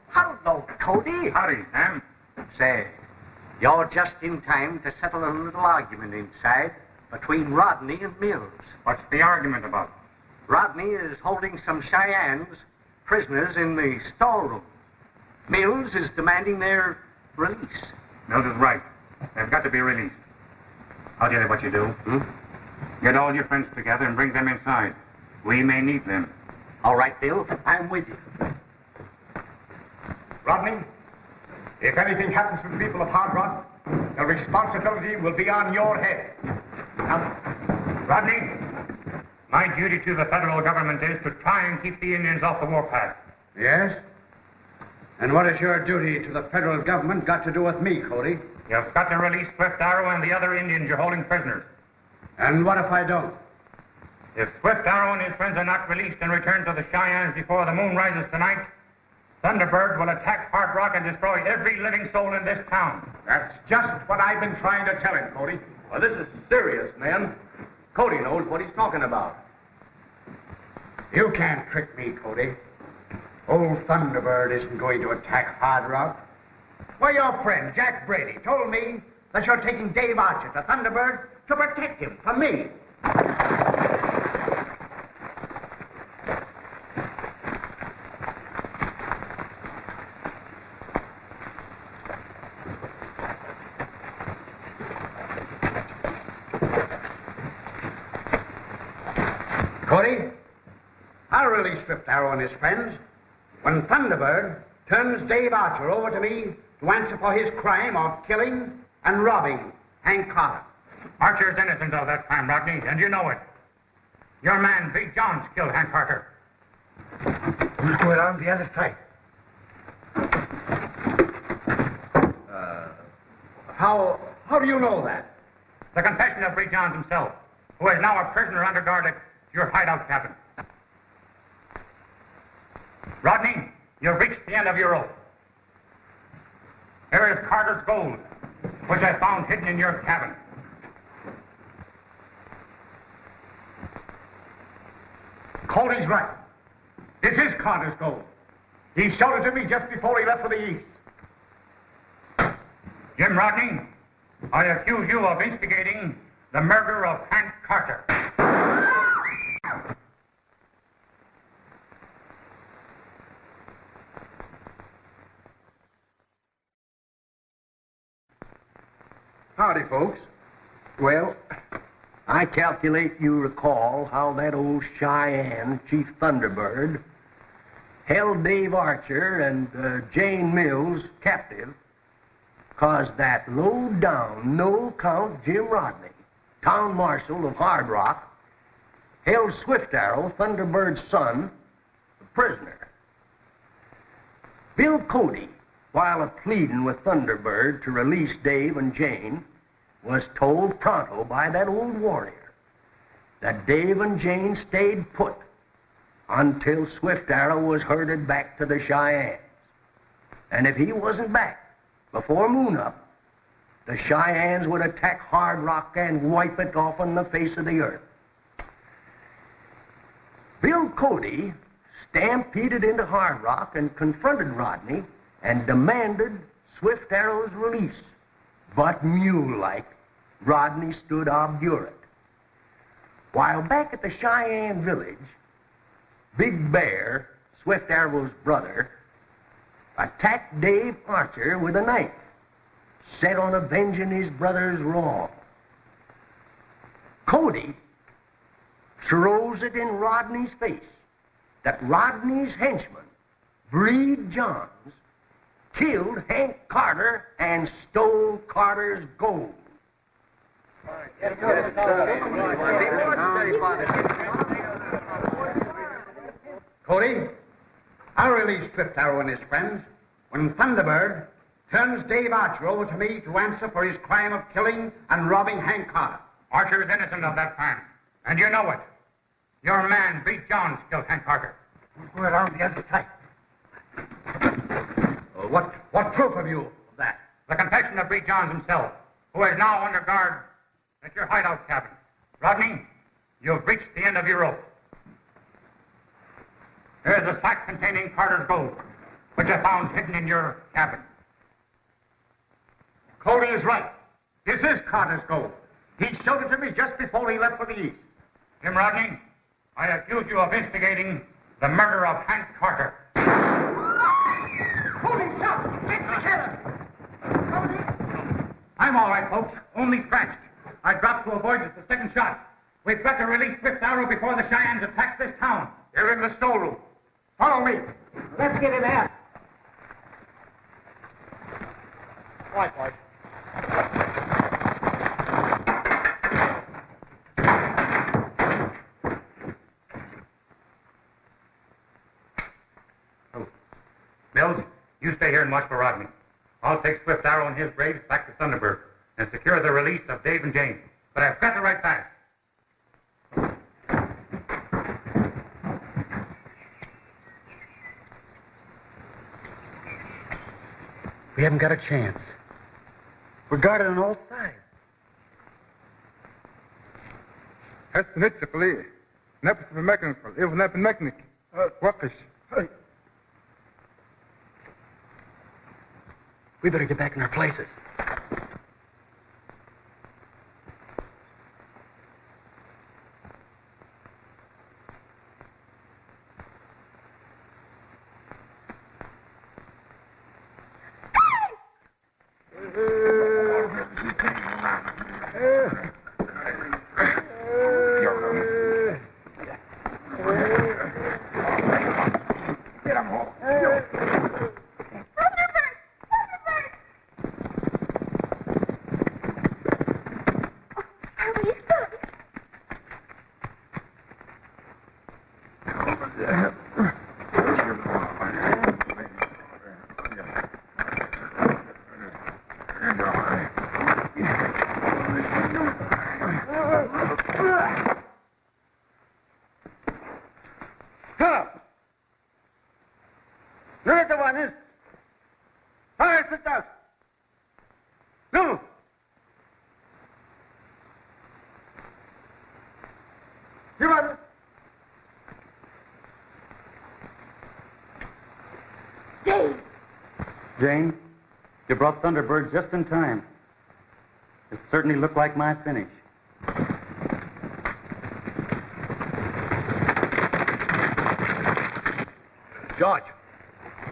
Hello, Cody. Howdy, Sam. Say, you're just in time to settle a little argument inside between Rodney and Mills. What's the argument about? Rodney is holding some Cheyennes prisoners in the storeroom. Mills is demanding their release. Mills is right. They've got to be released. I'll tell you what you do. Get all your friends together and bring them inside. We may need them. All right, Bill. I'm with you. Rodney, if anything happens to the people of Hard Rock, the responsibility will be on your head. Now, Rodney, my duty to the federal government is to try and keep the Indians off the warpath. Yes? And what has your duty to the federal government got to do with me, Cody? You've got to release Swift Arrow and the other Indians you're holding prisoners. And what if I don't? If Swift Arrow and his friends are not released and returned to the Cheyennes before the moon rises tonight, Thunderbird will attack Hard Rock and destroy every living soul in this town. That's just what I've been trying to tell him, Cody. Well, this is serious, man. Cody knows what he's talking about. You can't trick me, Cody. Old Thunderbird isn't going to attack Hard Rock. Why, your friend, Jack Brady, told me that you're taking Dave Archer to Thunderbird to protect him from me. Cody, I'll release Swift Arrow and his friends when Thunderbird turns Dave Archer over to me to answer for his crime of killing and robbing Hank Carter. Archer's innocent of that crime, Rodney, and you know it. Your man, Big Johns, killed Hank Carter. We'll go around the other side. How do you know that? The confession of Big Johns himself, who is now a prisoner under guard at your hideout cabin. Rodney, you've reached the end of your rope. Here is Carter's gold, which I found hidden in your cabin. Cody's right. This is Carter's gold. He showed it to me just before he left for the East. Jim Rodney, I accuse you of instigating the murder of Hank Carter. Howdy, folks. Well, I calculate you recall how that old Cheyenne, Chief Thunderbird, held Dave Archer and Jane Mills captive, 'Cause that low-down, no-count Jim Rodney, town marshal of Hard Rock, held Swift Arrow, Thunderbird's son, a prisoner. Bill Cody, while pleading with Thunderbird to release Dave and Jane, was told pronto by that old warrior that Dave and Jane stayed put until Swift Arrow was herded back to the Cheyennes. And if he wasn't back before moon-up, the Cheyennes would attack Hard Rock and wipe it off on the face of the earth. Bill Cody stampeded into Hard Rock and confronted Rodney and demanded Swift Arrow's release. But mule-like, Rodney stood obdurate. While back at the Cheyenne village, Big Bear, Swift Arrow's brother, attacked Dave Archer with a knife, set on avenging his brother's wrong. Cody throws it in Rodney's face that Rodney's henchman, Breed Johns, killed Hank Carter and stole Carter's gold. Cody, I'll release Swift Arrow and his friends when Thunderbird turns Dave Archer over to me to answer for his crime of killing and robbing Hank Carter. Archer is innocent of that crime, and you know it. Your man, Breed Johns, killed Hank Carter. We'll go around the other side. What proof have you of that? The confession of Breed Johns himself, who is now under guard at your hideout cabin. Rodney, you've reached the end of your rope. Here's a sack containing Carter's gold, which I found hidden in your cabin. Cody is right. This is Carter's gold. He showed it to me just before he left for the East. Jim Rodney, I accuse you of instigating the murder of Hank Carter. Cody, stop! It's the killer! Cody! I'm all right, folks. Only scratched. I dropped to avoid the second shot. We've got to release Swift Arrow before the Cheyennes attack this town. You're in the storeroom. Follow me. Let's get in there. Right, boys. Mills, you stay here and watch for Rodney. I'll take Swift Arrow and his braves back to Thunderbird and secure the release of Dave and Jane. But I've got to write fast. We haven't got a chance. We're guarded on all sides. Haspenitsipali. Napsipimeknikal. Ivnapinmeknik. Wakish. We better get back in our places. Jane, you brought Thunderbird just in time. It certainly looked like my finish. George,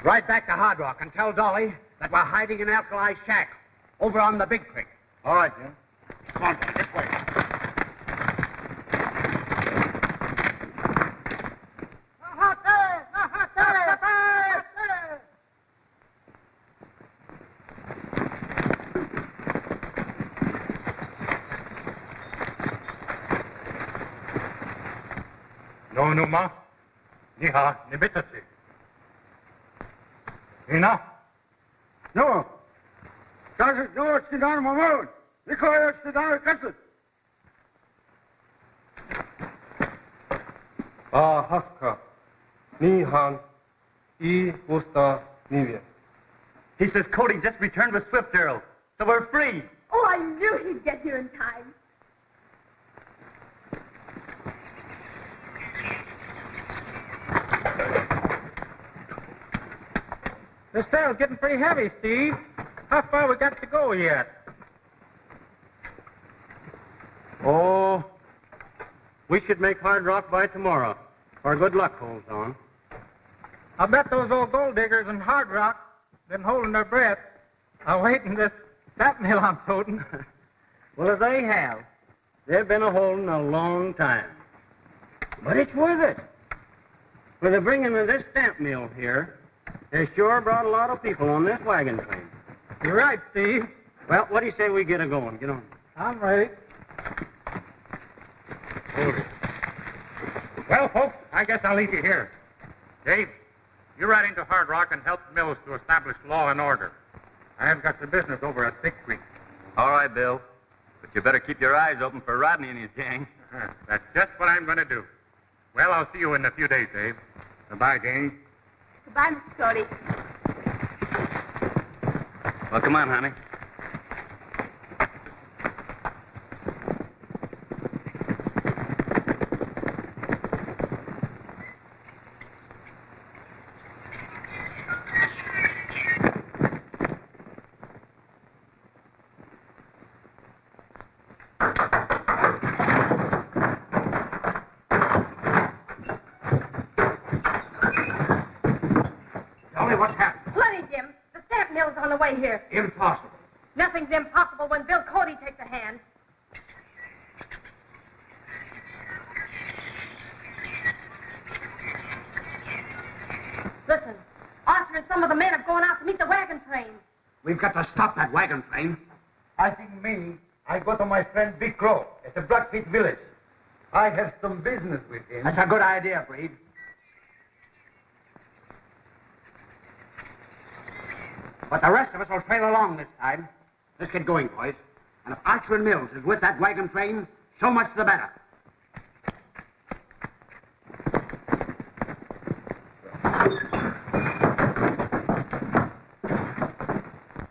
ride back to Hard Rock and tell Dolly that we're hiding in Alkali's shack over on the Big Creek. All right, Jim. Come on, this way. No, Numa. Niha, nibitasi. Ina? No. Doesn't know what's the down my road. Because it's the down country. Haska. Nihan. I Usta Nivia. He says Cody just returned with Swift Earl, so we're free. Oh, I knew he'd get here in time. This sail's getting pretty heavy, Steve. How far we got to go yet? Oh, we should make Hard Rock by tomorrow. Our good luck holds on. I bet those old gold diggers in Hard Rock been holding their breath, awaiting this sap mill I'm toting. Well, if they have, they've been a-holding a long time. But it's worth it. For the bringing of this stamp mill here, they sure brought a lot of people on this wagon train. You're right, Steve. Well, what do you say we get a-going? Get on. I'm ready. Well, folks, I guess I'll leave you here. Dave, you ride into Hard Rock and help Mills to establish law and order. I've got some business over at Thick Creek. All right, Bill. But you better keep your eyes open for Rodney and his gang. That's just what I'm going to do. Well, I'll see you in a few days, Dave. Goodbye, Jane. Goodbye, Mr. Cody. Well, come on, honey. What's happened? Plenty, Jim. The stamp mill's on the way here. Impossible. Nothing's impossible when Bill Cody takes a hand. Listen, Arthur and some of the men have gone out to meet the wagon train. We've got to stop that wagon train. I think I go to my friend Big Crow at the Blackfeet village. I have some business with him. That's a good idea, Breed. But the rest of us will trail along this time. Let's get going, boys. And if Archer and Mills is with that wagon train, so much the better.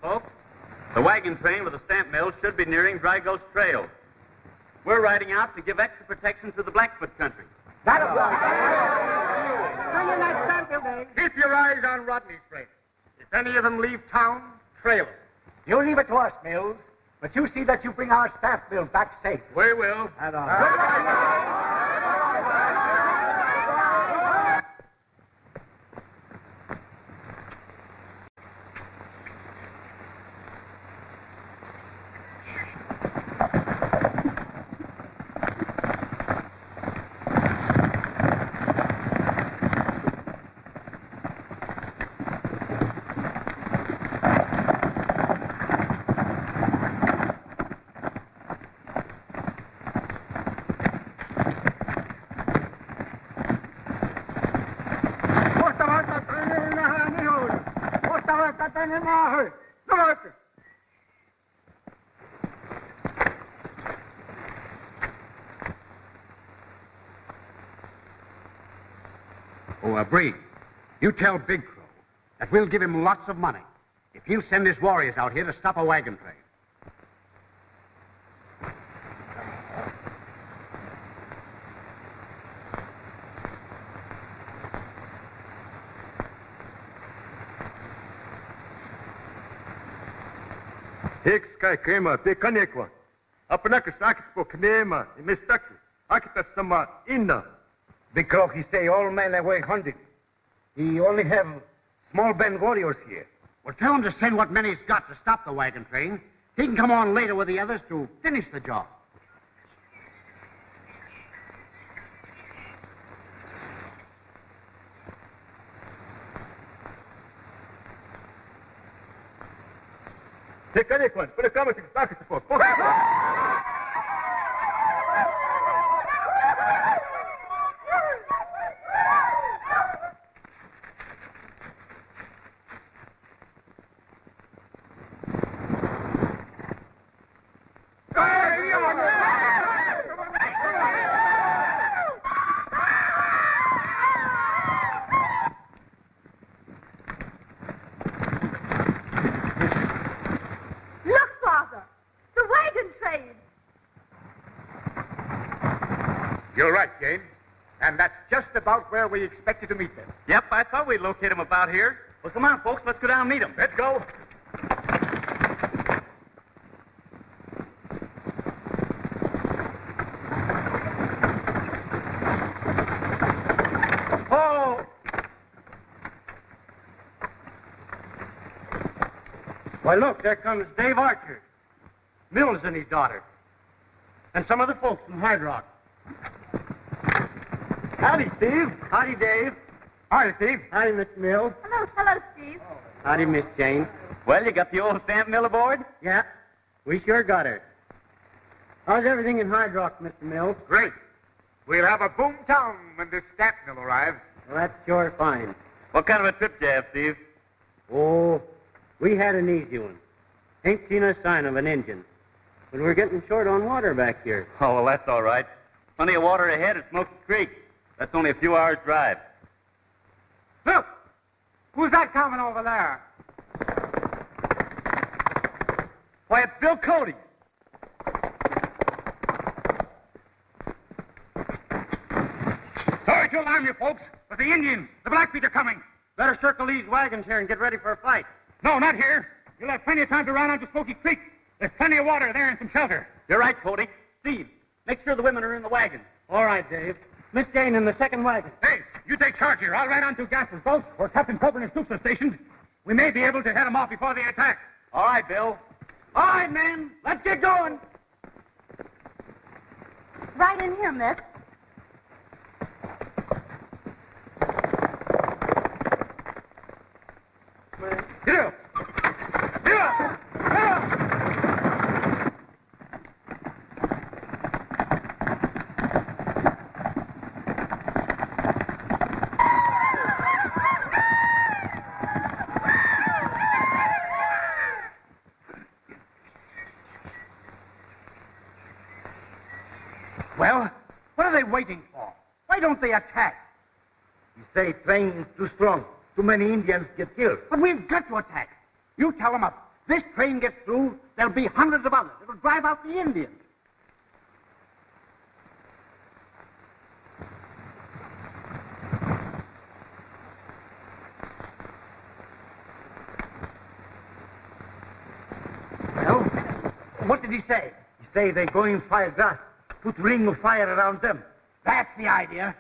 Folks, the wagon train with the stamp mill should be nearing Dry Gulch Trail. We're riding out to give extra protection to the Blackfoot country. That'll Bring in that stamp mill, Dave. Keep your eyes on Rodney's train. If any of them leave town, trail them. You leave it to us, Mills. But you see that you bring our stamp mill back safe. We will. Right on. Breed, you tell Big Crow that we'll give him lots of money if he'll send his warriors out here to stop a wagon train. Hicks kai kema te kanekwa. Apanaka sakit po kanema e mistaku. Akita sama inna. Big Crow, he say all men away hunting. He only have small band warriors here. Well, tell him to send what men he's got to stop the wagon train. He can come on later with the others to finish the job. Te kanekwa. Pura kama te sakit po. afraid. You're right, Jane. And that's just about where we expected to meet them. Yep, I thought we'd locate them about here. Well, come on, folks. Let's go down and meet them. Let's go. Oh! Why, look, there comes Dave Archer, Mills and his daughter, and some other folks from Hard Rock. Howdy, Steve. Howdy, Dave. Hi, Steve. Howdy, Mr. Mills. Hello, Steve. Howdy, Miss Jane. Well, you got the old stamp mill aboard? Yeah, we sure got her. How's everything in Hard Rock, Mr. Mills? Great. We'll have a boom town when this stamp mill arrives. Well, that's sure fine. What kind of a trip did you have, Steve? Oh, we had an easy one. Ain't seen a sign of an engine. But we're getting short on water back here. Oh, well, that's all right. Plenty of water ahead at Smoky Creek. That's only a few hours' drive. Look! Who's that coming over there? Why, it's Bill Cody. Sorry to alarm you folks, but the Indians, the Blackfeet are coming. Better circle these wagons here and get ready for a fight. No, not here. You'll have plenty of time to run out to Smoky Creek. There's plenty of water there and some shelter. You're right, Cody. Steve, make sure the women are in the wagon. All right, Dave. Miss Jane in the second wagon. Hey, you take charge here. I'll ride on to Gasper's boat where Captain Copeland and Stoops are stationed. We may be able to head them off before they attack. All right, Bill. All right, men. Let's get going. Right in here, miss. Get up! Get up! Get up! Well, what are they waiting for? Why don't they attack? You say train is too strong. Too many Indians get killed. But we've got to attack. You tell them if this train gets through, there'll be hundreds of others. It'll drive out the Indians. Well, what did he say? You say they're going fire grass. Put ring of fire around them. That's the idea.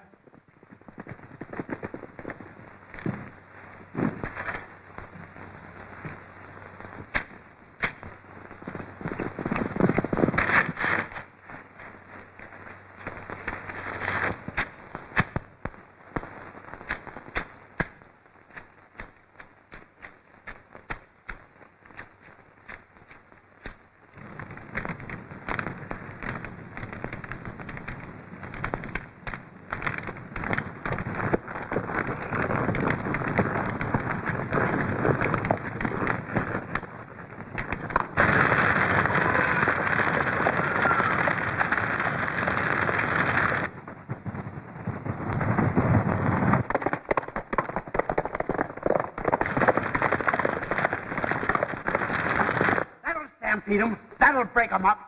Stampede them. That'll break them up.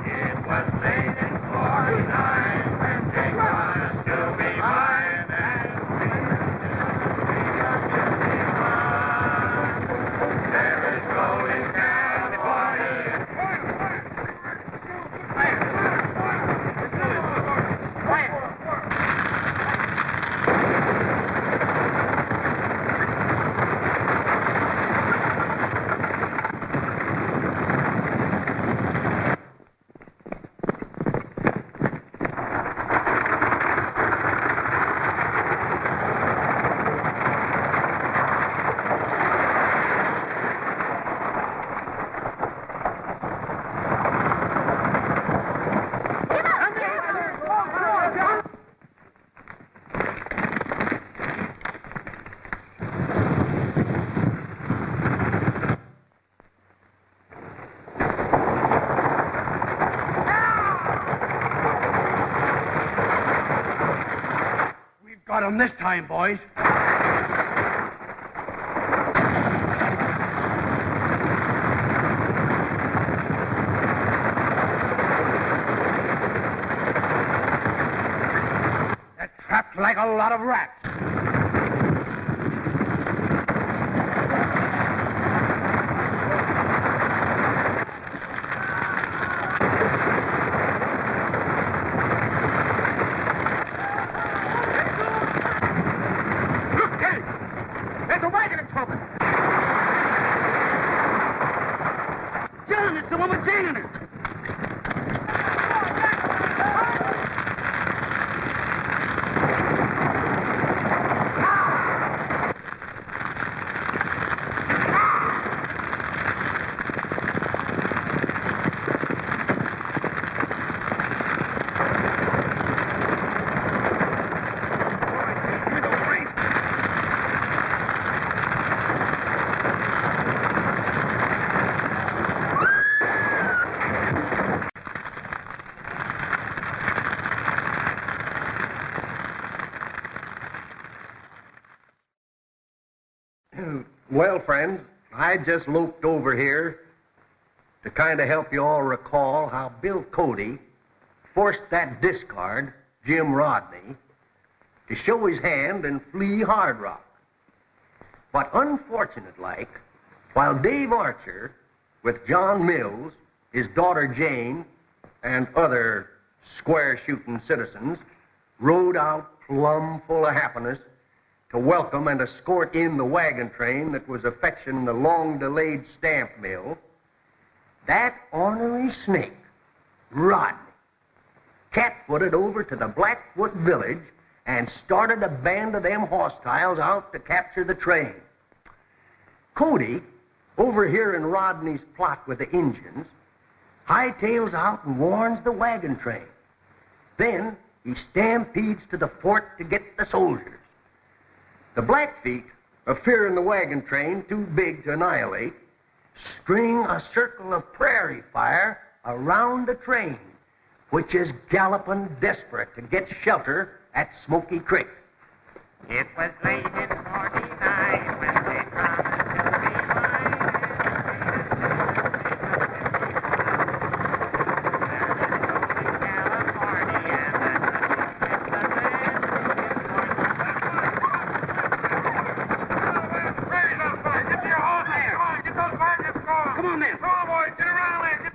It was late in 49 when they promised to be mine and there is gold in California. Got 'em this time, boys. a lot of rats. Look, Dave! There's a wagon in trouble. John, it's the one with Jane in it. Well, friends, I just loped over here to kind of help you all recall how Bill Cody forced that discard, Jim Rodney, to show his hand and flee Hard Rock. But unfortunate like, while Dave Archer, with John Mills, his daughter Jane, and other square-shooting citizens, rode out plumb full of happiness to welcome and escort in the wagon train that was affectioning the long-delayed stamp mill, that ornery snake, Rodney, cat-footed over to the Blackfoot village and started a band of them hostiles out to capture the train. Cody, overhearing Rodney's plot with the Injuns, hightails out and warns the wagon train. Then he stampedes to the fort to get the soldiers. The Blackfeet, fearing the wagon train too big to annihilate, string a circle of prairie fire around the train, which is galloping desperate to get shelter at Smoky Creek. It was late in 49 when they promised to be Come on, then. Come on, boys. Get around there.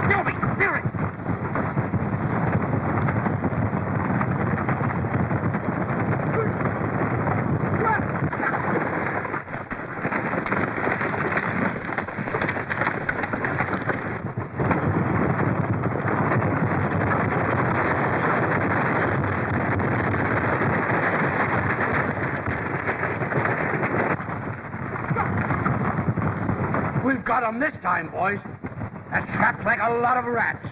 Gilby, near it. We've got 'em this time, boys. That trapped like a lot of rats.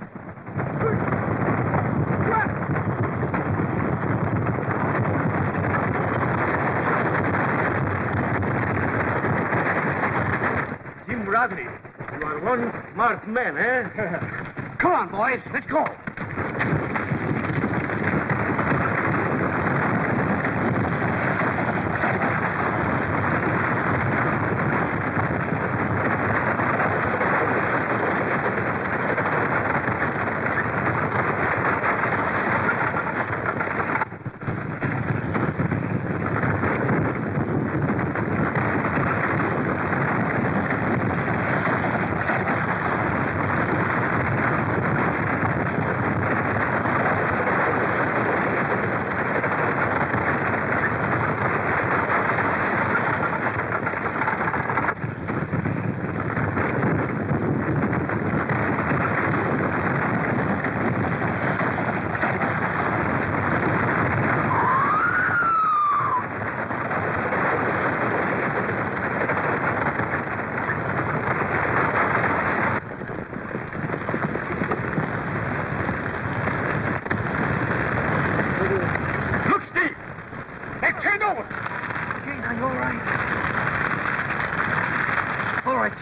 Jim Rodney, you are one smart man, eh? Come on, boys. Let's go.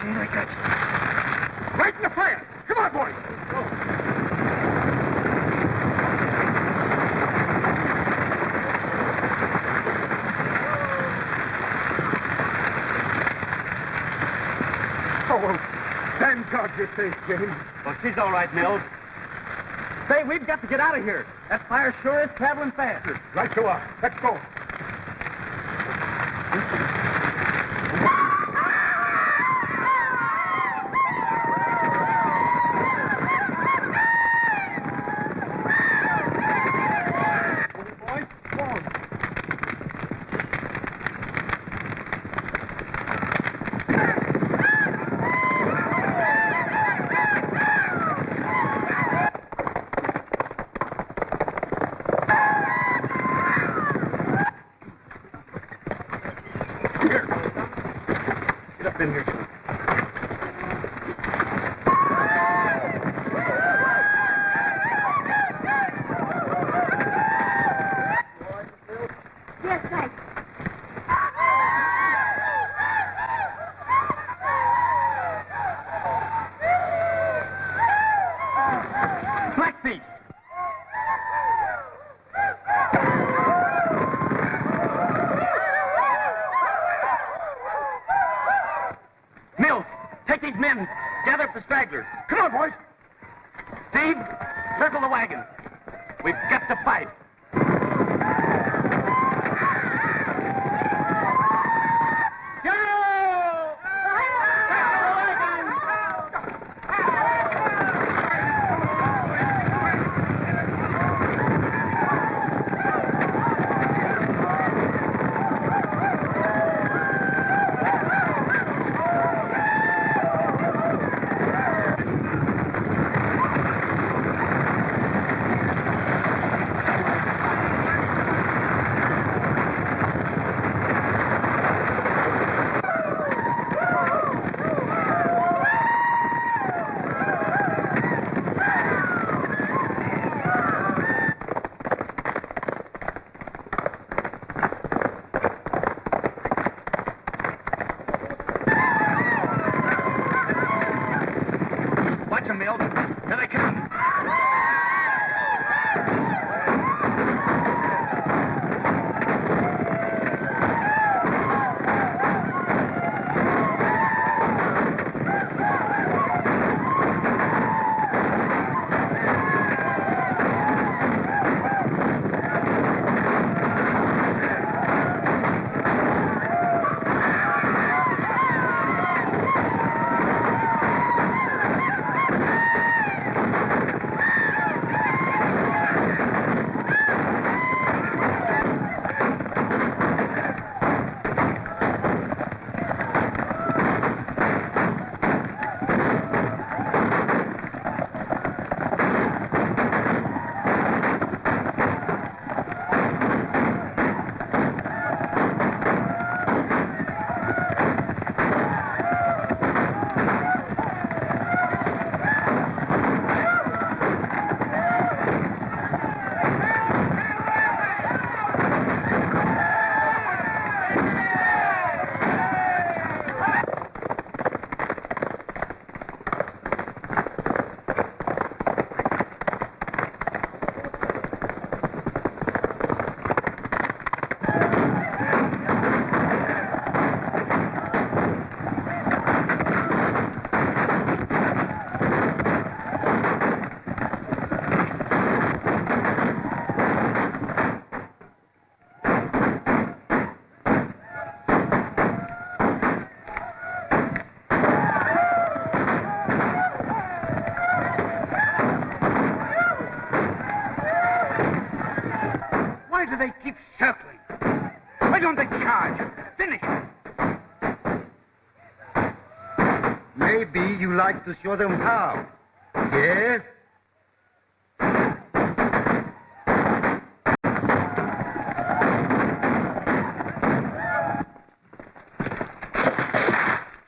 Gene, I got you. Right in the fire. Come on, boys. Oh, well, thank God you're safe, Jane. Well, she's all right, Mills. Say, we've got to get out of here. That fire sure is traveling fast. Right you are. Let's go. Yes, thanks. Blackfeet! Mills, take these men. Gather up the stragglers. Come on, boys. Steve, circle the wagon. We've got to fight. Watch them, Mills. Here they come. Why do they keep circling? Why don't they charge? Finish it. Maybe you like to show them how. Yes?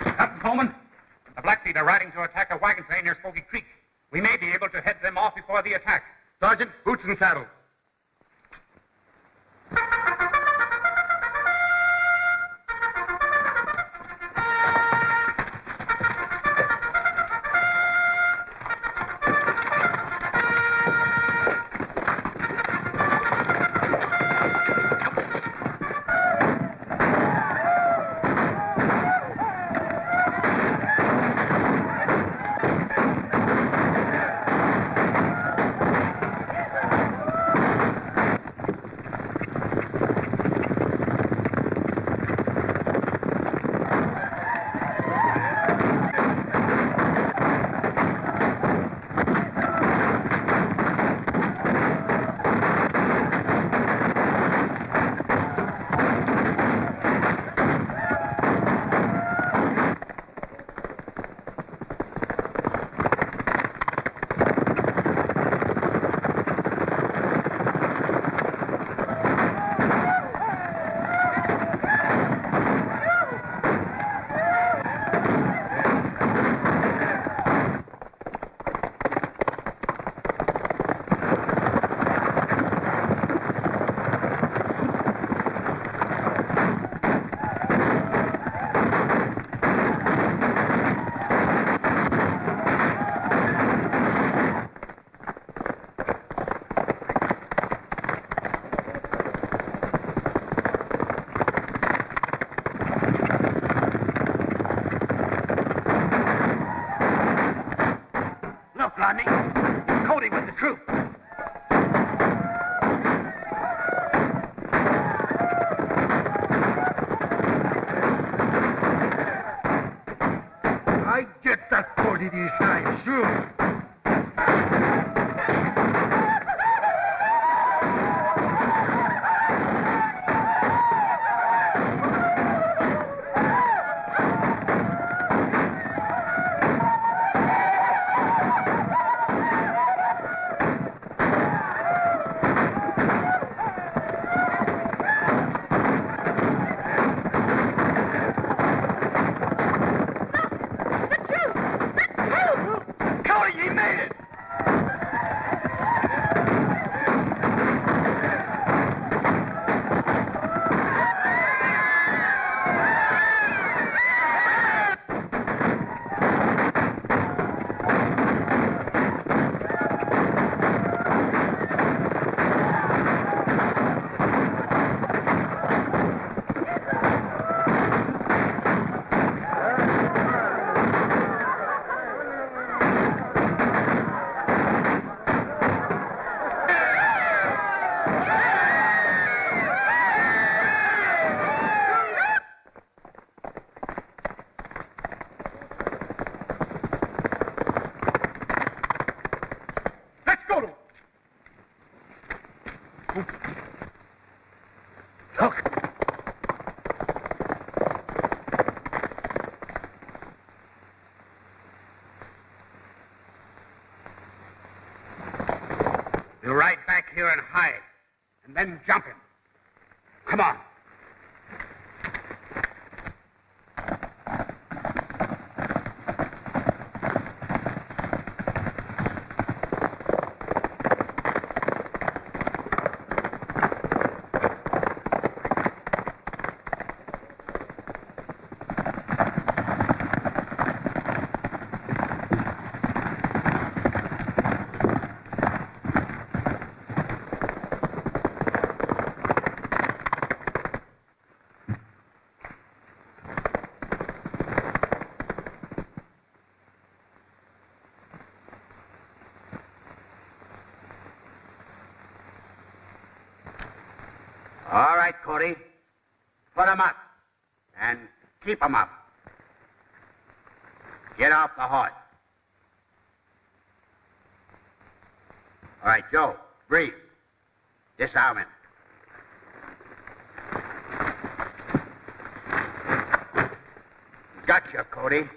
Captain Coleman, the Blackfeet are riding to attack a wagon train near Smoky Creek. We may be able to head them off before the attack. Sergeant, boots and saddles. Cody. Put 'em up. And keep 'em up. Get off the horse. All right, Joe, breathe. Disarm him. Gotcha, Cody.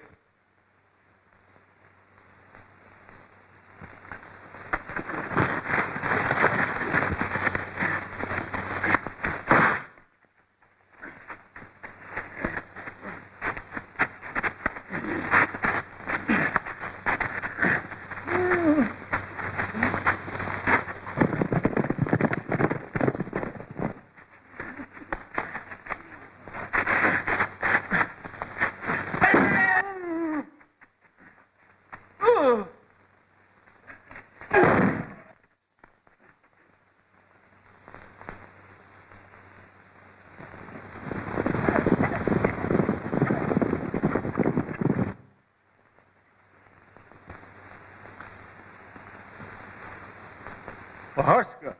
Пашка,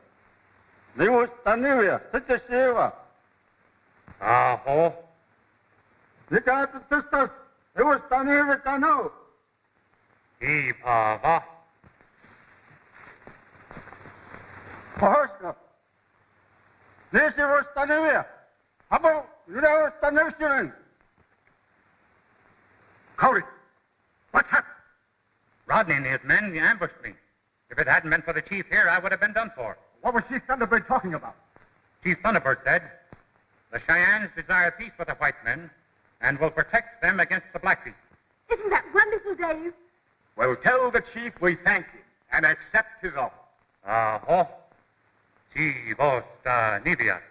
не установи, это сева. Aho. Не кажется, ты что, не установи канал. Ipava. Пашка, не се установи. Або не установи. Cody, what's happened? Rodney and his men ambushed me. If it hadn't been for the chief here, I would have been done for. What was Chief Thunderbird talking about? Chief Thunderbird said, the Cheyennes desire peace with the white men and will protect them against the Blackfeet. Isn't that wonderful, Dave? Well, tell the chief we thank him and accept his offer. Aho. Si vos nivia.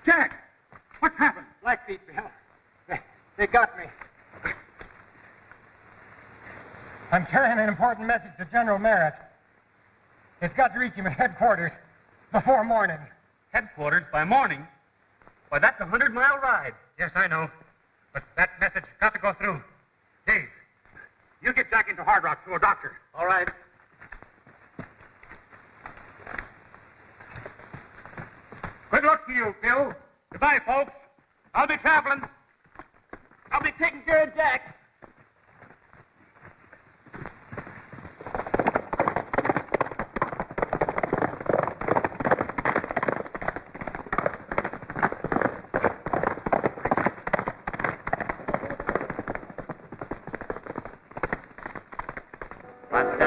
Jack, what's happened? Blackfeet, Bill. They got me. I'm carrying an important message to General Merritt. It's got to reach him at headquarters before morning. Headquarters by morning? Why, that's a 100-mile ride. Yes, I know. But that message has got to go through. Dave, you get Jack into Hard Rock to a doctor. All right. Good luck to you, Bill. Goodbye, folks. I'll be traveling. I'll be taking care of Jack. But